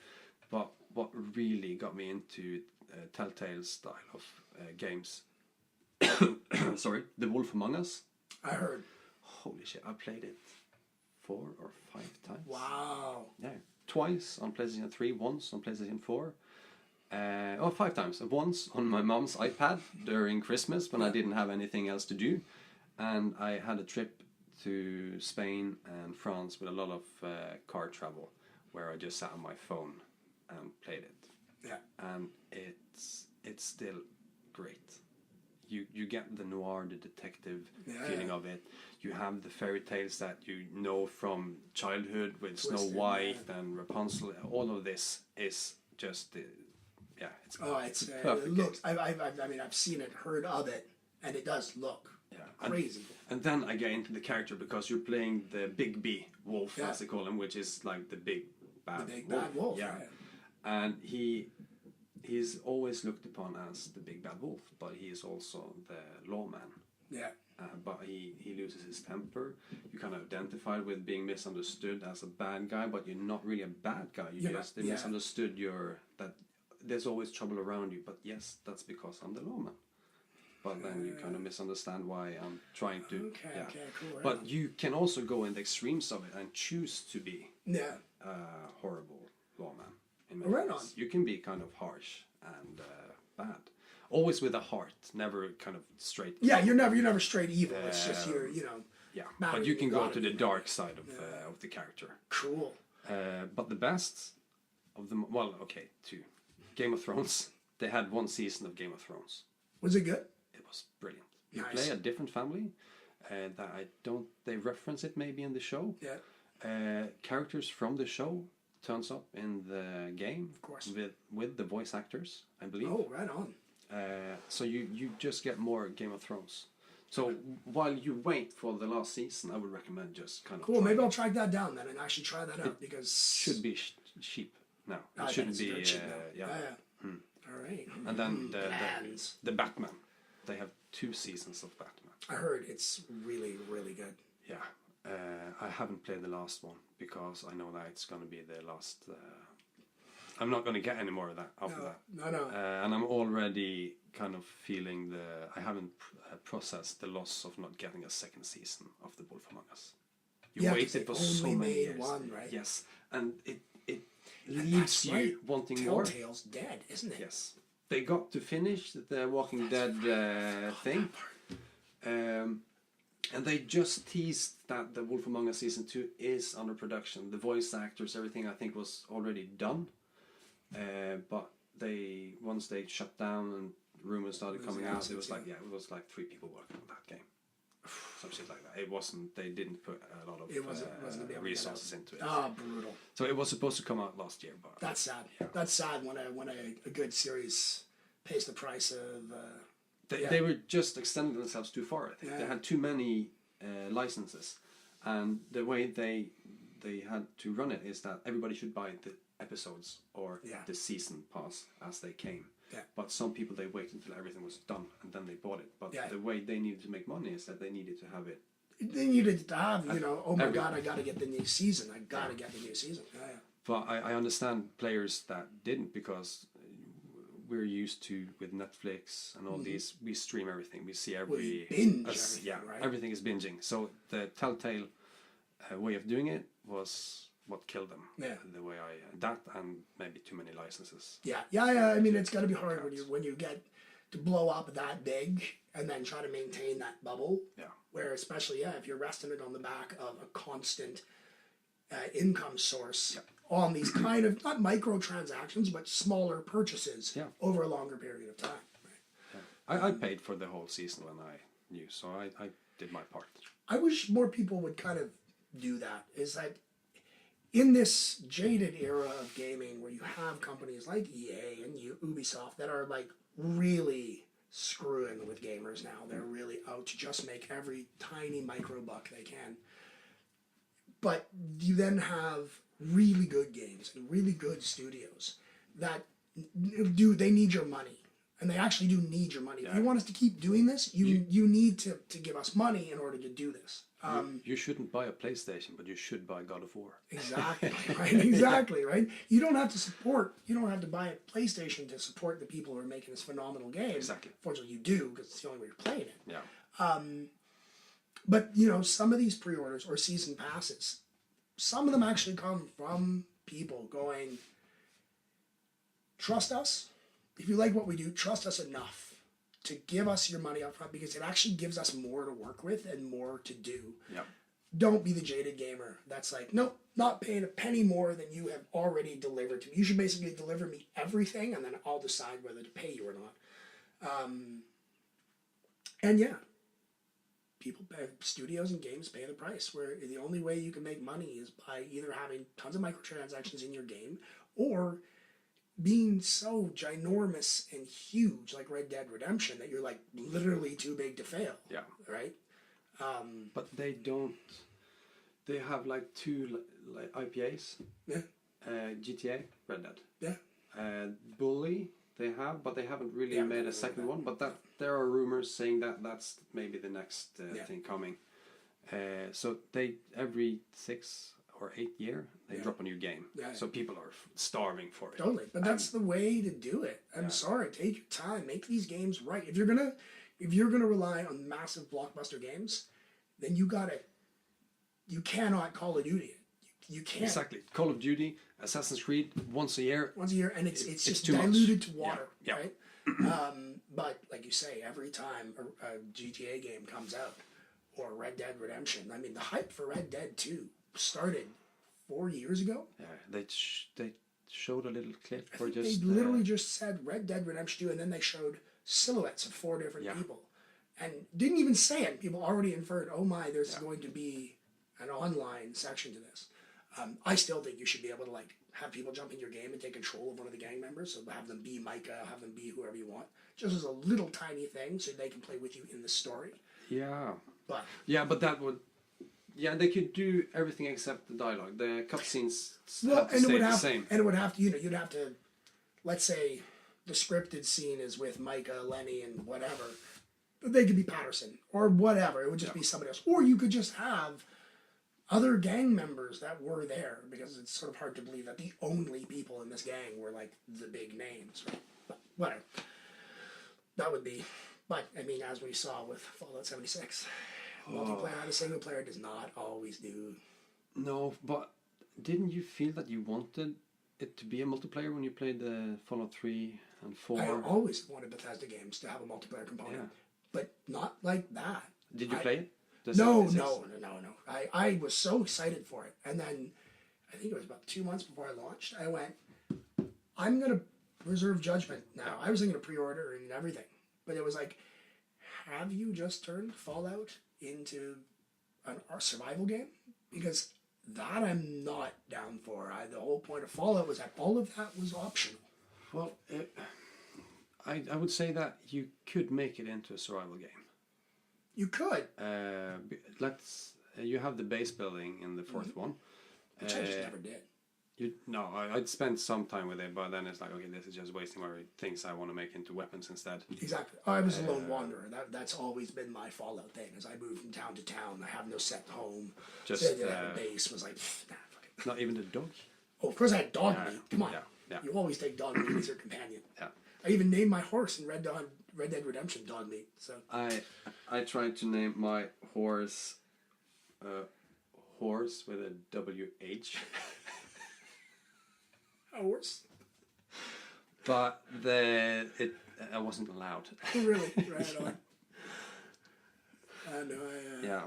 But what really got me into Telltale's style of games, sorry, The Wolf Among Us. I heard. Holy shit, I played it 4 or 5 times. Wow. Yeah, twice on PlayStation 3, once on PlayStation 4. 5 times. Once on my mom's iPad during Christmas when I didn't have anything else to do. And I had a trip to Spain and France with a lot of car travel where I just sat on my phone and played it. Yeah. And it's still great. You get the noir, the detective feeling of it. You have the fairy tales that you know from childhood with Snow White and Rapunzel. All of this is just it's perfect. It looks. I've seen it, heard of it, and it does look crazy. And then I get into the character because you're playing the Big B wolf, as they call him, which is like the big bad wolf. Yeah. And he's always looked upon as the big bad wolf, but he is also the lawman. Yeah. But he loses his temper. You kind of identify with being misunderstood as a bad guy, but you're not really a bad guy. They misunderstood that there's always trouble around you. But yes, that's because I'm the lawman. But then you kind of misunderstand why I'm trying to. Okay, cool. Right but on. You can also go in the extremes of it and choose to be a horrible lawman. Right on. You can be kind of harsh and bad. Always with a heart, never kind of straight. Yeah, you're never straight evil. It's just you're. Yeah, but you can go to the dark side of the character. Cool. But the best of them, well, okay, 2. Game of Thrones. They had 1 season of Game of Thrones. Was it good? It was brilliant. You play a different family. They reference it maybe in the show. Yeah. Characters from the show turns up in the game. Of course. With the voice actors, I believe. Oh, right on. So you just get more Game of Thrones. So while you wait for the last season, I would recommend just kind of. Cool. Maybe I'll track that down then and actually try that out because should be cheap now. It shouldn't be. Cheap now. All right. And then the Batman. They have 2 seasons of Batman. I heard it's really, really good. Yeah. I haven't played the last one because I know that it's going to be the last. I'm not going to get any more of that after that. No. And I'm already kind of feeling I haven't processed the loss of not getting a second season of The Wolf Among Us. You waited for so many years. One, right? Yes, and it leaves you wanting more. Telltale's dead, isn't it? Yes. They got to finish the Walking Dead thing. And they just teased that The Wolf Among Us Season 2 is under production. The voice actors, everything I think was already done. But once they shut down and rumors started coming out, it was like 3 people working on that game. Some shit like that. It wasn't. They didn't put a lot of resources into it. Ah, brutal. So it was supposed to come out last year, but that's sad. Yeah. That's sad when a good series pays the price of. They were just extending themselves too far. I think they had too many licenses, and the way they had to run it is that everybody should buy the episodes or the season pass as they came. Yeah. But some people, they waited until everything was done and then they bought it. But the way they needed to make money is that they needed to have it. They needed to have, oh my God, I got to get the new season. I got to get the new season. Yeah. But I understand players that didn't because we're used to, with Netflix and all these, we stream everything. We see binge everything, right? Everything is binging. So the Telltale way of doing it was what killed them. Yeah. The way that and maybe too many licenses. Yeah. I mean, it's got to be hard when you get to blow up that big and then try to maintain that bubble. Yeah. Where especially if you're resting it on the back of a constant income source on these kind of, not microtransactions, but smaller purchases over a longer period of time. Right? I paid for the whole season when I knew, so I did my part. I wish more people would kind of do that. Is that in this jaded era of gaming where you have companies like EA and Ubisoft that are like really screwing with gamers now. They're really out to just make every tiny micro buck they can. But you then have really good games and really good studios that they need your money. And they actually do need your money. If you want us to keep doing this, you need to give us money in order to do this. You shouldn't buy a PlayStation, but you should buy God of War. Exactly, right? Exactly, right? You don't have to buy a PlayStation to support the people who are making this phenomenal game. Exactly. Fortunately, you do, because it's the only way you're playing it. Yeah. But, some of these pre-orders or season passes, some of them actually come from people going, trust us. If you like what we do, trust us enough to give us your money up front, because it actually gives us more to work with and more to do. Yeah. Don't be the jaded gamer that's like, nope, not paying a penny more than you have already delivered to me. You should basically deliver me everything, and then I'll decide whether to pay you or not. And yeah, people pay, studios and games pay the price, where the only way you can make money is by either having tons of microtransactions in your game or being so ginormous and huge like Red Dead Redemption that you're like literally too big to fail. Yeah. Right? But they have like two like IPAs. Yeah. GTA, Red Dead. Yeah. Bully they have, but they haven't really made a second one. But there are rumors saying that that's maybe the next thing coming. So they every 6 or 8 years they drop a new game. Yeah. So people are starving for it. Totally, but that's the way to do it. I'm sorry, take your time, make these games right. If you're gonna rely on massive blockbuster games, then you cannot Call of Duty it. You can't. Exactly. Call of Duty, Assassin's Creed, once a year. And it's just too diluted much. to water, yeah. right? But like you say, every time a GTA game comes out, or Red Dead Redemption, I mean, the hype for Red Dead 2 started 4 years ago. Yeah, they showed a little clip. I think they literally just said Red Dead Redemption 2, and then they showed silhouettes of 4 different people. And didn't even say it. People already inferred, oh my, there's going to be an online section to this. I still think you should be able to like have people jump in your game and take control of one of the gang members. So have them be Micah, have them be whoever you want. Just as a little tiny thing so they can play with you in the story. Yeah. But that would... Yeah, they could do everything except the dialogue. The cutscenes have to stay the same. And it would have to, you'd have to, let's say the scripted scene is with Micah, Lenny, and whatever. They could be Patterson or whatever. It would just be somebody else. Or you could just have other gang members that were there, because it's sort of hard to believe that the only people in this gang were like the big names. Right? But whatever. That would be... But, I mean, as we saw with Fallout 76, multiplayer, the single player does not always do. No, but didn't you feel that you wanted it to be a multiplayer when you played the Fallout 3 and 4? I always wanted Bethesda games to have a multiplayer component, but not like that. Did you play it? No. I was so excited for it. And then, I think it was about 2 months before I launched, I went, I'm going to reserve judgment now. I was thinking of pre-order and everything. But it was like, have you just turned Fallout into a survival game? Because that I'm not down for. The whole point of Fallout was that all of that was optional. Well, I would say that you could make it into a survival game. You could. You have the base building in the fourth one. Which I just never did. I'd spent some time with it, but then it's like, okay, this is just wasting my things I want to make into weapons instead. Exactly. I was a lone wanderer. That's always been my Fallout thing. As I moved from town to town, I have no set home. Just the base was like, nah, fuck it. Not even the dog. Oh, of course I had dog meat. Come on. Yeah. You always take dog meat as your companion. Yeah. I even named my horse in Red Dead Redemption Dog Meat. So I tried to name my horse horse with a WH. Horse. But I wasn't allowed. Really? Right on. Yeah.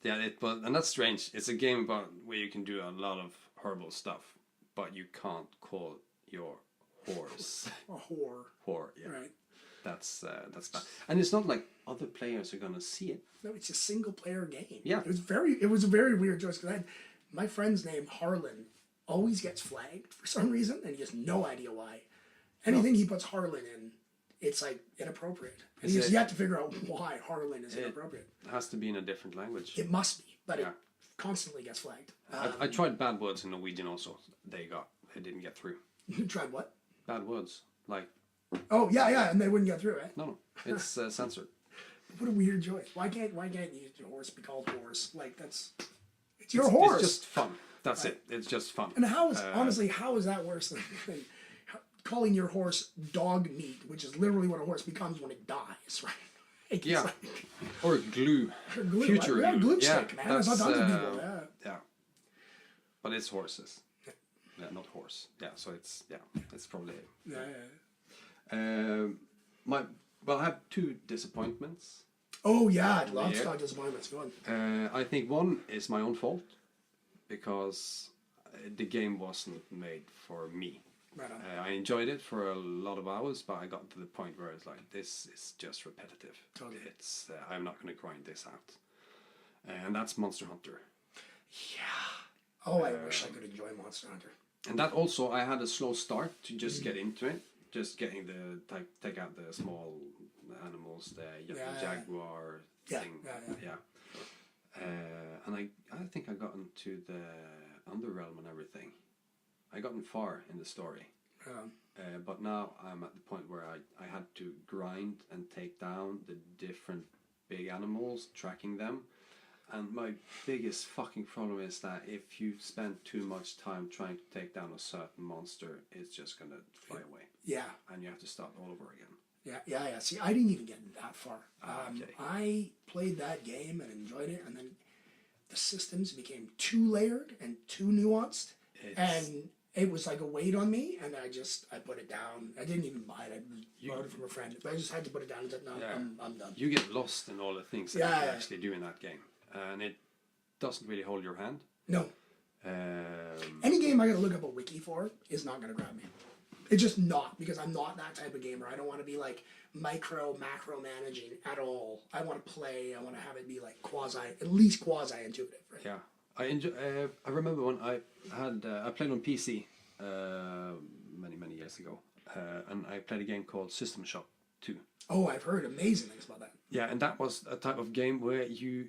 Yeah, and that's strange. It's a game about where you can do a lot of horrible stuff, but you can't call your horse A whore. whore. Yeah, Right. that's bad. And it's not like other players are gonna see it. No, it's a single player game. Yeah. It was a very weird choice because my friend's name Harlan always gets flagged for some reason, and he has no idea why. Anything he puts Harlan in, it's like inappropriate. And he has yet to figure out why Harlan is inappropriate. It has to be in a different language. It must be, but it constantly gets flagged. I tried bad words in Norwegian also. They didn't get through. You tried what? Bad words like Oh yeah, and they wouldn't get through, eh? no, it's censored. What a weird choice. Why can't your horse be called horse? Like it's your horse. It's just fun. That's it. It's just fun. And how is that worse than calling your horse dog meat, which is literally what a horse becomes when it dies, right? Like, yeah. Or glue. Future glue. glue. Stick, man. That's tons of people. Yeah. But it's horses. Yeah, not horse. Yeah, so it's probably. I have 2 disappointments. Oh yeah, I'd love to talk disappointments. Go on. I think one is my own fault because the game wasn't made for me. Right on. I enjoyed it for a lot of hours, but I got to the point where it's like, this is just repetitive. Totally. It's I'm not going to grind this out. And that's Monster Hunter. Yeah. Oh, I wish I could enjoy Monster Hunter. And that also, I had a slow start to just get into it. Just getting take out the small animals, the jaguar thing. Yeah. And I think I got into the Underrealm and everything. I gotten far in the story. But now I'm at the point where I had to grind and take down the different big animals, tracking them. And my biggest fucking problem is that if you spend too much time trying to take down a certain monster, it's just gonna fly away. Yeah. And you have to start all over again. Yeah. See, I didn't even get that far. Okay. I played that game and enjoyed it, and then the systems became too layered and too nuanced, and it was like a weight on me, and I put it down. I didn't even buy it. I borrowed it from a friend, but I just had to put it down and said, no, I'm done. You get lost in all the things that you actually do in that game, and it doesn't really hold your hand. No. Any game I gotta look up a wiki for is not gonna grab me. It's just not, because I'm not that type of gamer. I don't want to be like macro managing at all. I want to play. I want to have it be like at least quasi intuitive. Right? Yeah, I remember when I played on PC many years ago, and I played a game called System Shock 2. Oh, I've heard amazing things about that. Yeah, and that was a type of game where you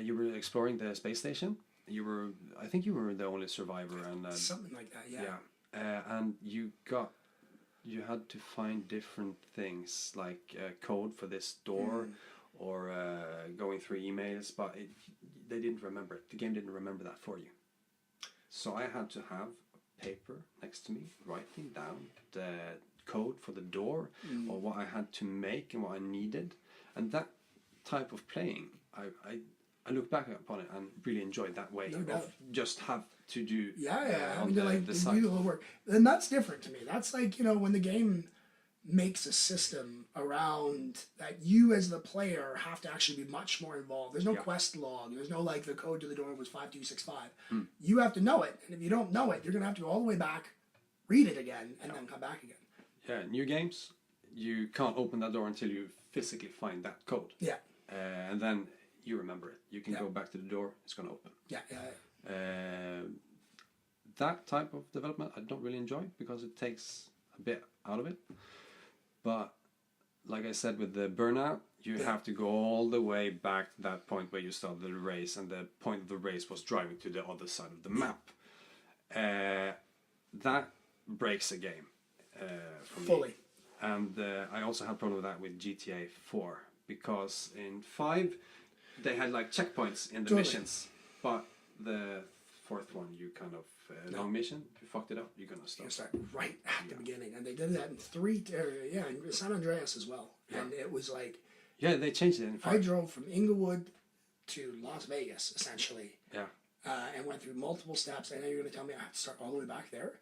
were exploring the space station. I think you were the only survivor, and something like that. Yeah. And you had to find different things like code for this door, or going through emails, but they didn't remember it. The game didn't remember that for you. So I had to have a paper next to me, writing down the code for the door, or what I had to make and what I needed. And that type of playing, I look back upon it and really enjoyed that way of just have to do the usual work. And that's different to me. That's like, when the game makes a system around that you as the player have to actually be much more involved. There's no quest log. There's no like the code to the door was 5265. You have to know it. And if you don't know it, you're going to have to go all the way back, read it again, and then come back again. Yeah, new games, you can't open that door until you physically find that code. Yeah. And then you remember it. You can go back to the door, it's going to open. That type of development I don't really enjoy because it takes a bit out of it. But like I said with the Burnout, you have to go all the way back to that point where you started the race, and the point of the race was driving to the other side of the map. That breaks a game for Fully. me. And I also had a problem with that with GTA 4, because in 5 they had like checkpoints in the missions, but the 4th one you kind of long mission, if you fucked it up, you're gonna start. You start right at the beginning, and they did that in 3, in San Andreas as well, and it was like they changed it in 5. I drove from Inglewood to Las Vegas essentially, and went through multiple steps, and now you're gonna tell me I have to start all the way back there.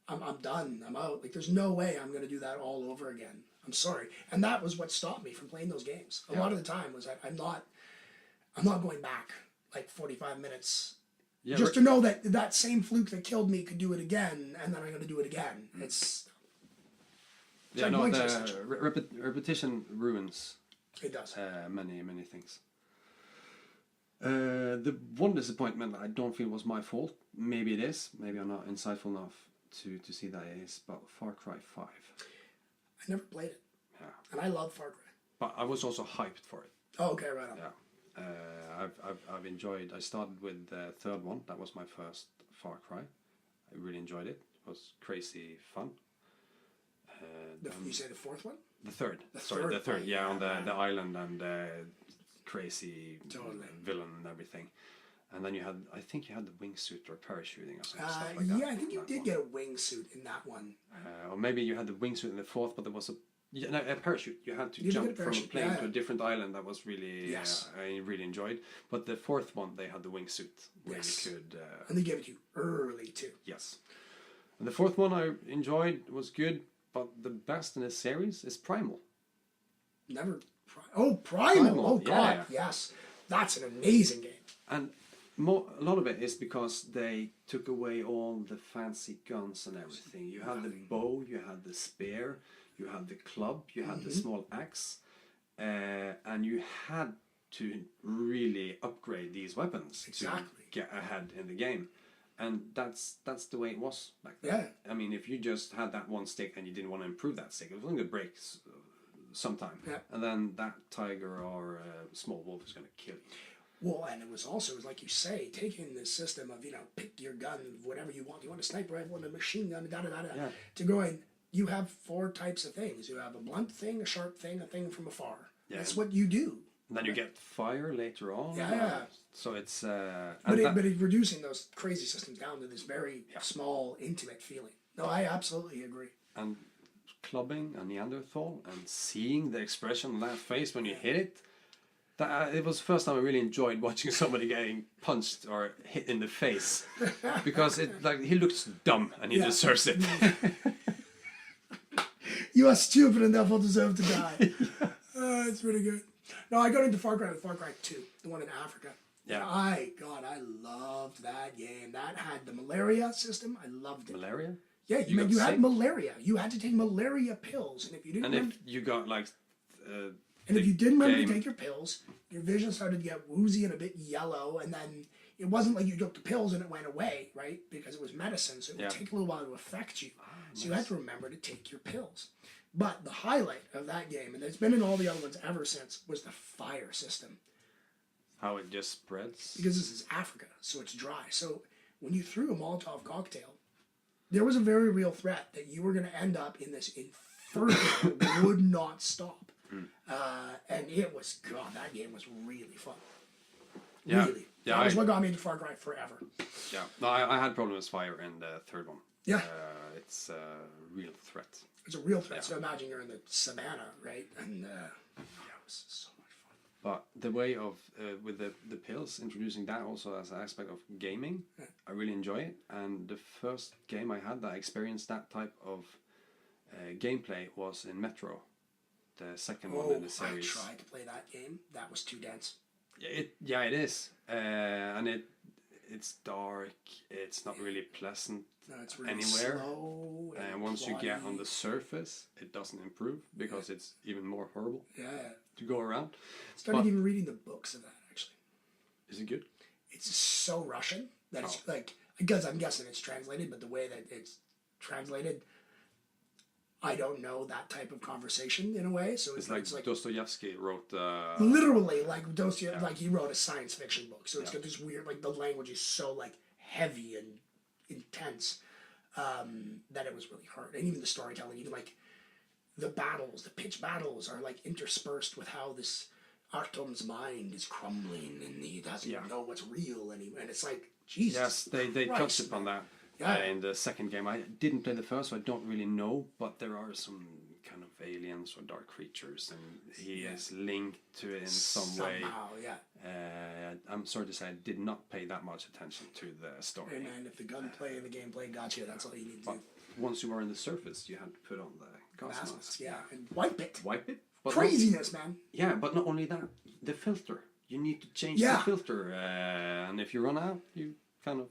I'm done. I'm out. Like, there's no way I'm gonna do that all over again. I'm sorry, and that was what stopped me from playing those games. A lot of the time was that I'm not going back like 45 minutes. Yeah, Just to know that that same fluke that killed me could do it again, and then I'm going to do it again. It's yeah, like no, blinks the essential. repetition ruins It does. many things. The one disappointment I don't feel was my fault. Maybe it is. Maybe I'm not insightful enough to see that it is. But Far Cry 5. I never played it. Yeah. And I love Far Cry. But I was also hyped for it. Oh, okay, right on. Yeah. I've enjoyed. I started with the third one. That was my first Far Cry. I really enjoyed it. It was crazy fun. You say the fourth one? The third. The Sorry, third. Yeah, on the island and crazy Totally. villain and everything. And then I think you had the wingsuit or parachuting or something. Stuff like Yeah, that I think you that did one. get a wingsuit in that one. Or maybe you had the wingsuit in the fourth, but there was a parachute. You had to You did jump get a from a parachute, plane yeah. to a different island. That was really Yes. I really enjoyed. But the fourth one, they had the wingsuit where Yes. you could. And they gave it to you early, too. Yes. And the fourth one I enjoyed, was good, but the best in the series is Primal. Never. Primal. Oh, yeah, God. yeah. Yes. That's an amazing game. And a lot of it is because they took away all the fancy guns and everything. You had the bow, you had the spear, you had the club, you had the small axe, and you had to really upgrade these weapons Exactly. to get ahead in the game. And that's the way it was back then. Yeah. I mean, if you just had that one stick and you didn't want to improve that stick, it was only going to break sometime. Yeah. And then that tiger or small wolf is going to kill you. Well, and it was like you say, taking this system of, pick your gun, whatever you want. You want a sniper rifle and a machine gun, Yeah. to going, you have 4 types of things. You have a blunt thing, a sharp thing, a thing from afar. Yeah. That's what you do. And then you get fire later on. Yeah. So it's... But it's reducing those crazy systems down to this very small, intimate feeling. No, I absolutely agree. And clubbing a Neanderthal and seeing the expression on that face when you hit it, it was the first time I really enjoyed watching somebody getting punched or hit in the face. Because he looks dumb and he deserves it. You are stupid and therefore deserve to die. It's really good. No, I got into Far Cry with Far Cry 2, the one in Africa. Yeah. I loved that game. That had the malaria system. I loved it. Malaria? Yeah, You got you had sick? malaria. You had to take malaria pills, and if you didn't, And if you got like... and if you didn't remember game- to take your pills, your vision started to get woozy and a bit yellow, and then it wasn't like you took the pills and it went away, right? Because it was medicine, so it would take a little while to affect you. So you had to remember to take your pills. But the highlight of that game, and it's been in all the other ones ever since, was the fire system. How it just spreads. Because this is Africa, so it's dry. So when you threw a Molotov cocktail, there was a very real threat that you were going to end up in this inferno that would not stop. And it was, God, that game was really fun. Yeah. Really. Yeah, That was what got me into Far Cry forever. Yeah. No, I had problems with fire in the third one. Yeah. It's a real threat. It's a real threat. So imagine you're in the savannah, right? And it was so much fun. But the way of with the pills, introducing that also as an aspect of gaming, I really enjoy it. And the first game I had that I experienced that type of gameplay was in Metro, the second one in the I series. tried to play that game. That was too dense. It is, and it's dark. It's not really pleasant No, it's really anywhere. slow. And once you get plotty. on the surface, it doesn't improve because it's even more horrible Yeah. to go around. Started But- even reading the books of that, actually. Is it good? It's so Russian that it's like, because I'm guessing it's translated, but the way that it's translated, I don't know that type of conversation in a way. So It's it's like Dostoevsky wrote. literally like Dostoevsky, like he wrote a science fiction book. So it's got this weird, like the language is so like heavy and intense that it was really hard. And even the storytelling, even like the battles, the pitch battles are like interspersed with how this Artem's mind is crumbling and he doesn't know what's real anymore. And it's like, Jesus. Yes, they Christ, touched upon that Yeah. in the second game. I didn't play the first, so I don't really know. But there are some kind of aliens or dark creatures, and he is linked to it in some way. Somehow, yeah. I'm sorry to say, I did not pay that much attention to the story. Hey man, if the gunplay and the gameplay got you, that's all you need to But do. once you were in the surface, you had to put on the gas mask. Yeah, and wipe it. Wipe it. But Craziness, man. yeah, but not only that, the filter. you need to change the filter, and if you run out, you kind of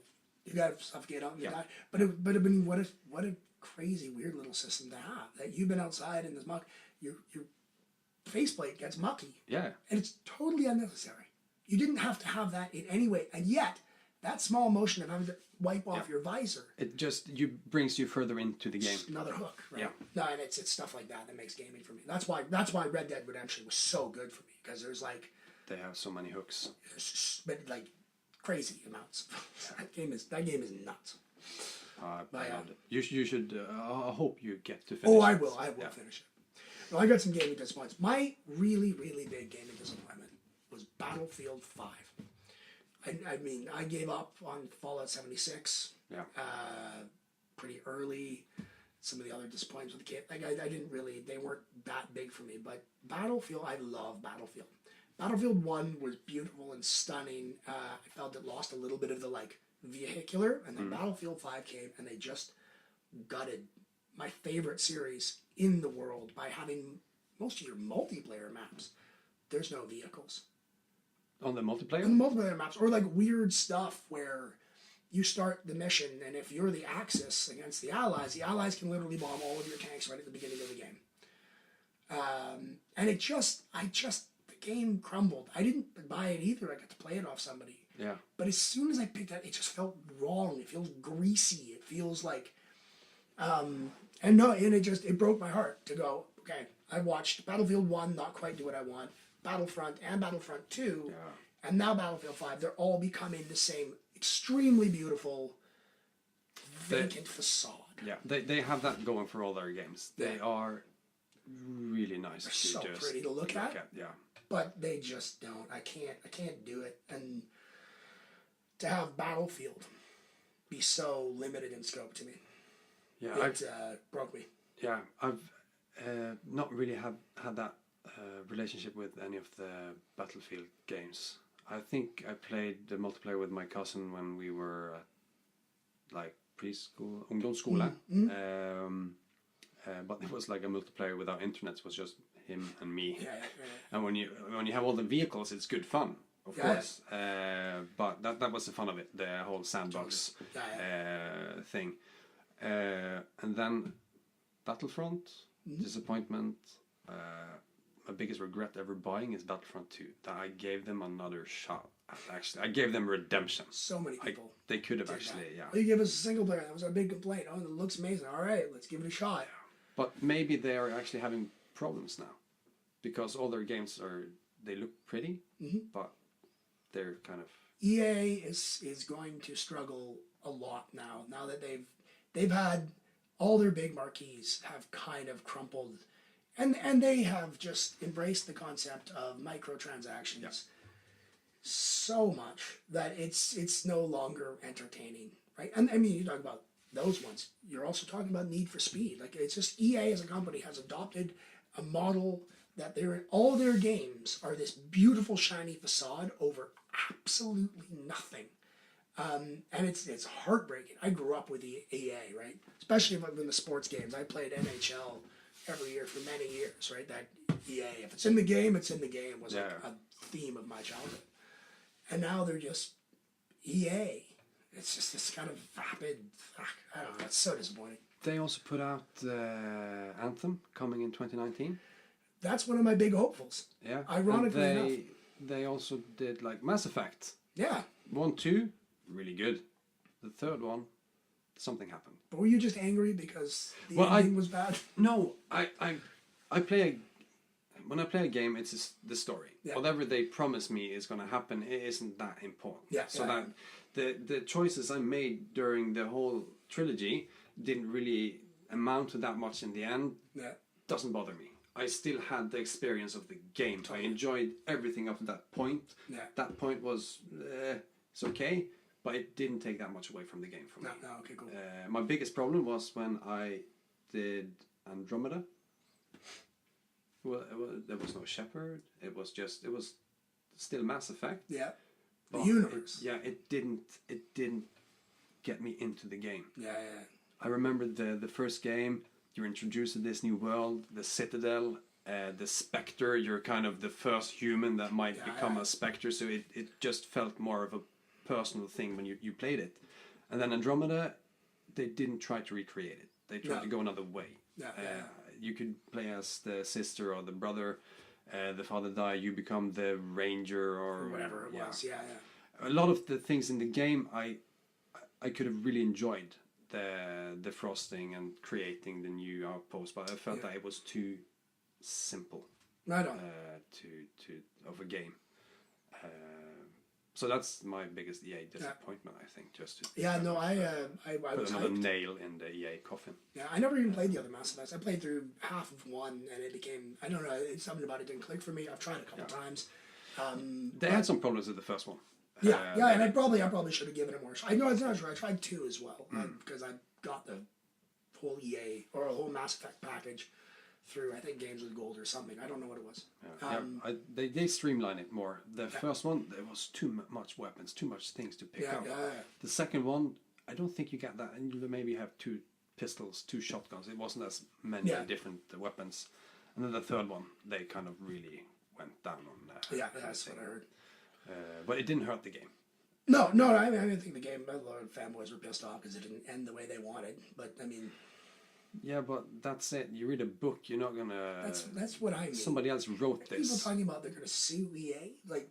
got to suffocate out and die. But I mean, what a crazy weird little system to have, that you've been outside in this muck, your faceplate gets mucky, and it's totally unnecessary. You didn't have to have that in any way, and yet that small motion of having to wipe off your visor, it just brings you further into the game. Another hook, right? Yeah. No, and it's stuff like that makes gaming for me. That's why Red Dead Redemption was so good for me, because there's like, they have so many hooks, but like crazy amounts. That game is nuts. I loved it. You should. I hope you get to finish. Oh, I will finish it. Well, I got some gaming disappointments. My really, really big gaming disappointment was Battlefield 5. I mean, I gave up on Fallout 76 pretty early. Some of the other disappointments with the game, I didn't really, they weren't that big for me. But Battlefield, I love Battlefield. Battlefield 1 was beautiful and stunning. I felt it lost a little bit of the like vehicular, and then Battlefield 5 came and they just gutted my favorite series in the world by having most of your multiplayer maps. There's no vehicles. On the multiplayer? On the multiplayer maps, or like weird stuff where you start the mission, and if you're the Axis against the Allies can literally bomb all of your tanks right at the beginning of the game. And the game crumbled. I didn't buy it either. I got to play it off somebody. Yeah. But as soon as I picked that, it just felt wrong. It feels greasy. It feels like, it broke my heart to go, okay, I watched Battlefield 1 not quite do what I want, Battlefront and Battlefront 2, and now Battlefield 5. They're all becoming the same extremely beautiful, vacant facade. Yeah, they have that going for all their games. They are really nice. They're so pretty to look at. Yeah. But they just don't. I can't do it. And to have Battlefield be so limited in scope to me, it broke me. Yeah, I've not really had that relationship with any of the Battlefield games. I think I played the multiplayer with my cousin when we were at like preschool, ungdomsskole. But it was like a multiplayer without internet. It was just him and me. And when you have all the vehicles, it's good fun, of course. But that was the fun of it, the whole sandbox thing. And then Battlefront, disappointment. My biggest regret ever buying is Battlefront 2. That I gave them another shot. I gave them redemption. So many people. They could have actually, Well, you give us a single player. That was our big complaint. Oh, it looks amazing. All right, let's give it a shot. But maybe they are actually having problems now, because all their games they look pretty, but they're kind of. EA is going to struggle a lot now. Now that they've had all their big marquees have kind of crumpled. And they have just embraced the concept of microtransactions so much that it's no longer entertaining, right? And I mean, you talk about those ones. You're also talking about Need for Speed. Like, it's just EA as a company has adopted a model that all their games are this beautiful shiny facade over absolutely nothing. And it's heartbreaking. I grew up with the EA, right? Especially in the sports games. I played NHL every year for many years, right? That EA, if it's in the game, it's in the game, was like a theme of my childhood. And now they're just EA. It's just this kind of vapid, I don't know, it's so disappointing. They also put out Anthem coming in 2019. That's one of my big hopefuls. Yeah. Ironically enough. They also did like Mass Effect. Yeah. 1, 2, really good. The third one, something happened. But were you just angry because the ending was bad? No, when I play a game, it's just the story. Yeah. Whatever they promise me is going to happen, it isn't that important. Yeah. So that the choices I made during the whole trilogy didn't really amount to that much in the end. Yeah. Doesn't bother me. I still had the experience of the game. Totally. I enjoyed everything up to that point. Yeah. That point was it's okay, but it didn't take that much away from the game for me. No, okay, cool. My biggest problem was when I did Andromeda. Well, there was no Shepherd. It was still Mass Effect. Yeah. The universe. It didn't get me into the game. Yeah. I remember the first game. You're introduced to this new world, the Citadel, the Spectre. You're kind of the first human that might become a Spectre, so it just felt more of a personal thing when you played it. And then Andromeda, they didn't try to recreate it. They tried to go another way. You could play as the sister or the brother. The father died, you become the ranger or whatever it was. A lot of the things in the game I could have really enjoyed the frosting and creating the new outpost, but I felt that it was too simple. Right on. To of a game. So that's my biggest EA disappointment, I think. Just to I put was another hyped. nail in the EA coffin. Yeah, I never even played the other Mass Effects. I played through half of one, and it became, I don't know, something about it didn't click for me. I've tried a couple times. They had some problems with the first one. And I probably should have given it more. I know it's not true. I tried 2 as well because I got the whole EA or a whole Mass Effect package through, I think, Games with Gold or something. I don't know what it was. They streamline it more. The first one, there was too much weapons, too much things to pick up. The second one, I don't think you get that, and you maybe have 2 pistols, 2 shotguns. It wasn't as many different weapons. And then the third one, they kind of really went down on that. That's what I heard. But it didn't hurt the game. No, I think the game, a lot of fanboys were pissed off because it didn't end the way they wanted. But, I mean... Yeah, but that's it. You read a book, you're not gonna... That's what I mean. Somebody else wrote this. People talking about they're gonna sue EA? Like,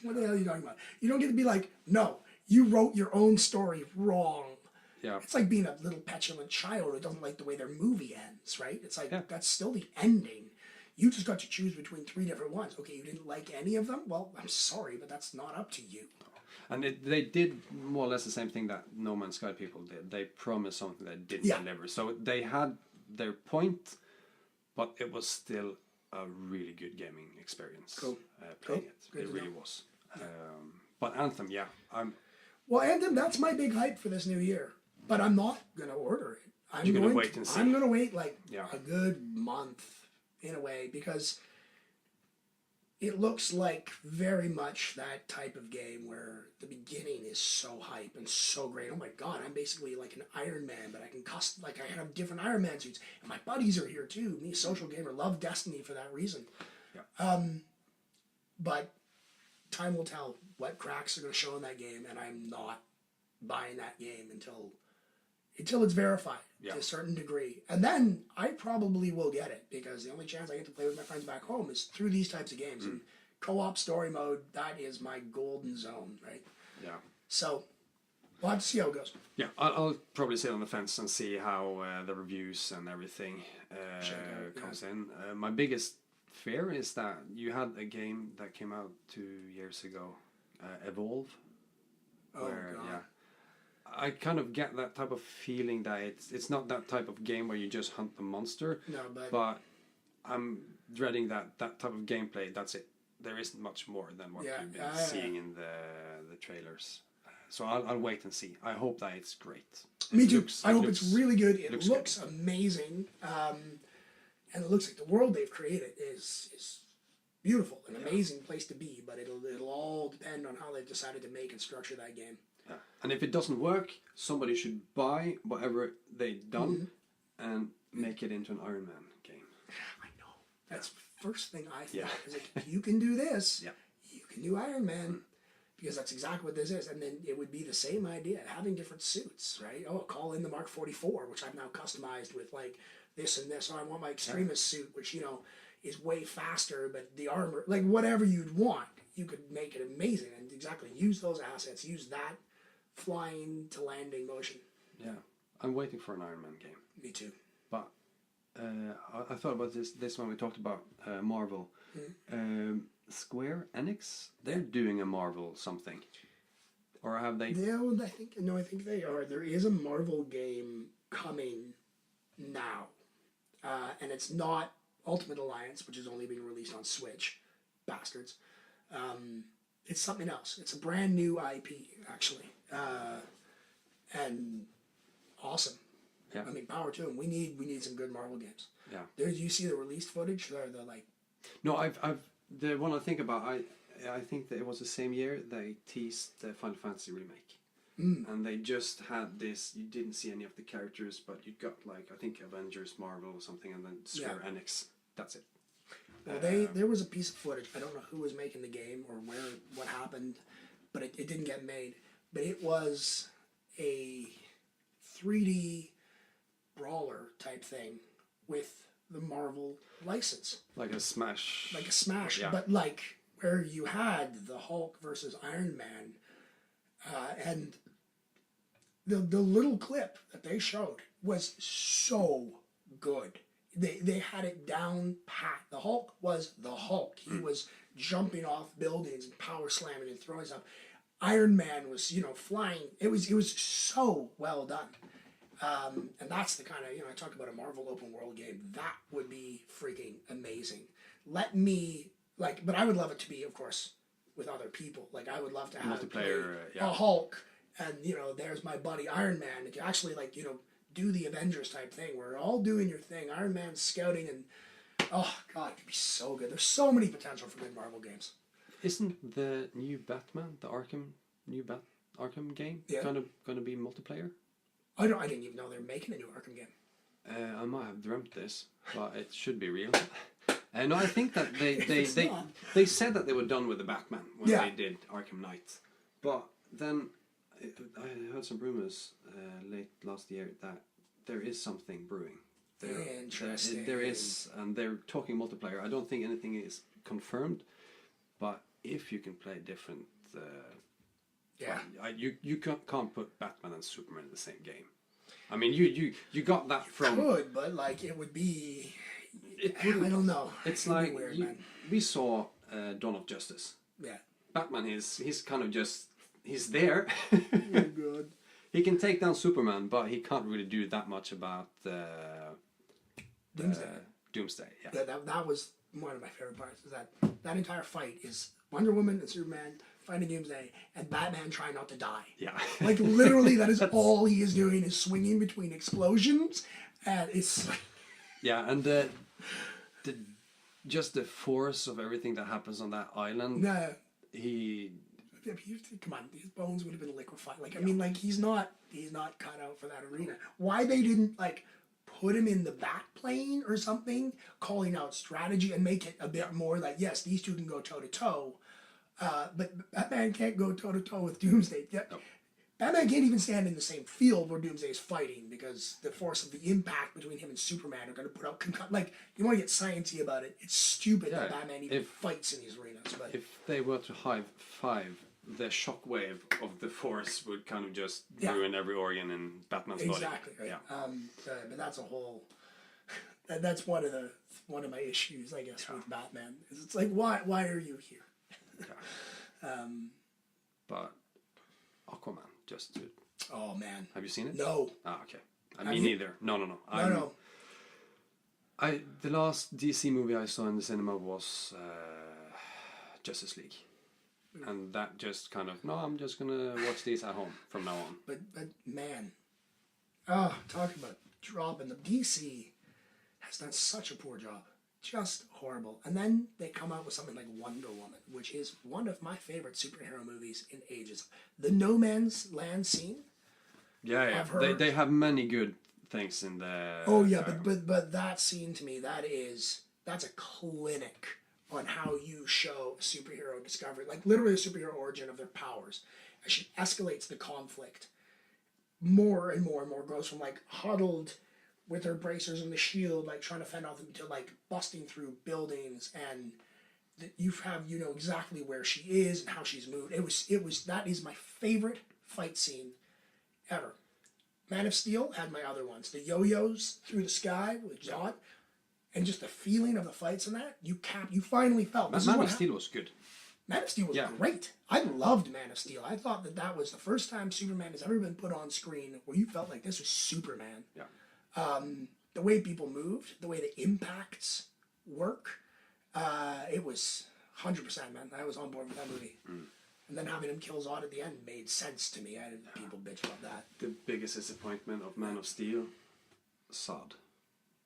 what the hell are you talking about? You don't get to be like, no, you wrote your own story wrong. Yeah. It's like being a little petulant child who doesn't like the way their movie ends, right? It's like, that's still the ending. You just got to choose between 3 different ones. Okay, you didn't like any of them? Well, I'm sorry, but that's not up to you. And they did more or less the same thing that No Man's Sky people did. They promised something that didn't deliver. So they had their point, but it was still a really good gaming experience. Playing it. It really was. But Anthem, Well, Anthem, that's my big hype for this new year. But I'm not going to order it. I'm going to wait and see. I'm going to wait like a good month in a way because... It looks like very much that type of game where the beginning is so hype and so great. Oh my god, I'm basically like an Iron Man, but I can I have different Iron Man suits. And my buddies are here too. Me, a social gamer, love Destiny for that reason. But time will tell what cracks are going to show in that game, and I'm not buying that game until it's verified to a certain degree. And then I probably will get it, because the only chance I get to play with my friends back home is through these types of games. And co-op story mode, that is my golden zone, right? Yeah. So, we'll have to see how it goes. Yeah, I'll probably sit on the fence and see how the reviews and everything comes in. My biggest fear is that you had a game that came out 2 years ago, Evolve. Where, I kind of get that type of feeling that it's not that type of game where you just hunt the monster. No, but I'm dreading that type of gameplay. That's it. There isn't much more than what you've been seeing in the trailers. So I'll wait and see. I hope that it's great. Me too. I hope it's really good. It looks amazing. And it looks like the world they've created is beautiful, an amazing place to be. But it'll all depend on how they've decided to make and structure that game. Yeah. And if it doesn't work, somebody should buy whatever they've done and make it into an Iron Man game. I know. That's the first thing I thought. Is like, if you can do this, you can do Iron Man. Because that's exactly what this is. And then it would be the same idea, having different suits, right? Oh, call in the Mark 44, which I've now customized with like this and this. Oh, I want my extremist suit, which, you know, is way faster, but the armor, like whatever you'd want, you could make it amazing. And exactly, use those assets, use that flying to landing motion. Yeah, I'm waiting for an Iron Man game. Me too. But I thought about this when we talked about Marvel. Square Enix, they're doing a Marvel something, or have they? I think they are. There is a Marvel game coming now, and it's not Ultimate Alliance, which is only being released on Switch. Bastards. It's something else. It's a brand new IP, actually. And awesome. Yeah. I mean, power to them. We need some good Marvel games. Yeah. You see the released footage? They're like. No, I've the one I think about. I think that it was the same year they teased the Final Fantasy remake, and they just had this. You didn't see any of the characters, but you got like I think Avengers, Marvel, or something, and then Square Enix. That's it. Well, there was a piece of footage. I don't know who was making the game or what happened, but it didn't get made. But it was a 3D brawler type thing with the Marvel license. Like a Smash. Like a Smash, Yeah. but like where you had the Hulk versus Iron Man, and the little clip that they showed was so good. They had it down pat. The Hulk was the Hulk. He was jumping off buildings and power slamming and throwing stuff. Iron Man was, flying. It was so well done. And that's the kind of, I talk about a Marvel open world game. That would be freaking amazing. Let me, but I would love it to be, of course, with other people. Like, I would love to have Multiplayer, a Hulk, and, there's my buddy Iron Man. And to actually, do the Avengers type thing. Where we're all doing your thing. Iron Man's scouting, and, oh, God, it'd be so good. There's so many potential for good Marvel games. Isn't the new Batman, the Arkham game, gonna be multiplayer? I didn't even know they were making a new Arkham game. I might have dreamt this, but it should be real. No, I think that they said that they were done with the Batman when they did Arkham Knight, but then I heard some rumors late last year that there is something brewing. Interesting. There is, and they're talking multiplayer. I don't think anything is confirmed, but if you can play different. You can't put Batman and Superman in the same game. I mean, you got that from. You could, but it would be. I don't know. It's like weird, man. We saw Dawn of Justice. Yeah. Batman he's kind of just he's there. Oh God. He can take down Superman, but he can't really do that much about Doomsday. Yeah. That was one of my favorite parts. Is that entire fight is Wonder Woman and Superman fighting Doomsday, and Batman trying not to die. Yeah. Literally, that is all he is doing is swinging between explosions, and it's. Yeah, and just the force of everything that happens on that island. No. Come on, his bones would have been liquefied. I mean, he's not cut out for that arena. Why they didn't put him in the bat plane or something, calling out strategy and make it a bit more yes, these two can go toe to toe. But Batman can't go toe-to-toe with Doomsday. Nope. Batman can't even stand in the same field where Doomsday is fighting because the force of the impact between him and Superman are going to put out... you want to get sciencey about it. It's stupid that Batman even fights in these arenas. But if they were to high five, the shockwave of the force would kind of just ruin every organ in Batman's body. Exactly, right. Yeah. But that's a whole... That's one of my issues, I guess, with Batman. It's why are you here? But Aquaman, just to... Oh, man. Have you seen it? No. Ah, okay. Me neither. No. No. The last DC movie I saw in the cinema was Justice League. And that just kind of, I'm just going to watch these at home from now on. But man. Talking about dropping. The DC has done such a poor job. Just horrible. And then they come out with something like Wonder Woman, which is one of my favorite superhero movies in ages. The No Man's Land scene. Yeah. They have many good things in there. Oh yeah, but that scene to me, that's a clinic on how you show a superhero discovery, literally a superhero origin of their powers. And she escalates the conflict more and more and more, goes from huddled with her bracers and the shield, trying to fend off them, to busting through buildings, and you know exactly where she is and how she's moved. That is my favorite fight scene ever. Man of Steel had my other ones. The yo-yos through the sky with Zod, and just the feeling of the fights in that, you finally felt. Man of Steel was good. Man of Steel was great. I loved Man of Steel. I thought that was the first time Superman has ever been put on screen where you felt like this was Superman. Yeah. The way people moved, the way the impacts work, it was 100%, man. I was on board with that movie. And then having him kill Zod at the end made sense to me. I didn't people bitch about that. The biggest disappointment of Man of Steel, Zod.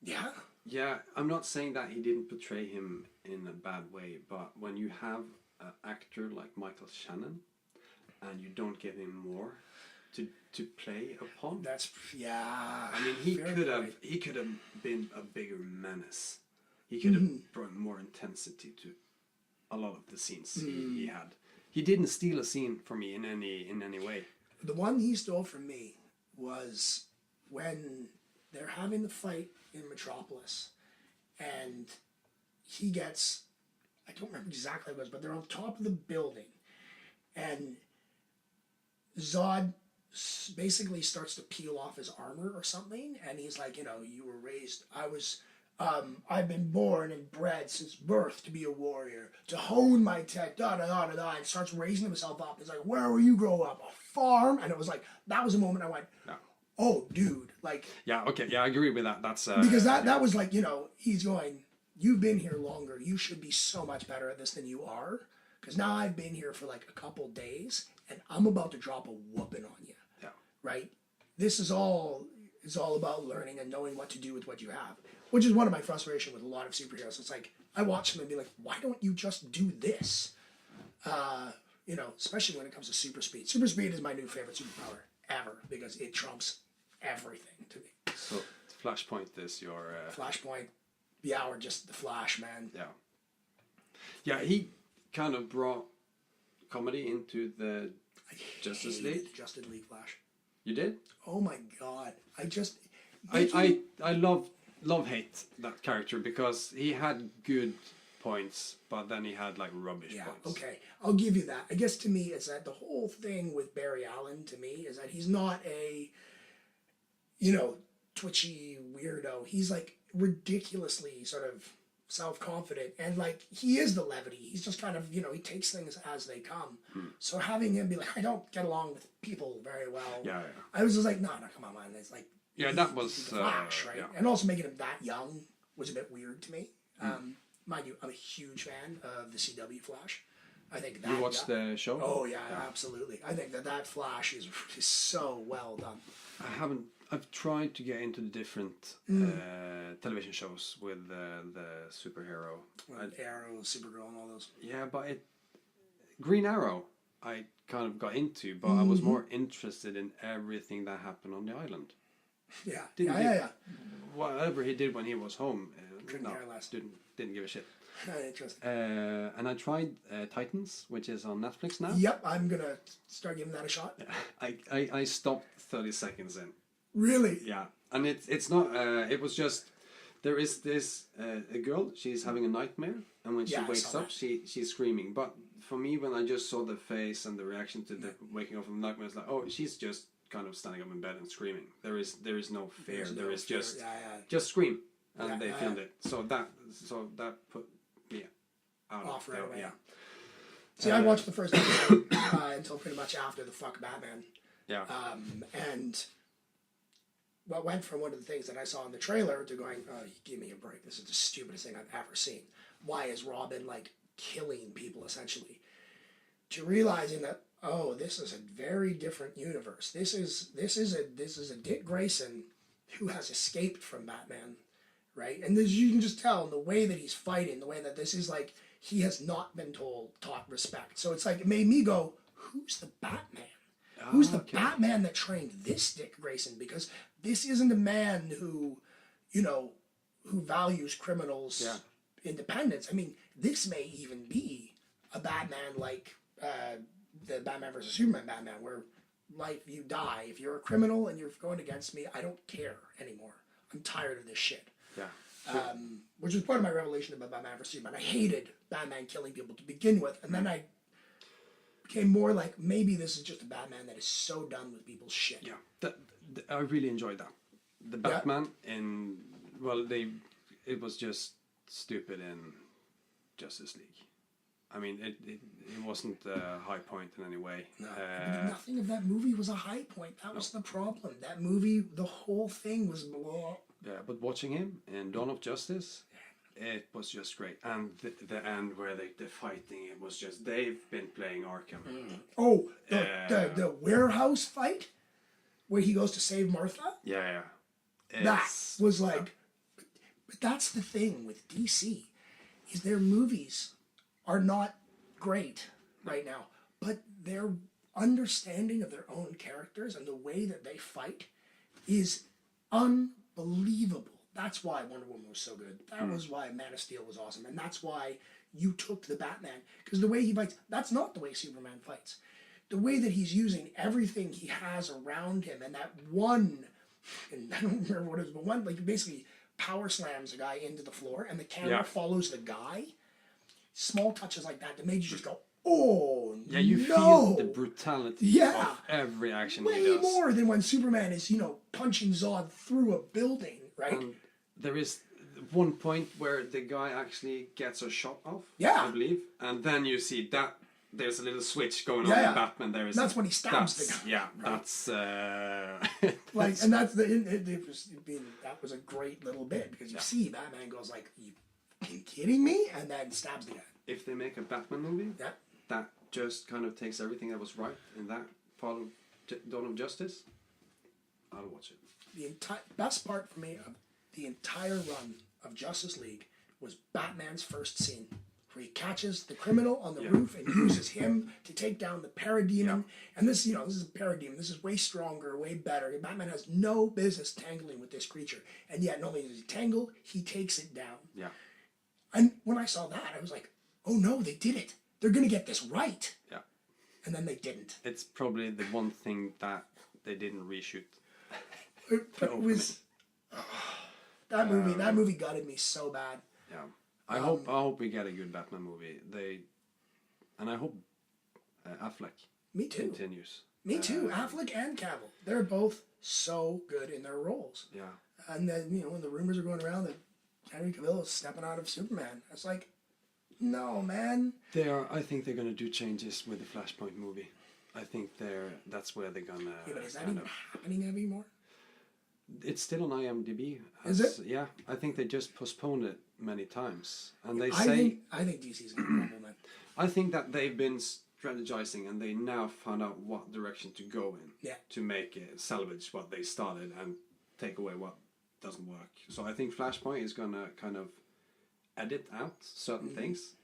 Yeah? Yeah, I'm not saying that he didn't portray him in a bad way, but when you have an actor like Michael Shannon and you don't give him more to play upon. I mean, he could have been a bigger menace. He could have brought more intensity to a lot of the scenes he had. He didn't steal a scene from me in any way. The one he stole from me was when they're having the fight in Metropolis, and he gets, I don't remember exactly what it was, but they're on top of the building, and Zod basically starts to peel off his armor or something, and he's like, you know, you were raised, I've been born and bred since birth to be a warrior, to hone my tech, da-da-da-da-da, and starts raising himself up. It's like, where will you grow up? A farm? And it was like, that was a moment I went, oh, dude, like... Yeah, okay, yeah, I agree with that. That's because that was like, you know, he's going, you've been here longer, you should be so much better at this than you are, because now I've been here for like a couple days, and I'm about to drop a whooping on you. Yeah. Right? This is all about learning and knowing what to do with what you have, which is one of my frustration with a lot of superheroes. It's like, I watch them and be like, why don't you just do this? You know, especially when it comes to super speed. Super speed is my new favorite superpower ever, because it trumps everything to me. So Flashpoint is your... Flashpoint, yeah, or just the Flash, man. Yeah. Yeah, he kind of brought comedy into the Justice League. The Justice League Flash. You did? Oh my god. I love-hate that character, because he had good points, but then he had like rubbish points. Okay, I'll give you that. I guess to me, it's that the whole thing with Barry Allen, to me, is that he's not a, you know, twitchy weirdo. He's like ridiculously sort of self-confident, and like he is the levity. He's just kind of, you know, he takes things as they come. So having him be like, I don't get along with people very well. Yeah. I was just like, no, come on, man. It's like, that was the Flash, right? Yeah. And also making him that young was a bit weird to me. Mind you, I'm a huge fan of the CW Flash. I think that... You watched the show? Oh, yeah, absolutely. I think that Flash is so well done. I've tried to get into the different television shows with the superhero. Arrow, Supergirl, and all those. Yeah, but Green Arrow I kind of got into, but I was more interested in everything that happened on the island. Yeah, yeah. Whatever he did when he was home, Couldn't care less. Didn't give a shit. Interesting. And I tried Titans, which is on Netflix now. Yep, I'm gonna start giving that a shot. I stopped 30 seconds in. Really? Yeah, and it's not. It was just there is this a girl. She's having a nightmare, and when she wakes up, she's screaming. But for me, when I just saw the face and the reaction to the waking up from the nightmare, it's like, oh, she's just kind of standing up in bed and screaming. There is no fear. There is just scream, and they filmed it. So that put me out off right away. Yeah. See, I watched the first episode until pretty much after the fuck Batman. Yeah. And what went from one of the things that I saw in the trailer to going, oh, give me a break. This is the stupidest thing I've ever seen. Why is Robin like killing people essentially? To realizing that, oh, this is a very different universe. This is a Dick Grayson who has escaped from Batman, right? And you can just tell in the way that he's fighting, the way that this is like he has not been taught respect. So it's like it made me go, who's the Batman? Who's the Batman that trained this Dick Grayson? Because this isn't a man who, you know, who values criminals' independence. I mean, this may even be a Batman like the Batman versus Superman Batman, where life, you die. If you're a criminal and you're going against me, I don't care anymore. I'm tired of this shit. Yeah. Which was part of my revelation about Batman versus Superman. I hated Batman killing people to begin with, and then I became more like, maybe this is just a Batman that is so done with people's shit. Yeah, I really enjoyed that. The Batman in it was just stupid in Justice League. I mean, it wasn't a high point in any way. No, nothing of that movie was a high point. That was the problem. That movie, the whole thing was blah. Yeah, but watching him in Dawn of Justice, it was just great. And the end where they're fighting, it was just, they've been playing Arkham. Oh, the warehouse fight? Where he goes to save Martha? Yeah. That was like, but that's the thing with DC, is their movies are not great right now, but their understanding of their own characters and the way that they fight is unbelievable. That's why Wonder Woman was so good. That was why Man of Steel was awesome. And that's why you took the Batman. Because the way he fights, that's not the way Superman fights. The way that he's using everything he has around him, and that one, and I don't remember what it is, but one, like, basically power slams a guy into the floor, and the camera follows the guy. Small touches like that made you just go, oh, yeah, you no. feel the brutality of every action he does. Way more than when Superman is, punching Zod through a building, right? There is one point where the guy actually gets a shot off, Yeah. I believe, and then you see that there's a little switch going on in Batman. That's when he stabs the guy. Yeah, right? that's like, and that's that was a great little bit because you see Batman goes like, "You kidding me?" and then stabs the guy. If they make a Batman movie, that just kind of takes everything that was right in that part of Dawn of Justice, I'll watch it. The best part for me of the entire run of Justice League was Batman's first scene, where he catches the criminal on the roof and uses him to take down the parademon. And this, this is a parademon. This is way stronger, way better. Batman has no business tangling with this creature, and yet not only does he tangle, he takes it down. Yeah. And when I saw that, I was like, "Oh no, they did it! They're gonna get this right." Yeah. And then they didn't. It's probably the one thing that they didn't reshoot. It was that movie. That movie gutted me so bad. Yeah. I hope we get a good Batman movie. And I hope Affleck Me too. continues. Me too. Affleck and Cavill. They're both so good in their roles. Yeah. And then, when the rumors are going around that Henry Cavill is stepping out of Superman, it's like, no, man. I think they're gonna do changes with the Flashpoint movie. I think that's where they're gonna. Yeah, but is that even happening anymore? It's still on IMDb. Is it? Yeah, I think they just postponed it many times, and they I say. think DC's gonna crumble, man. I think that they've been strategizing, and they now found out what direction to go in. Yeah. To make it salvage what they started and take away what doesn't work. So I think Flashpoint is gonna kind of edit out certain things.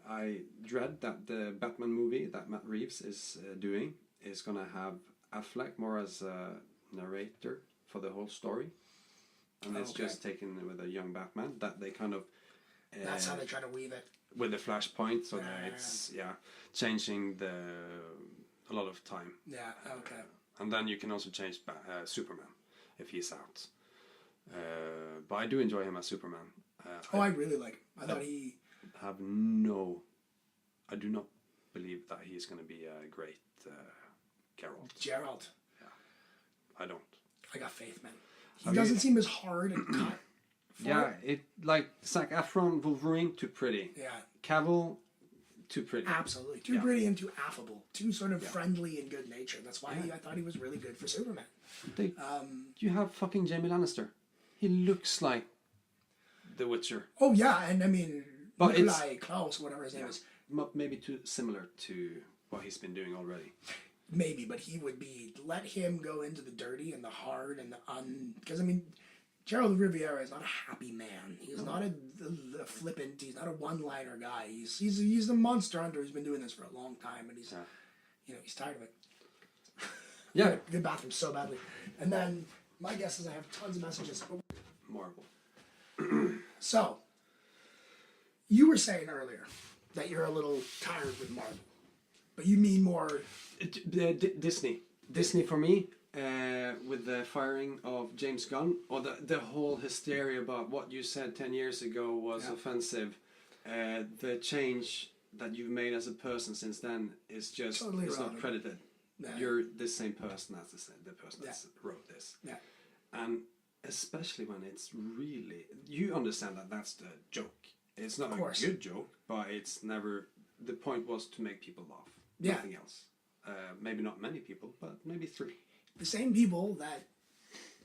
I dread that the Batman movie that Matt Reeves is doing is gonna have Affleck more as a narrator for the whole story, and it's just taken with a young Batman that they kind of. That's how they try to weave it. With the Flashpoint, so that it's changing a lot of time. Yeah. Okay. And then you can also change Superman if he's out. But I do enjoy him as Superman. I really like him. I thought he. I do not believe that he's going to be a great Geralt. Yeah, I don't. I got faith, man. He doesn't seem as hard and cut. Yeah, like Zac Efron, Wolverine, too pretty. Yeah. Cavill, too pretty. Absolutely. Too pretty and too affable. Too sort of friendly and good natured. That's why I thought he was really good for Superman. You have fucking Jaime Lannister. He looks like The Witcher. Oh, yeah. And I mean, but Nikolai Klaus, whatever his name is. Maybe too similar to what he's been doing already. Maybe, but he would be, let him go into the dirty and the hard and because I mean, Gerald Riviera is not a happy man. He's not a flippant. He's not a one-liner guy. He's the monster hunter who's been doing this for a long time, and he's he's tired of it. Yeah, good bathroom so badly. And then my guess is I have tons of messages. Marvel. So you were saying earlier that you're a little tired with Marvel, but you mean more Disney. Disney for me. With the firing of James Gunn, or the whole hysteria about what you said 10 years ago was offensive, the change that you've made as a person since then is just totally not credited. No. You're the same person as the person that wrote this. Yeah. And especially when it's really... You understand that that's the joke. It's not a good joke, but it's never... The point was to make people laugh. Yeah. Nothing else. Maybe not many people, but maybe 3. The same people that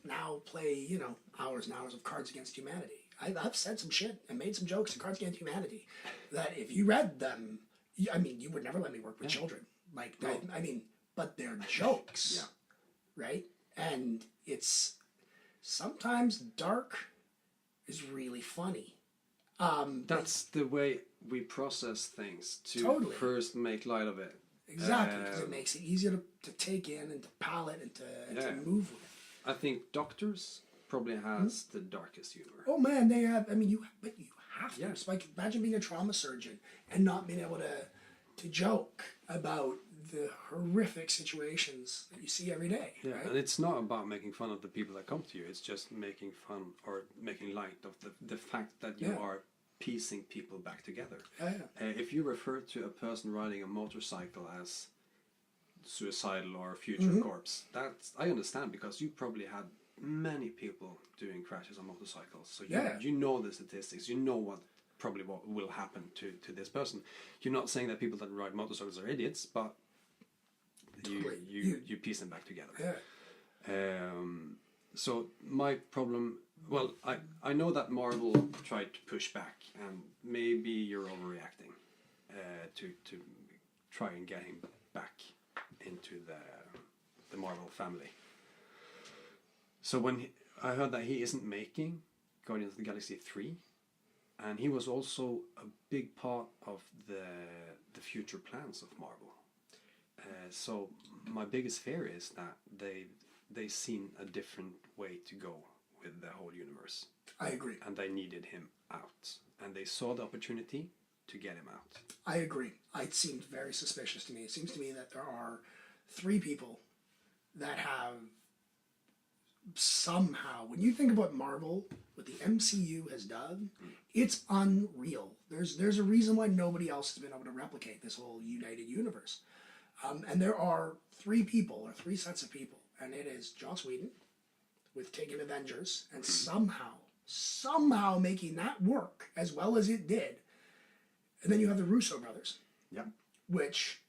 now play, hours and hours of Cards Against Humanity. I've said some shit and made some jokes to Cards Against Humanity that if you read them, you would never let me work with children. Like, no. But they're jokes, right? And it's sometimes dark is really funny. That's the way we process things, to first make light of it. Exactly, because it makes it easier to take in and to palate and to move with. I think doctors probably has the darkest humor. Oh man, they have. I mean, you have to. Yeah. It's like, imagine being a trauma surgeon and not being able to joke about the horrific situations that you see every day. Yeah, right? and it's not about making fun of the people that come to you. It's just making fun or making light of the fact that you are piecing people back together. Yeah. If you refer to a person riding a motorcycle as suicidal or a future corpse, that's I understand, because you probably had many people doing crashes on motorcycles. So you know the statistics. You know what will happen to this person. You're not saying that people that ride motorcycles are idiots, but you piece them back together. Yeah. So my problem, well, I know that Marvel tried to push back, and maybe you're overreacting to try and get him back into the Marvel family. So when I heard that he isn't making Guardians of the Galaxy 3, and he was also a big part of the future plans of Marvel. So my biggest fear is that they seen a different way to go with the whole universe. I agree. And they needed him out. And they saw the opportunity to get him out. I agree. It seemed very suspicious to me. It seems to me that there are 3 people that have somehow, when you think about Marvel, what the MCU has done, it's unreal. There's a reason why nobody else has been able to replicate this whole united universe. And there are 3 people, or 3 sets of people, and it is Joss Whedon with taking Avengers and somehow making that work as well as it did. And then you have the Russo brothers, which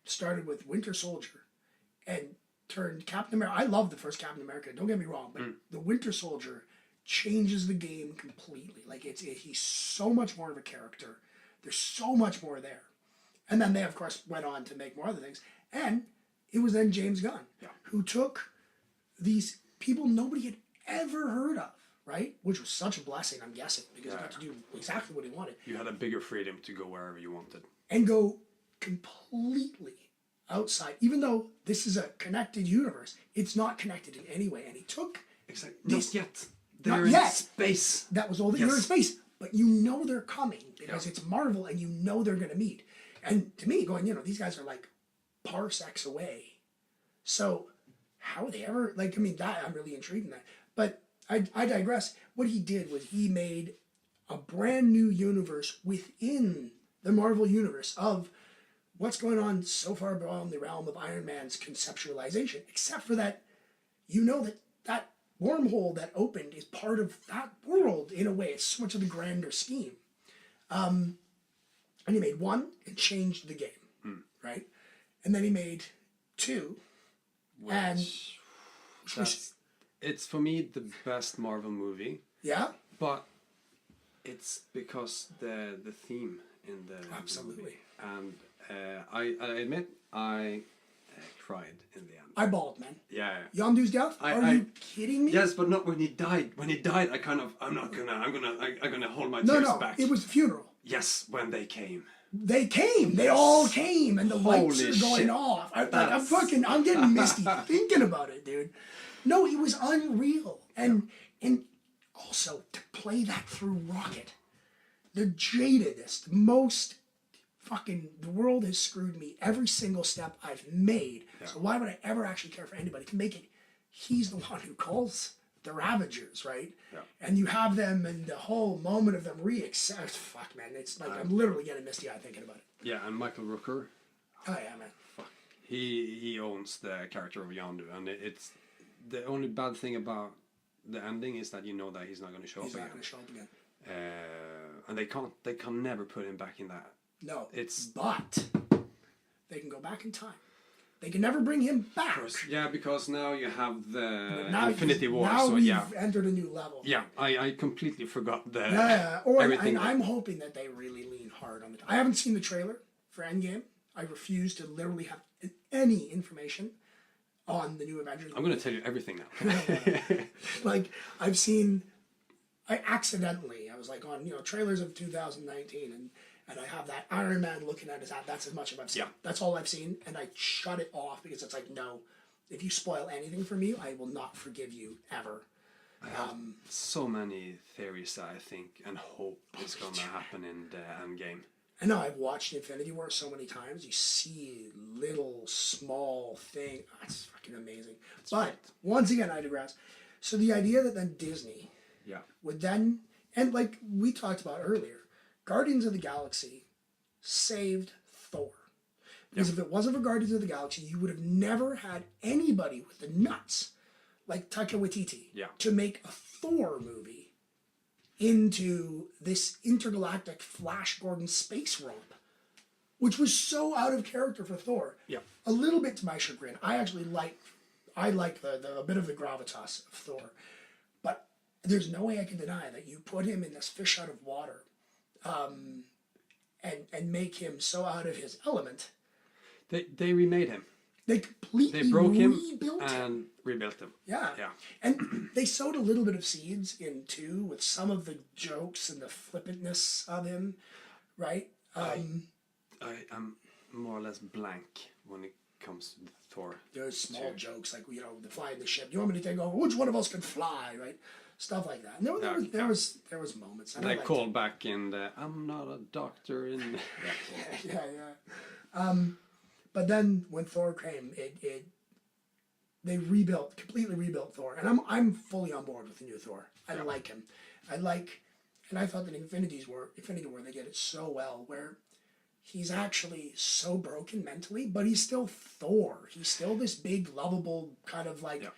started with Winter Soldier and turned Captain America. I love the first Captain America, don't get me wrong, but the Winter Soldier changes the game completely. Like he's so much more of a character. There's so much more there. And then they, of course, went on to make more other things. And it was then James Gunn who took these people nobody had ever heard of, right? Which was such a blessing, I'm guessing, because he got to do exactly what he wanted. You had a bigger freedom to go wherever you wanted. And go completely outside. Even though this is a connected universe, it's not connected in any way. And he took... Not yet. They're in space. That was all that you're in space. But you know they're coming because it's Marvel and you know they're going to meet. And to me, going, these guys are like parsecs away. So how are they ever, that, I'm really intrigued in that. But I digress. What he did was he made a brand new universe within the Marvel universe of what's going on so far beyond the realm of Iron Man's conceptualization, except for that, that wormhole that opened is part of that world in a way. It's so much of the grander scheme. And he made 1 and changed the game, right? And then he made 2, it's for me the best Marvel movie. Yeah, but it's because the theme in the movie. And I admit I cried in the end. I bawled, man. Yeah. Yondu's death? Are you kidding me? Yes, but not when he died. When he died, I'm gonna hold my tears back. It was the funeral. Yes, when they came. They came. They all came, and the lights are going off. I'm getting misty thinking about it, dude. No, it was unreal, and also to play that through Rocket, the jadedest, most fucking. The world has screwed me every single step I've made. Yeah. So why would I ever actually care for anybody to make it? He's the one who calls the Ravagers, right? Yeah. And you have them, and the whole moment of them re-accept. Fuck, man, it's like I'm literally getting misty-eyed thinking about it. Yeah, and Michael Rooker. Oh yeah, man. Fuck. He owns the character of Yondu, and it's the only bad thing about the ending is that you know that he's not going to show up again. He's not going to show up again. And they can never put him back in that. No, but they can go back in time. They can never bring him back. Yeah, because now you have the Infinity War. Now we've entered a new level. Yeah, I completely forgot the everything. I'm hoping that they really lean hard on it. I haven't seen the trailer for Endgame. I refuse to literally have any information on the new Avengers. I'm going to tell you everything now. Like I was like on trailers of 2019 and I have that Iron Man looking at his hat. That's as much as I've seen. Yeah. That's all I've seen, and I shut it off because it's like, no, if you spoil anything for me, I will not forgive you ever. So many theories that I think and hope is going to happen in the end game. I know I've watched Infinity War so many times. You see little small thing. Oh, it's fucking amazing. But once again, I digress. So the idea that then Disney would then, and like we talked about earlier, Guardians of the Galaxy saved Thor. Because if it wasn't for Guardians of the Galaxy, you would have never had anybody with the nuts like Taika Waititi to make a Thor movie into this intergalactic Flash Gordon space romp, which was so out of character for Thor. Yeah. A little bit to my chagrin. I actually like the a bit of the gravitas of Thor, but there's no way I can deny that you put him in this fish out of water, and make him so out of his element. They remade him. They completely broke him rebuilt him. and rebuilt him. Yeah. And they sowed a little bit of seeds in too with some of the jokes and the flippantness of him, right? I am more or less blank when it comes to Thor. There's small jokes like, you know, the flying the ship. You want me to take over? Which one of us can fly, right? Stuff like that. And there was moments. They called back in the "I'm not a doctor" in. Yeah. But then when Thor came, they completely rebuilt Thor, and I'm fully on board with the new Thor. I like him. And I thought that Infinity War they did it so well, where he's actually so broken mentally, but he's still Thor. He's still this big, lovable kind of like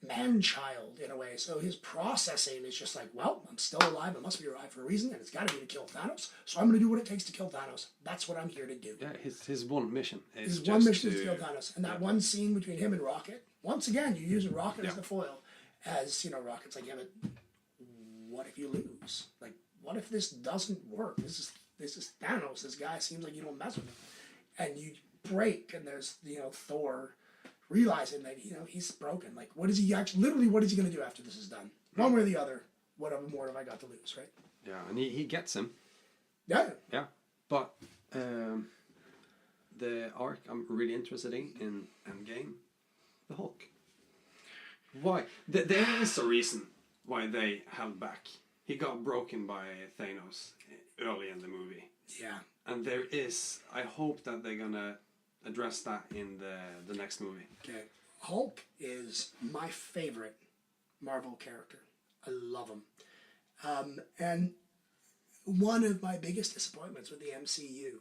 man-child in a way. So his processing is just like, well, I'm still alive. I must be alive for a reason, and it's got to be to kill Thanos. So I'm going to do what it takes to kill Thanos. That's what I'm here to do. Yeah, his one mission is his one mission is to kill Thanos. And that one scene between him and Rocket, once again, you're using Rocket as the foil. As, you know, Rocket's like, yeah, but what if you lose? Like, what if this doesn't work? This is Thanos. This guy seems like you don't mess with him. And you break, and there's, you know, Thor realizing that, you know, he's broken. Like, what is he going to do after this is done? One way or the other, whatever more have I got to lose, right? Yeah, and he gets him. Yeah. But the arc I'm really interested in Endgame, the Hulk. Why? There is a reason why they held back. He got broken by Thanos early in the movie. Yeah. And there is, I hope that they're gonna address that in the next movie. Okay. Hulk is my favorite Marvel character. I love him. And one of my biggest disappointments with the MCU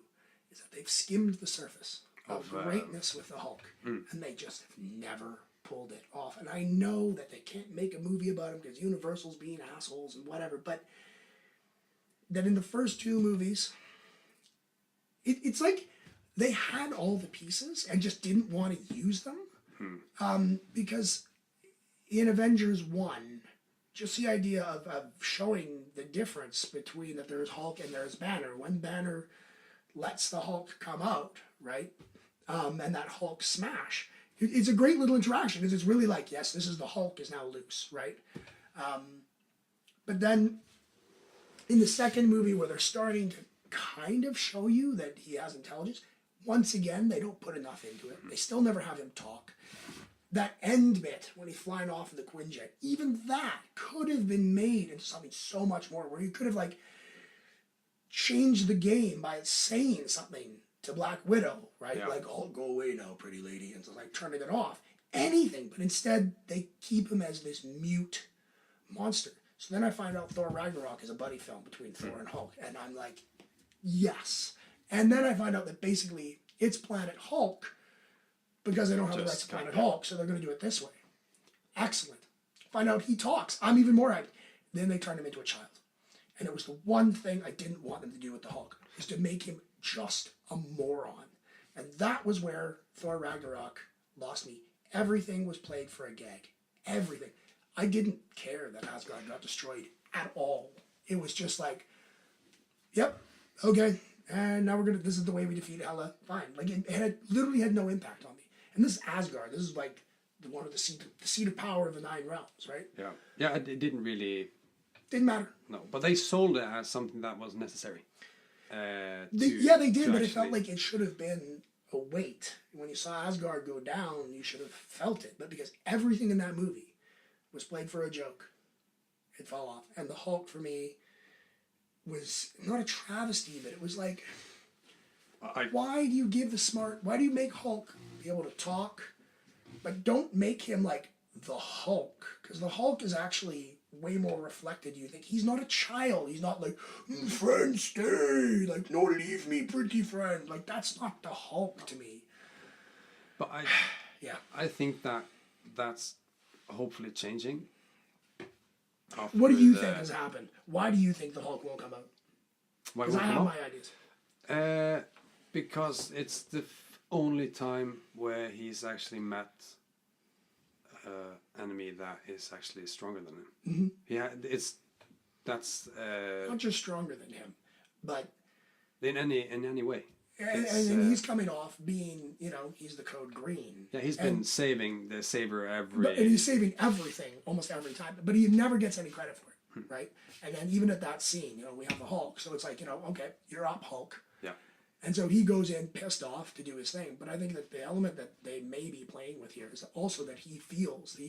is that they've skimmed the surface of greatness with the Hulk. And they just have never pulled it off. And I know that they can't make a movie about him because Universal's being assholes and whatever, but that in the first two movies, it's like they had all the pieces and just didn't want to use them. Because in Avengers 1, just the idea of showing the difference between that there's Hulk and there's Banner. When Banner lets the Hulk come out, right? And that Hulk smash. It's a great little interaction because it's really like, yes, this is the Hulk is now loose, right? But then in the second movie where they're starting to kind of show you that he has intelligence, once again, they don't put enough into it. They still never have him talk. That end bit when he's flying off in the Quinjet, even that could have been made into something so much more, where you could have like changed the game by saying something to Black Widow, right? Yeah. Like, oh, go away now, pretty lady, and so like turning it off. Anything, but instead they keep him as this mute monster. So then I find out Thor Ragnarok is a buddy film between Thor and Hulk, and I'm like, yes. And then I find out that basically it's Planet Hulk, because they don't have the rights to Planet Hulk, so they're going to do it this way. Excellent. Find out he talks. I'm even more happy. Then they turn him into a child. And it was the one thing I didn't want them to do with the Hulk, is to make him just a moron. And that was where Thor Ragnarok lost me. Everything was played for a gag. Everything. I didn't care that Asgard got destroyed at all. It was just like, yep, okay, and now this is the way we defeat Hela. Fine. Like, it literally had no impact on me. And this is Asgard. This is like one of the seat of power of the 9 realms, right? Yeah. Yeah, it didn't really... Didn't matter. No, but they sold it as something that was necessary. They did, but it felt like it should have been a weight. When you saw Asgard go down, you should have felt it. But because everything in that movie was played for a joke, it fell off. And the Hulk for me was not a travesty, but it was like, why do you make Hulk be able to talk, but don't make him like the Hulk? Because the Hulk is actually way more reflected. You think he's not a child. He's not like, friend, stay, like, no, leave me, pretty friend. Like, that's not the Hulk to me. But I think that's hopefully changing. What do you think has happened? Why do you think the Hulk won't come out? Because I have my ideas. Because it's the only time where he's actually met enemy that is actually stronger than him. That's not just stronger than him, but in any way. And he's coming off being, he's the code green. Yeah, he's been saving the saber and he's saving everything almost every time, but he never gets any credit for it, right? And then even at that scene, we have the Hulk, so it's like, okay, you're up, Hulk. Yeah. And so he goes in pissed off to do his thing. But I think that the element that they may be playing with here is also that he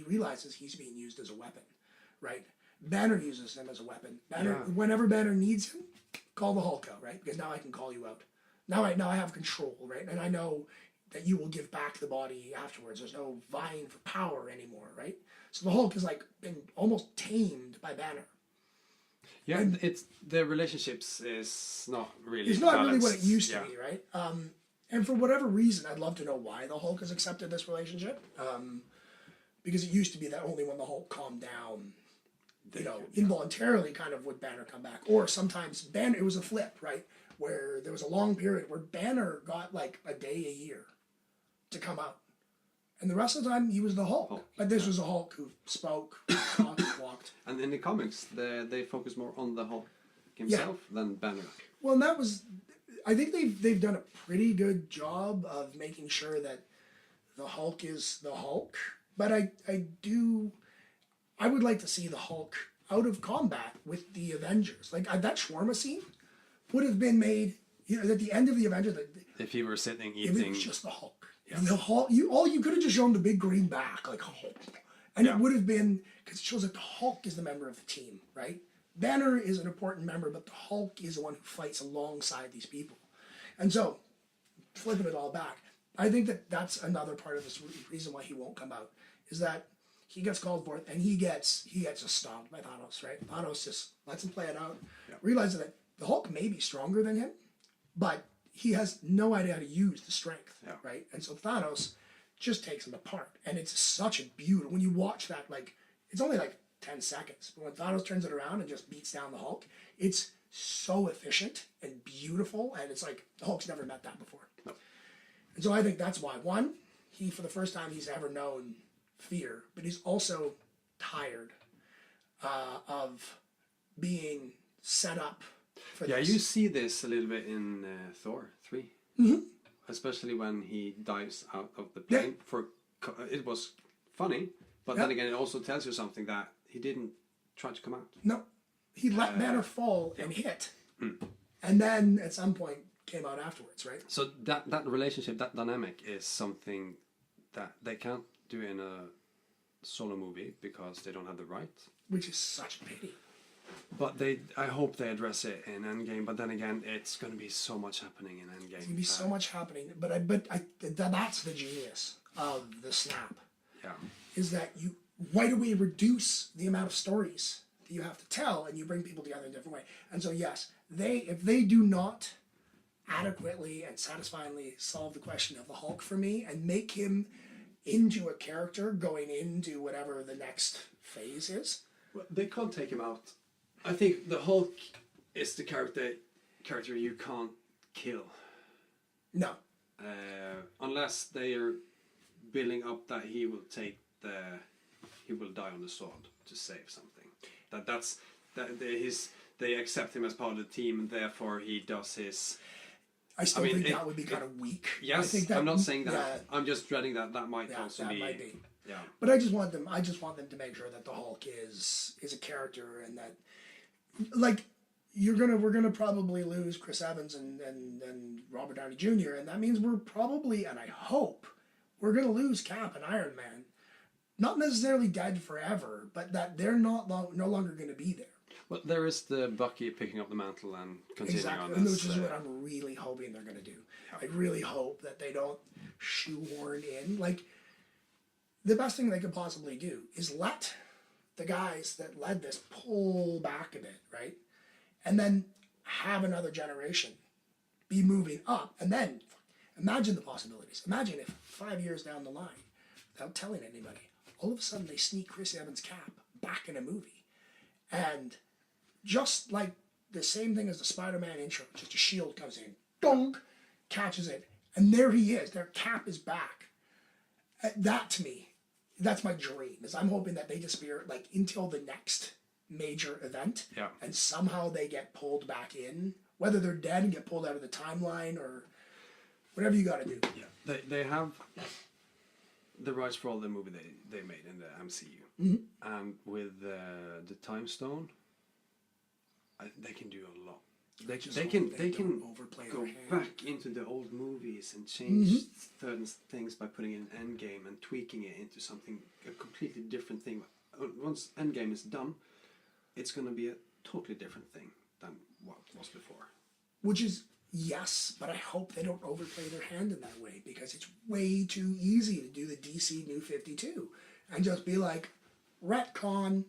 realizes he's being used as a weapon, right? Banner uses him as a weapon. Whenever Banner needs him, call the Hulk out, right? Because now I can call you out. Now I have control, right? And I know that you will give back the body afterwards. There's no vying for power anymore, right? So the Hulk has like been almost tamed by Banner. Yeah, their relationships is not really. It's not really what it used to be, right? And for whatever reason, I'd love to know why the Hulk has accepted this relationship. Because it used to be that only when the Hulk calmed down, involuntarily kind of would Banner come back. Or sometimes Banner, it was a flip, right? Where there was a long period where Banner got like a day a year to come out. And the rest of the time, he was the Hulk. But this was a Hulk who spoke, talked, walked. And in the comics, they focus more on the Hulk himself than Banner. Well, and that was... I think they've done a pretty good job of making sure that the Hulk is the Hulk. But I would like to see the Hulk out of combat with the Avengers. Like, that shawarma scene would have been made, at the end of the Avengers... If he were sitting eating... If it was just the Hulk. Yeah. The Hulk, you could have just shown the big green back, like Hulk. And it would have been, because it shows that the Hulk is the member of the team, right? Banner is an important member, but the Hulk is the one who fights alongside these people. And so, flipping it all back, I think that that's another part of this reason why he won't come out, is that he gets called forth and he gets just stomped by Thanos, right? Thanos just lets him play it out, realizes that the Hulk may be stronger than him, but he has no idea how to use the strength, right? And so Thanos just takes him apart. And it's such a beautiful, when you watch that, like, it's only like 10 seconds. But when Thanos turns it around and just beats down the Hulk, it's so efficient and beautiful. And it's like, the Hulk's never met that before. No. And so I think that's why. One, he, for the first time he's ever known fear, but he's also tired of being set up for this. You see this a little bit in Thor 3. Especially when he dives out of the plane. It was funny, but then again, it also tells you something that he didn't try to come out. No, he let Banner fall and hit, and then at some point came out afterwards, right? So that relationship, that dynamic, is something that they can't do in a solo movie because they don't have the right. Which is such a pity. But I hope they address it in Endgame. But then again, it's going to be so much happening in Endgame. It's going to be so much happening. But that's the genius of the snap. Yeah. Is that you right away reduce the amount of stories that you have to tell, and you bring people together in a different way. And so yes, if they do not adequately and satisfyingly solve the question of the Hulk for me and make him into a character going into whatever the next phase is. Well, they can't take him out. I think the Hulk is the character you can't kill. No. Unless they are building up that he will die on the sword to save something. They accept him as part of the team, and therefore he does his. I think that would be kind of weak. Yes, I think that, I'm not saying that. Yeah, I'm just dreading that might also that be. Might be. Yeah. But I just want them to make sure that the Hulk is a character, and that, like, we're gonna probably lose Chris Evans and Robert Downey Jr., and that means we're probably, and I hope we're gonna lose Cap and Iron Man not necessarily dead forever, but that they're no longer going to be there. Well, there is the Bucky picking up the mantle and continuing Exactly, on and this. which is what I'm really hoping they're going to do. I really hope that they don't shoehorn in. Like, the best thing they could possibly do is let the guys that led this pull back a bit, right? And then have another generation be moving up. And then imagine the possibilities. Imagine if 5 years down the line, without telling anybody, all of a sudden they sneak Chris Evans' cap back in a movie. And just like the same thing as the Spider-Man intro, just a shield comes in, dunk, catches it, and there he is. Their cap is back. That, to me, that's my dream, is I'm hoping that they disappear like until the next major event, and somehow they get pulled back in, whether they're dead and get pulled out of the timeline or whatever you got to do. Yeah, they have the rights for all the movie they made in the MCU, and with the Time Stone, they can do a lot. They can overplay go back into the old movies and change certain things by putting in Endgame and tweaking it into something a completely different thing. Once Endgame is done, it's going to be a totally different thing than what was before. Which is, yes, but I hope they don't overplay their hand in that way, because it's way too easy to do the DC New 52 and just be like, retcon,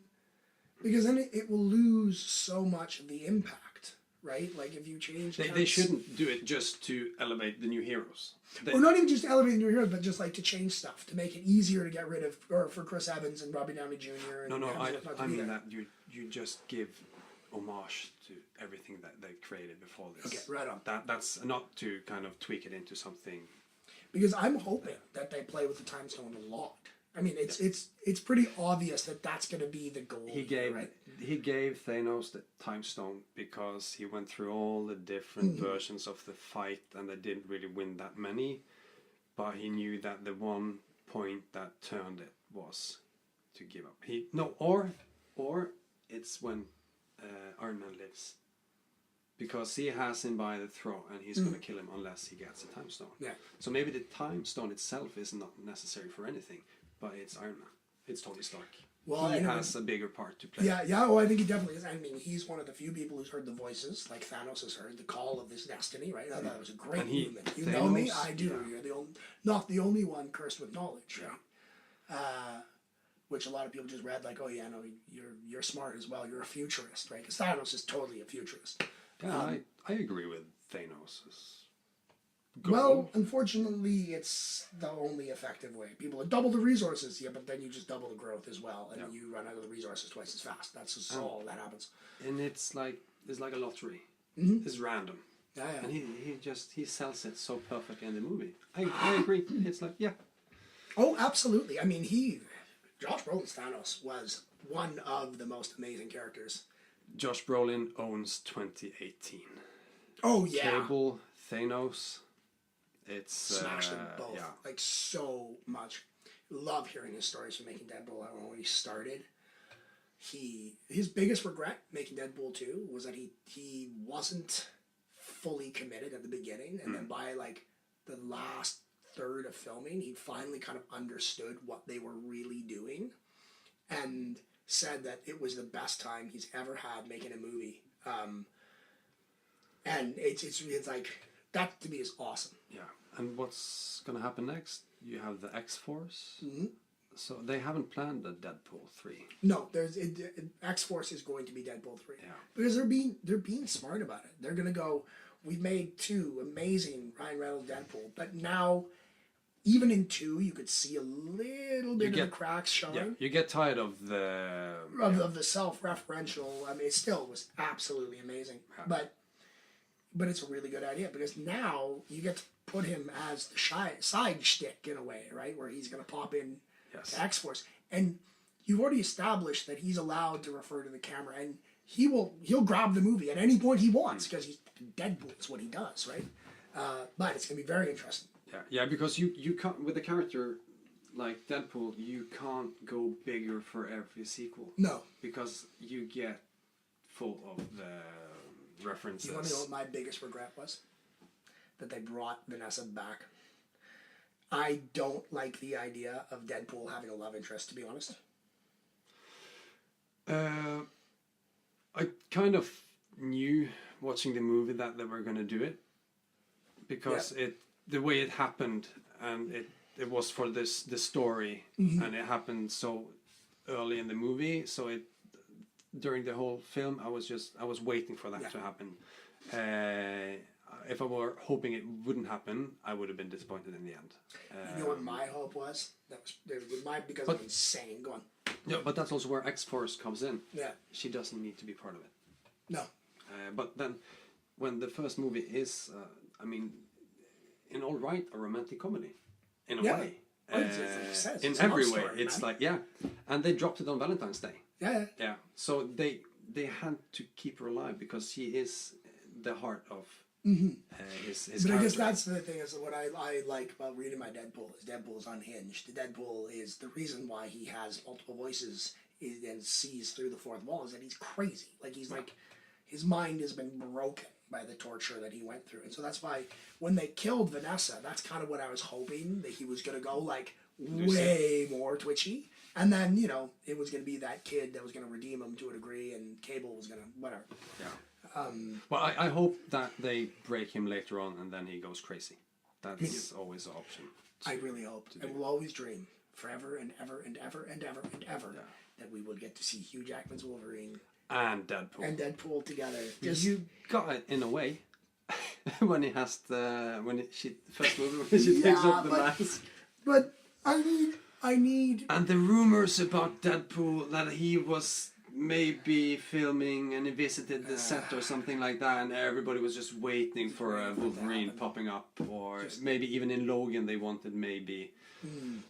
because then it will lose so much of the impact, right? Like, if you change... They shouldn't do it just to elevate the new heroes. Or not even just elevating new heroes, but just like to change stuff, to make it easier to get rid of, or for Chris Evans and Robbie Downey Jr. And I mean that you just give homage to everything that they created before this. Okay, right on. That's not to kind of tweak it into something. Because I'm hoping that they play with the Time Stone a lot. I mean, it's pretty obvious that that's going to be the goal. He gave Thanos the Time Stone because he went through all the different versions of the fight, and they didn't really win that many. But he knew that the one point that turned it was to give up. Or it's when Iron Man lives, because he has him by the throat and he's going to kill him unless he gets a Time Stone. Yeah. So maybe the Time Stone itself is not necessary for anything, but it's Iron Man. It's Tony Stark. Well, he has a bigger part to play. Yeah. Well, I think he definitely is. I mean, he's one of the few people who's heard the voices, like Thanos has heard the call of his destiny, right? I thought it was a great movement. You know me, I do. Yeah. You're not the only one cursed with knowledge. Yeah. Which a lot of people just read like, oh yeah, no, you're smart as well. You're a futurist, right? Because Thanos is totally a futurist. Yeah, I agree with Thanos' goal. Well, unfortunately, it's the only effective way. People double the resources, yeah, but then you just double the growth as well, and then you run out of the resources twice as fast. That's just all that happens. And it's like a lottery. It's random. Yeah. And he sells it so perfectly in the movie. I agree. It's like, yeah. Oh, absolutely. I mean, Josh Brolin's Thanos was one of the most amazing characters. Josh Brolin owns 2018. Oh, yeah. Cable, Thanos, it's... Smashed them both, like, so much. Love hearing his stories from making Deadpool. I don't know when he started. His biggest regret making Deadpool 2 was that he wasn't fully committed at the beginning, and then by, like, the last third of filming, he finally kind of understood what they were really doing, and said that it was the best time he's ever had making a movie. And it's like, that to me is awesome. Yeah, and what's going to happen next? You have the X-Force. So they haven't planned a Deadpool 3. No, X-Force is going to be Deadpool 3. Yeah. Because they're being smart about it. They're going to go, we've made 2 amazing Ryan Reynolds Deadpool, but now... Even in 2, you could see a little bit of the cracks showing. Yeah, you get tired of the... Of the self-referential. I mean, it still was absolutely amazing. Yeah. But it's a really good idea, because now you get to put him as the side shtick in a way, right? Where he's going to pop in to X-Force. And you've already established that he's allowed to refer to the camera, and he'll grab the movie at any point he wants, because he's Deadpool. It's what he does, right? But it's going to be very interesting. Yeah, because you can't, with a character like Deadpool, you can't go bigger for every sequel. No. Because you get full of the references. You want to know what my biggest regret was? That they brought Vanessa back. I don't like the idea of Deadpool having a love interest, to be honest. I kind of knew watching the movie that they were going to do it, because the way it happened, and it was for the story, and it happened so early in the movie, so during the whole film I was waiting for that to happen. If I were hoping it wouldn't happen, I would have been disappointed in the end. You know what my hope was? Because I'm insane. Go on. Yeah, but that's also where X-Force comes in. Yeah. She doesn't need to be part of it. No. But then, when the first movie is, in all right, a romantic comedy, in a way. In every way, it's like, and they dropped it on Valentine's Day. Yeah. So they had to keep her alive, because she is the heart of his But character. I guess that's the thing, is what I like about reading my Deadpool is Deadpool is unhinged. Deadpool is the reason why he has multiple voices and sees through the fourth wall is that he's crazy. Like he's like his mind has been broken by the torture that he went through. And so that's why when they killed Vanessa, that's kind of what I was hoping, that he was going to go like way more twitchy. And then, you know, it was going to be that kid that was going to redeem him to a degree, and Cable was going to, whatever. Yeah. Well, I hope that they break him later on and then he goes crazy. That's always an option. I really hope. I will always dream forever and ever and ever and ever and ever that we will get to see Hugh Jackman's Wolverine and Deadpool together. You got it in a way when he has the first movie when she takes off the mask. But I need. And the rumors about Deadpool that he was maybe filming and he visited the set or something like that, and everybody was just waiting for a Wolverine popping up, or maybe even in Logan they wanted maybe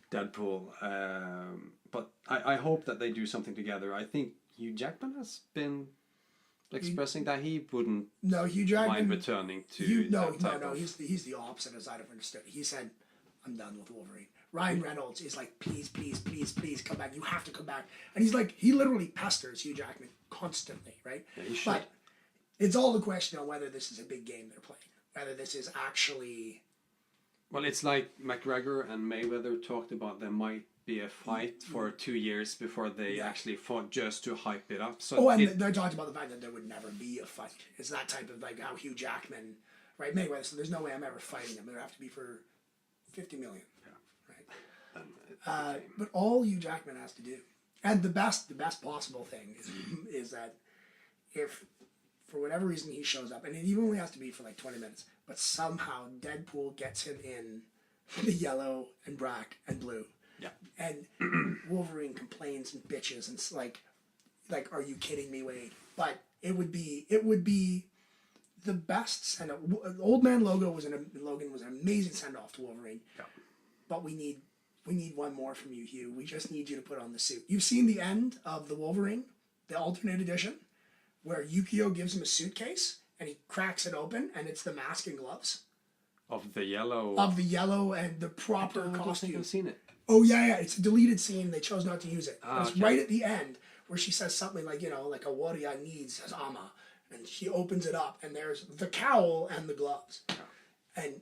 Deadpool. But I hope that they do something together. I think Hugh Jackman has been expressing that he wouldn't Hugh Jackman mind returning to he's the opposite, as I've understood. He said, I'm done with Wolverine. Ryan Reynolds is like, please, please, please, please come back. You have to come back. And he's like, he literally pesters Hugh Jackman constantly, right? Yeah, he should. But it's all the question on whether this is a big game they're playing. Whether this is actually... Well, it's like McGregor and Mayweather talked about there might be a fight for 2 years before they actually fought, just to hype it up. So they talked about the fact that there would never be a fight. It's that type of like how Hugh Jackman, right? Mayweather, so there's no way I'm ever fighting him. It would have to be for 50 million. But all Hugh Jackman has to do, and the best possible thing is that if for whatever reason he shows up, and it even only has to be for like 20 minutes, but somehow Deadpool gets him in the yellow and black and blue, and Wolverine complains and bitches, and it's like are you kidding me, Wade? But it would be the best send off. Old Man Logan was an amazing send off to Wolverine, but we need one more from you, Hugh. We just need you to put on the suit. You've seen the end of the Wolverine, the alternate edition, where Yukio gives him a suitcase and he cracks it open and it's the mask and gloves. Of the yellow and the proper costume. I don't think I've seen it. Oh yeah, it's a deleted scene. They chose not to use it. It's right at the end where she says something like, like a warrior needs his armor. And she opens it up and there's the cowl and the gloves. And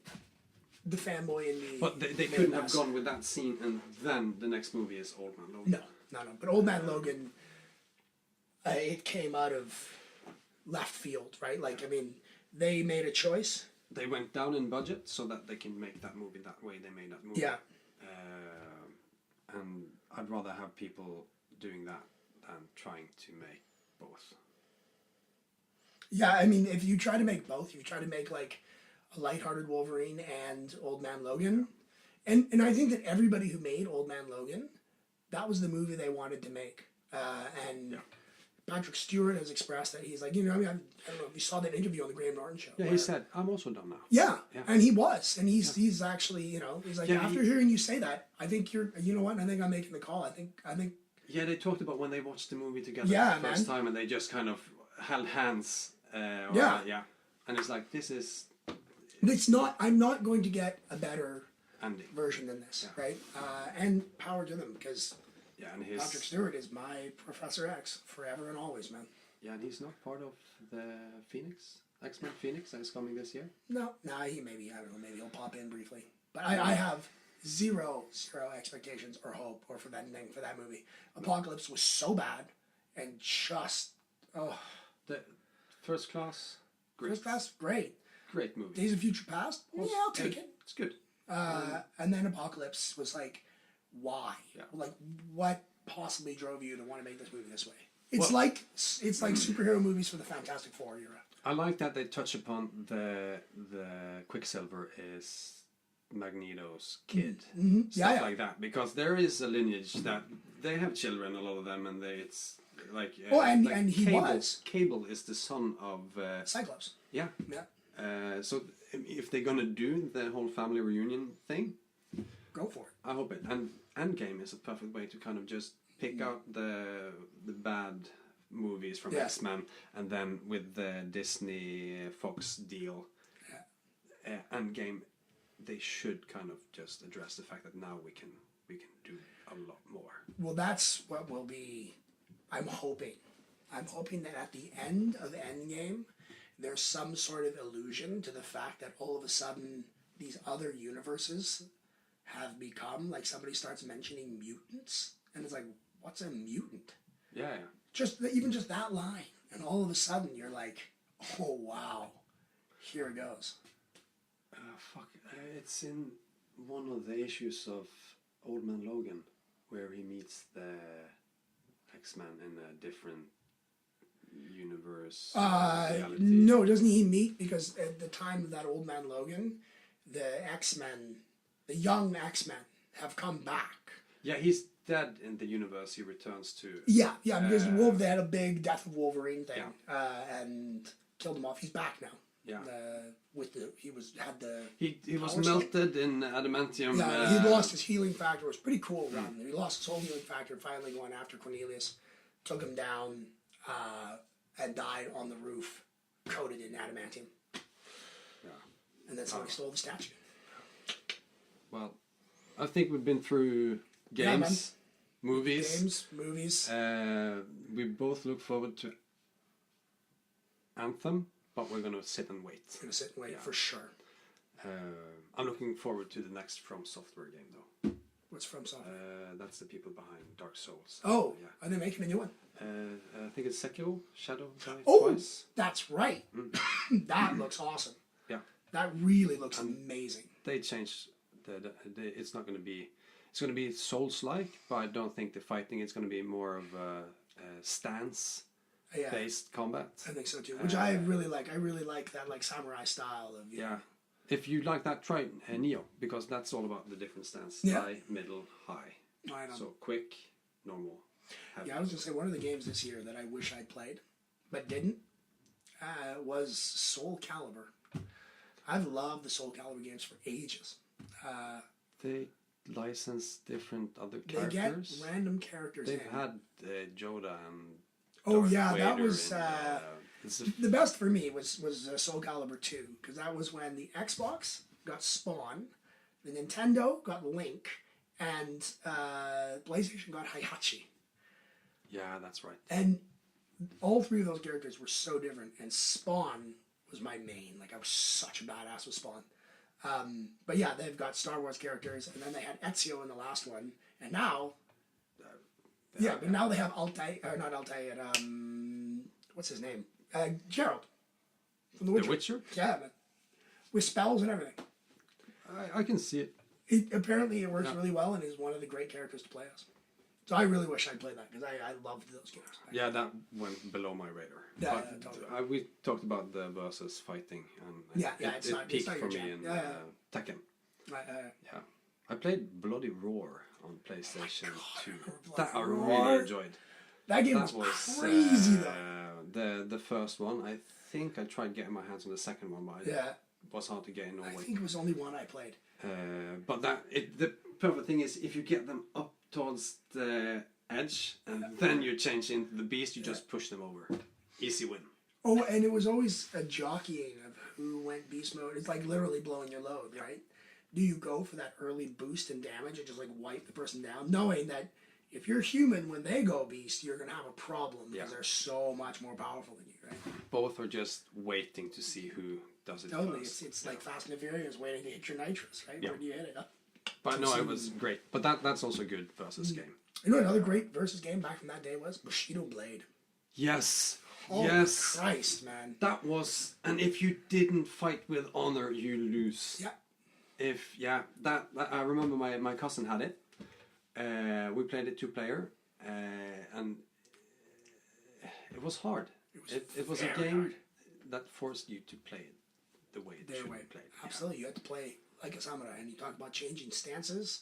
the fanboy in me. But they couldn't have gone with that scene, and then the next movie is Old Man Logan. No. But Old Man Logan, it came out of left field, right? Like, I mean, they made a choice. They went down in budget so that they can make that movie that way. They made that movie. Yeah. And I'd rather have people doing that than trying to make both. Yeah, I mean, if you try to make both, you try to make like a lighthearted Wolverine and Old Man Logan. And I think that everybody who made Old Man Logan, that was the movie they wanted to make. Patrick Stewart has expressed that he's like, I don't know if you saw that interview on the Graham Norton show. Yeah, he said, I'm also done now. Yeah, and he was. And he's actually, he's like, after hearing you say that, I think I think I'm making the call. I think. Yeah, they talked about when they watched the movie together the first time, and they just kind of held hands. And it's like, this is... It's not. I'm not going to get a better ending version than this, right? And power to them, because and Patrick Stewart is my Professor X forever and always, man. Yeah, and he's not part of the X-Men Phoenix that is coming this year. No, he maybe, I don't know, maybe he'll pop in briefly. But I have zero expectations or hope or for that thing, for that movie. Apocalypse was so bad and just The First Class, great. First Class, great. Great movie. Days of Future Past, yeah, I'll take it. It's good. And then Apocalypse was like, why? Yeah. Like, what possibly drove you to want to make this movie this way? It's like superhero movies for the Fantastic Four era. I like that they touch upon the Quicksilver is Magneto's kid, stuff like that, because there is a lineage that they have children, a lot of them, and it's like and he was Cable is the son of Cyclops. Yeah. So if they're gonna do the whole family reunion thing, go for it. I hope it. And Endgame is a perfect way to kind of just pick out the bad movies from X-Men, and then with the Disney Fox deal, Endgame, they should kind of just address the fact that now we can do a lot more. Well, that's what will be. I'm hoping that at the end of Endgame, there's some sort of allusion to the fact that all of a sudden these other universes have become, like, somebody starts mentioning mutants, and it's like, what's a mutant? Yeah. Even just that line, and all of a sudden you're like, oh wow, here it goes. It's in one of the issues of Old Man Logan where he meets the X-Men in a different universe. Reality. No, doesn't he meet, because at the time of that Old Man Logan, the X-Men, the young X-Men have come back. Yeah, he's dead in the universe he returns to. Yeah, because they had a big Death of Wolverine thing, and killed him off. He's back now. Yeah. He was melted in adamantium. Yeah, he lost his healing factor. It was pretty cool run. He lost his whole healing factor, finally going after Cornelius, took him down, and died on the roof, coated in adamantium. Yeah. And then somebody stole the statue. Well, I think we've been through games, movies. We both look forward to Anthem, but we're going to sit and wait. For sure. I'm looking forward to the next From Software game, though. What's From Software? That's the people behind Dark Souls. Oh, are they making a new one? I think it's Sekiro, Shadow Die Twice. That's right. That looks awesome. Yeah. That really looks amazing. They changed it's not going to be... It's going to be Souls-like, but I don't think the fighting is going to be more of a stance-based combat. I think so too, which I really like. I really like that, like, samurai style of... Yeah. If you like that, try Neo, because that's all about the different stance. High, middle, high. I know. So quick, normal, heavy. Yeah, I was going to say, one of the games this year that I wish I'd played, but didn't, was Soul Calibur. I've loved the Soul Calibur games for ages. They license different other characters. They get random characters. They've had Yoda and that was the best for me was Soul Calibur 2, because that was when the Xbox got Spawn, the Nintendo got Link, and PlayStation got Heihachi. Yeah, that's right. And all three of those characters were so different, and Spawn was my main. Like, I was such a badass with Spawn. But yeah, they've got Star Wars characters, and then they had Ezio in the last one, and now, now they have what's his name? Geralt from The Witcher. The Witcher? Yeah, man. With spells and everything. I can see it. Apparently it works really well, and is one of the great characters to play as. So I really wish I'd played that, because I loved those games. Yeah, that went below my radar. Totally. We talked about the versus fighting, and it peaked for me in Tekken. Yeah. I played Bloody Roar on PlayStation 2. That I really enjoyed. That game was crazy, though. The first one, I think I tried getting my hands on the second one, but it was hard to get in Norway. I think it was only one I played. But the perfect thing is, if you get them up towards the edge, and then you change into the beast, you just push them over. Easy win. Oh, and it was always a jockeying of who went beast mode. It's like literally blowing your load, right? Do you go for that early boost in damage and just like wipe the person down, knowing that if you're human, when they go beast, you're going to have a problem because they're so much more powerful than you, right? Both are just waiting to see who does it Totally. first. It's like Fast and the Furious waiting to hit your nitrous, right? Yeah. Where do you hit it? But no, it was great. But that's also a good versus game. You know another great versus game back from that day was Bushido Blade. Yes. Oh yes. Christ, man. That was, and if you didn't fight with honor, you lose. Yeah. That I remember my cousin had it. We played it 2-player, and it was hard. It was a game hard. that forced you to play it the way it should be played. Absolutely, you had to play like a samurai, and you talk about changing stances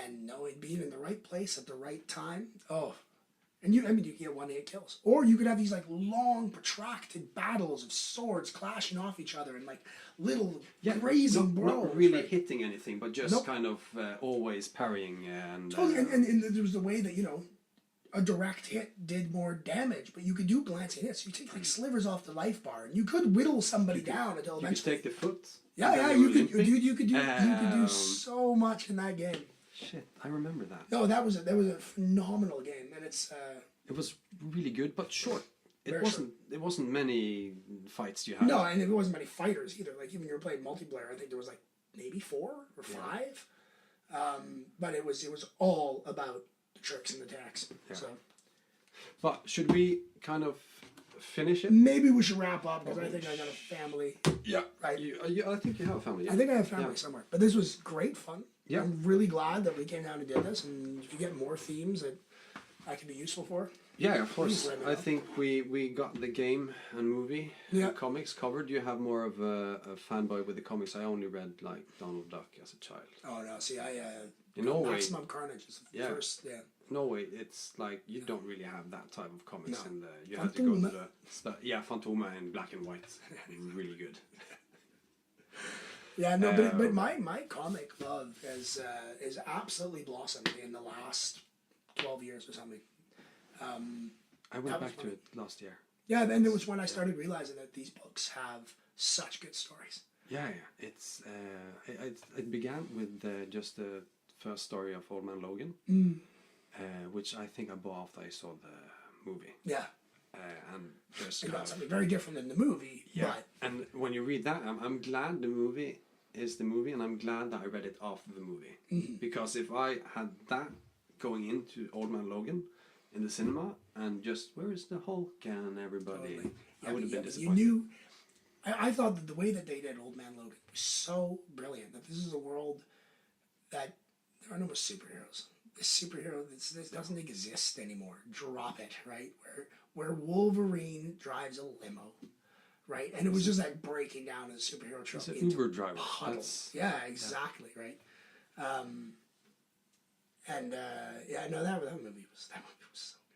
and knowing being in the right place at the right time. Oh, and you could get 1-hit kills, or you could have these like long, protracted battles of swords clashing off each other and like little grazing brawls. Not really hitting anything, but just kind of always parrying and. Totally, and there was the way that a direct hit did more damage, but you could do glancing hits. You take like slivers off the life bar, and you could whittle somebody down until eventually. You could take the foot. You could do so much in that game. Shit, I remember that. No, that was a phenomenal game, and it's. It was really good, but short. It wasn't many fights you had. No, and there wasn't many fighters either. Like even when you were playing multiplayer, I think there was like maybe 4 or 5. But it was all about the tricks and the attacks. Yeah. So. But should we kind of finish it? Maybe we should wrap up because I think I got a family. Yeah. Right. I think you have a family. Yeah? I think I have family somewhere. But this was great fun. Yeah. I'm really glad that we came down and did this. And if you get more themes that I could be useful for. Yeah, of course. I think we got the game and movie and comics covered. You have more of a fanboy with the comics. I only read like Donald Duck as a child. Oh no! See, in Norway, Maximum Carnage is the first. Yeah. Norway, it's like you don't really have that type of comics in the. You have to go to the Fantoma in black and white. Really good. Yeah, no, but my comic love is absolutely blossomed in the last 12 years or something. I went back to it last year. Yeah, then it was when I started realizing that these books have such good stories. Yeah. It's it began with just the first story of Old Man Logan, which I think I bought after I saw the movie. Yeah. And just got something very different than the movie. Yeah. But and when you read that, I'm glad the movie is the movie, and I'm glad that I read it after the movie, because if I had that going into Old Man Logan in the cinema and just where is the Hulk and everybody, I would have been disappointed. You knew. I thought that the way that they did Old Man Logan was so brilliant. That this is a world that there are no more superheroes. This superhero, this doesn't exist anymore. Drop it, right? Where Wolverine drives a limo, right? And it was just like breaking down the superhero trope. He's an Uber driver. Yeah, exactly, right. That movie was so good.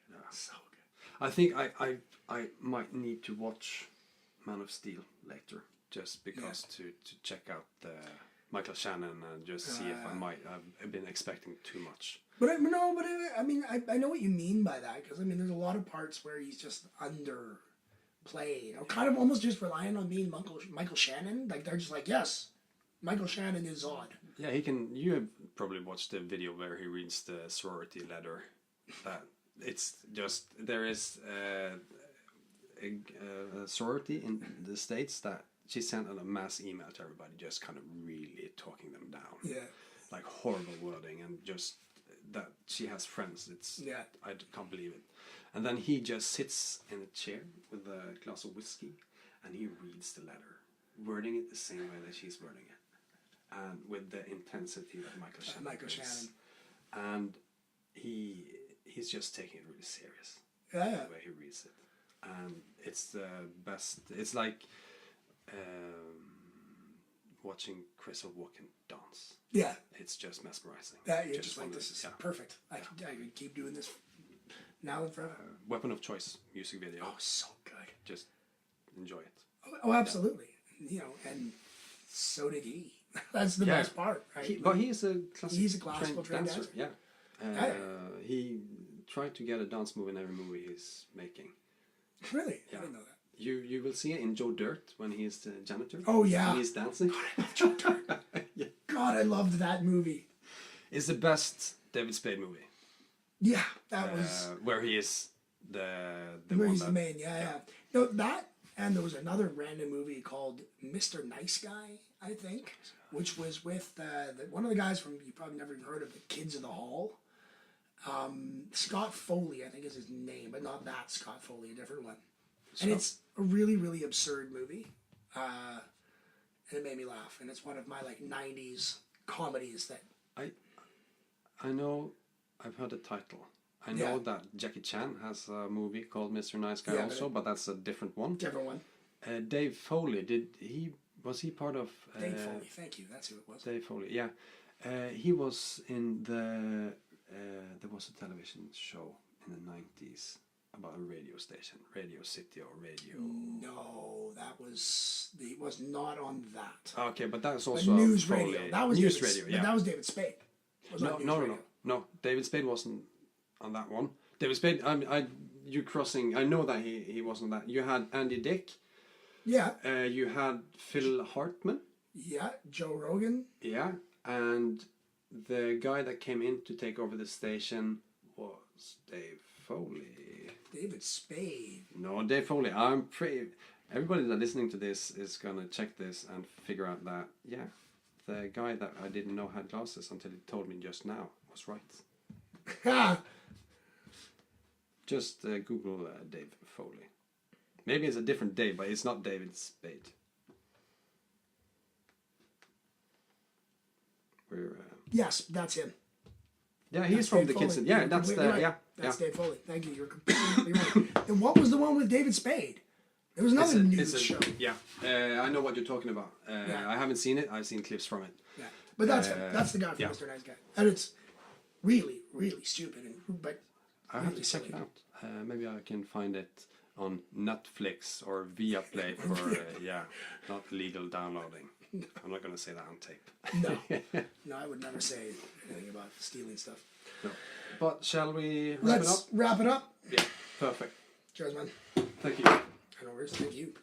Yeah. So good. I think I might need to watch Man of Steel later, just because to check out the Michael Shannon and just see if I might have been expecting too much. I know what you mean by that, because there's a lot of parts where he's just underplayed, or kind of almost just relying on being Michael Shannon. Like they're just like, yes, Michael Shannon is Zod. Yeah, he can. You have probably watched the video where he reads the sorority letter. That it's just there is a sorority in the States that she sent a mass email to everybody, just kind of really talking them down. Yeah, like horrible wording and just. That she has friends. I can't believe it. And then he just sits in a chair with a glass of whiskey, and he reads the letter, wording it the same way that she's wording it, and with the intensity that Michael Shannon. And he's just taking it really serious. Yeah. The way he reads it, and it's the best. It's like watching Christopher Walken dance. Yeah. It's just mesmerizing. Yeah, you're just like, this is perfect. I could keep doing this now and forever. Weapon of Choice music video. Oh, so good. Just enjoy it. Oh, absolutely. And so did he. That's the best part, right? But he's a classical trained dancer. Yeah. He tried to get a dance move in every movie he's making. Really? Yeah. I didn't know that. You will see it in Joe Dirt when he's the janitor. Oh, yeah. And he's dancing. God, I love Joe Dirt. Yeah. God, I loved that movie. It's the best David Spade movie. Yeah, that was... Where he is the where he's the main, yeah. No, that, and there was another random movie called Mr. Nice Guy, I think, which was with one of the guys from, you probably never even heard of, the Kids of the Hall. Scott Foley, I think is his name, but not that Scott Foley, a different one. And it's a really, really absurd movie. And it made me laugh. And it's one of my like 90s comedies that... I know, I've heard the title. I know that Jackie Chan has a movie called Mr. Nice Guy also, but that's a different one. Different one. Dave Foley, was he part of... Dave Foley, thank you, that's who it was. Dave Foley, yeah. He was in the... there was a television show in the 90s about a radio station, Radio City or Radio... No, he was not on that. Okay, but that's also News Foley. Radio. That was News David, Radio, yeah. That was David Spade. No. David Spade wasn't on that one. David Spade, you're crossing... I know that he wasn't on that. You had Andy Dick. Yeah. You had Phil Hartman. Yeah, Joe Rogan. Yeah, and the guy that came in to take over the station was Dave Foley. David Spade. No, Dave Foley. I'm pretty... Everybody that listening to this is going to check this and figure out that, yeah, the guy that I didn't know had glasses until he told me just now was right. Just Google Dave Foley. Maybe it's a different Dave, but it's not David Spade. Yes, that's him. Yeah, he's from the Kids. Yeah, that's the... Right. Yeah, that's Dave Foley. Thank you. You're completely right. And what was the one with David Spade? There was another news show. Yeah, I know what you're talking about. I haven't seen it. I've seen clips from it. Yeah, but that's him. That's the guy from Mr. Nice Guy. And it's really, really stupid. But I have to check it out. Maybe I can find it on Netflix or Viaplay for not legal downloading. I'm not going to say that on tape. No, I would never say anything about stealing stuff. No. But shall we Let's wrap it up? Yeah, perfect. Cheers, man. Thank you. No worries. Thank you.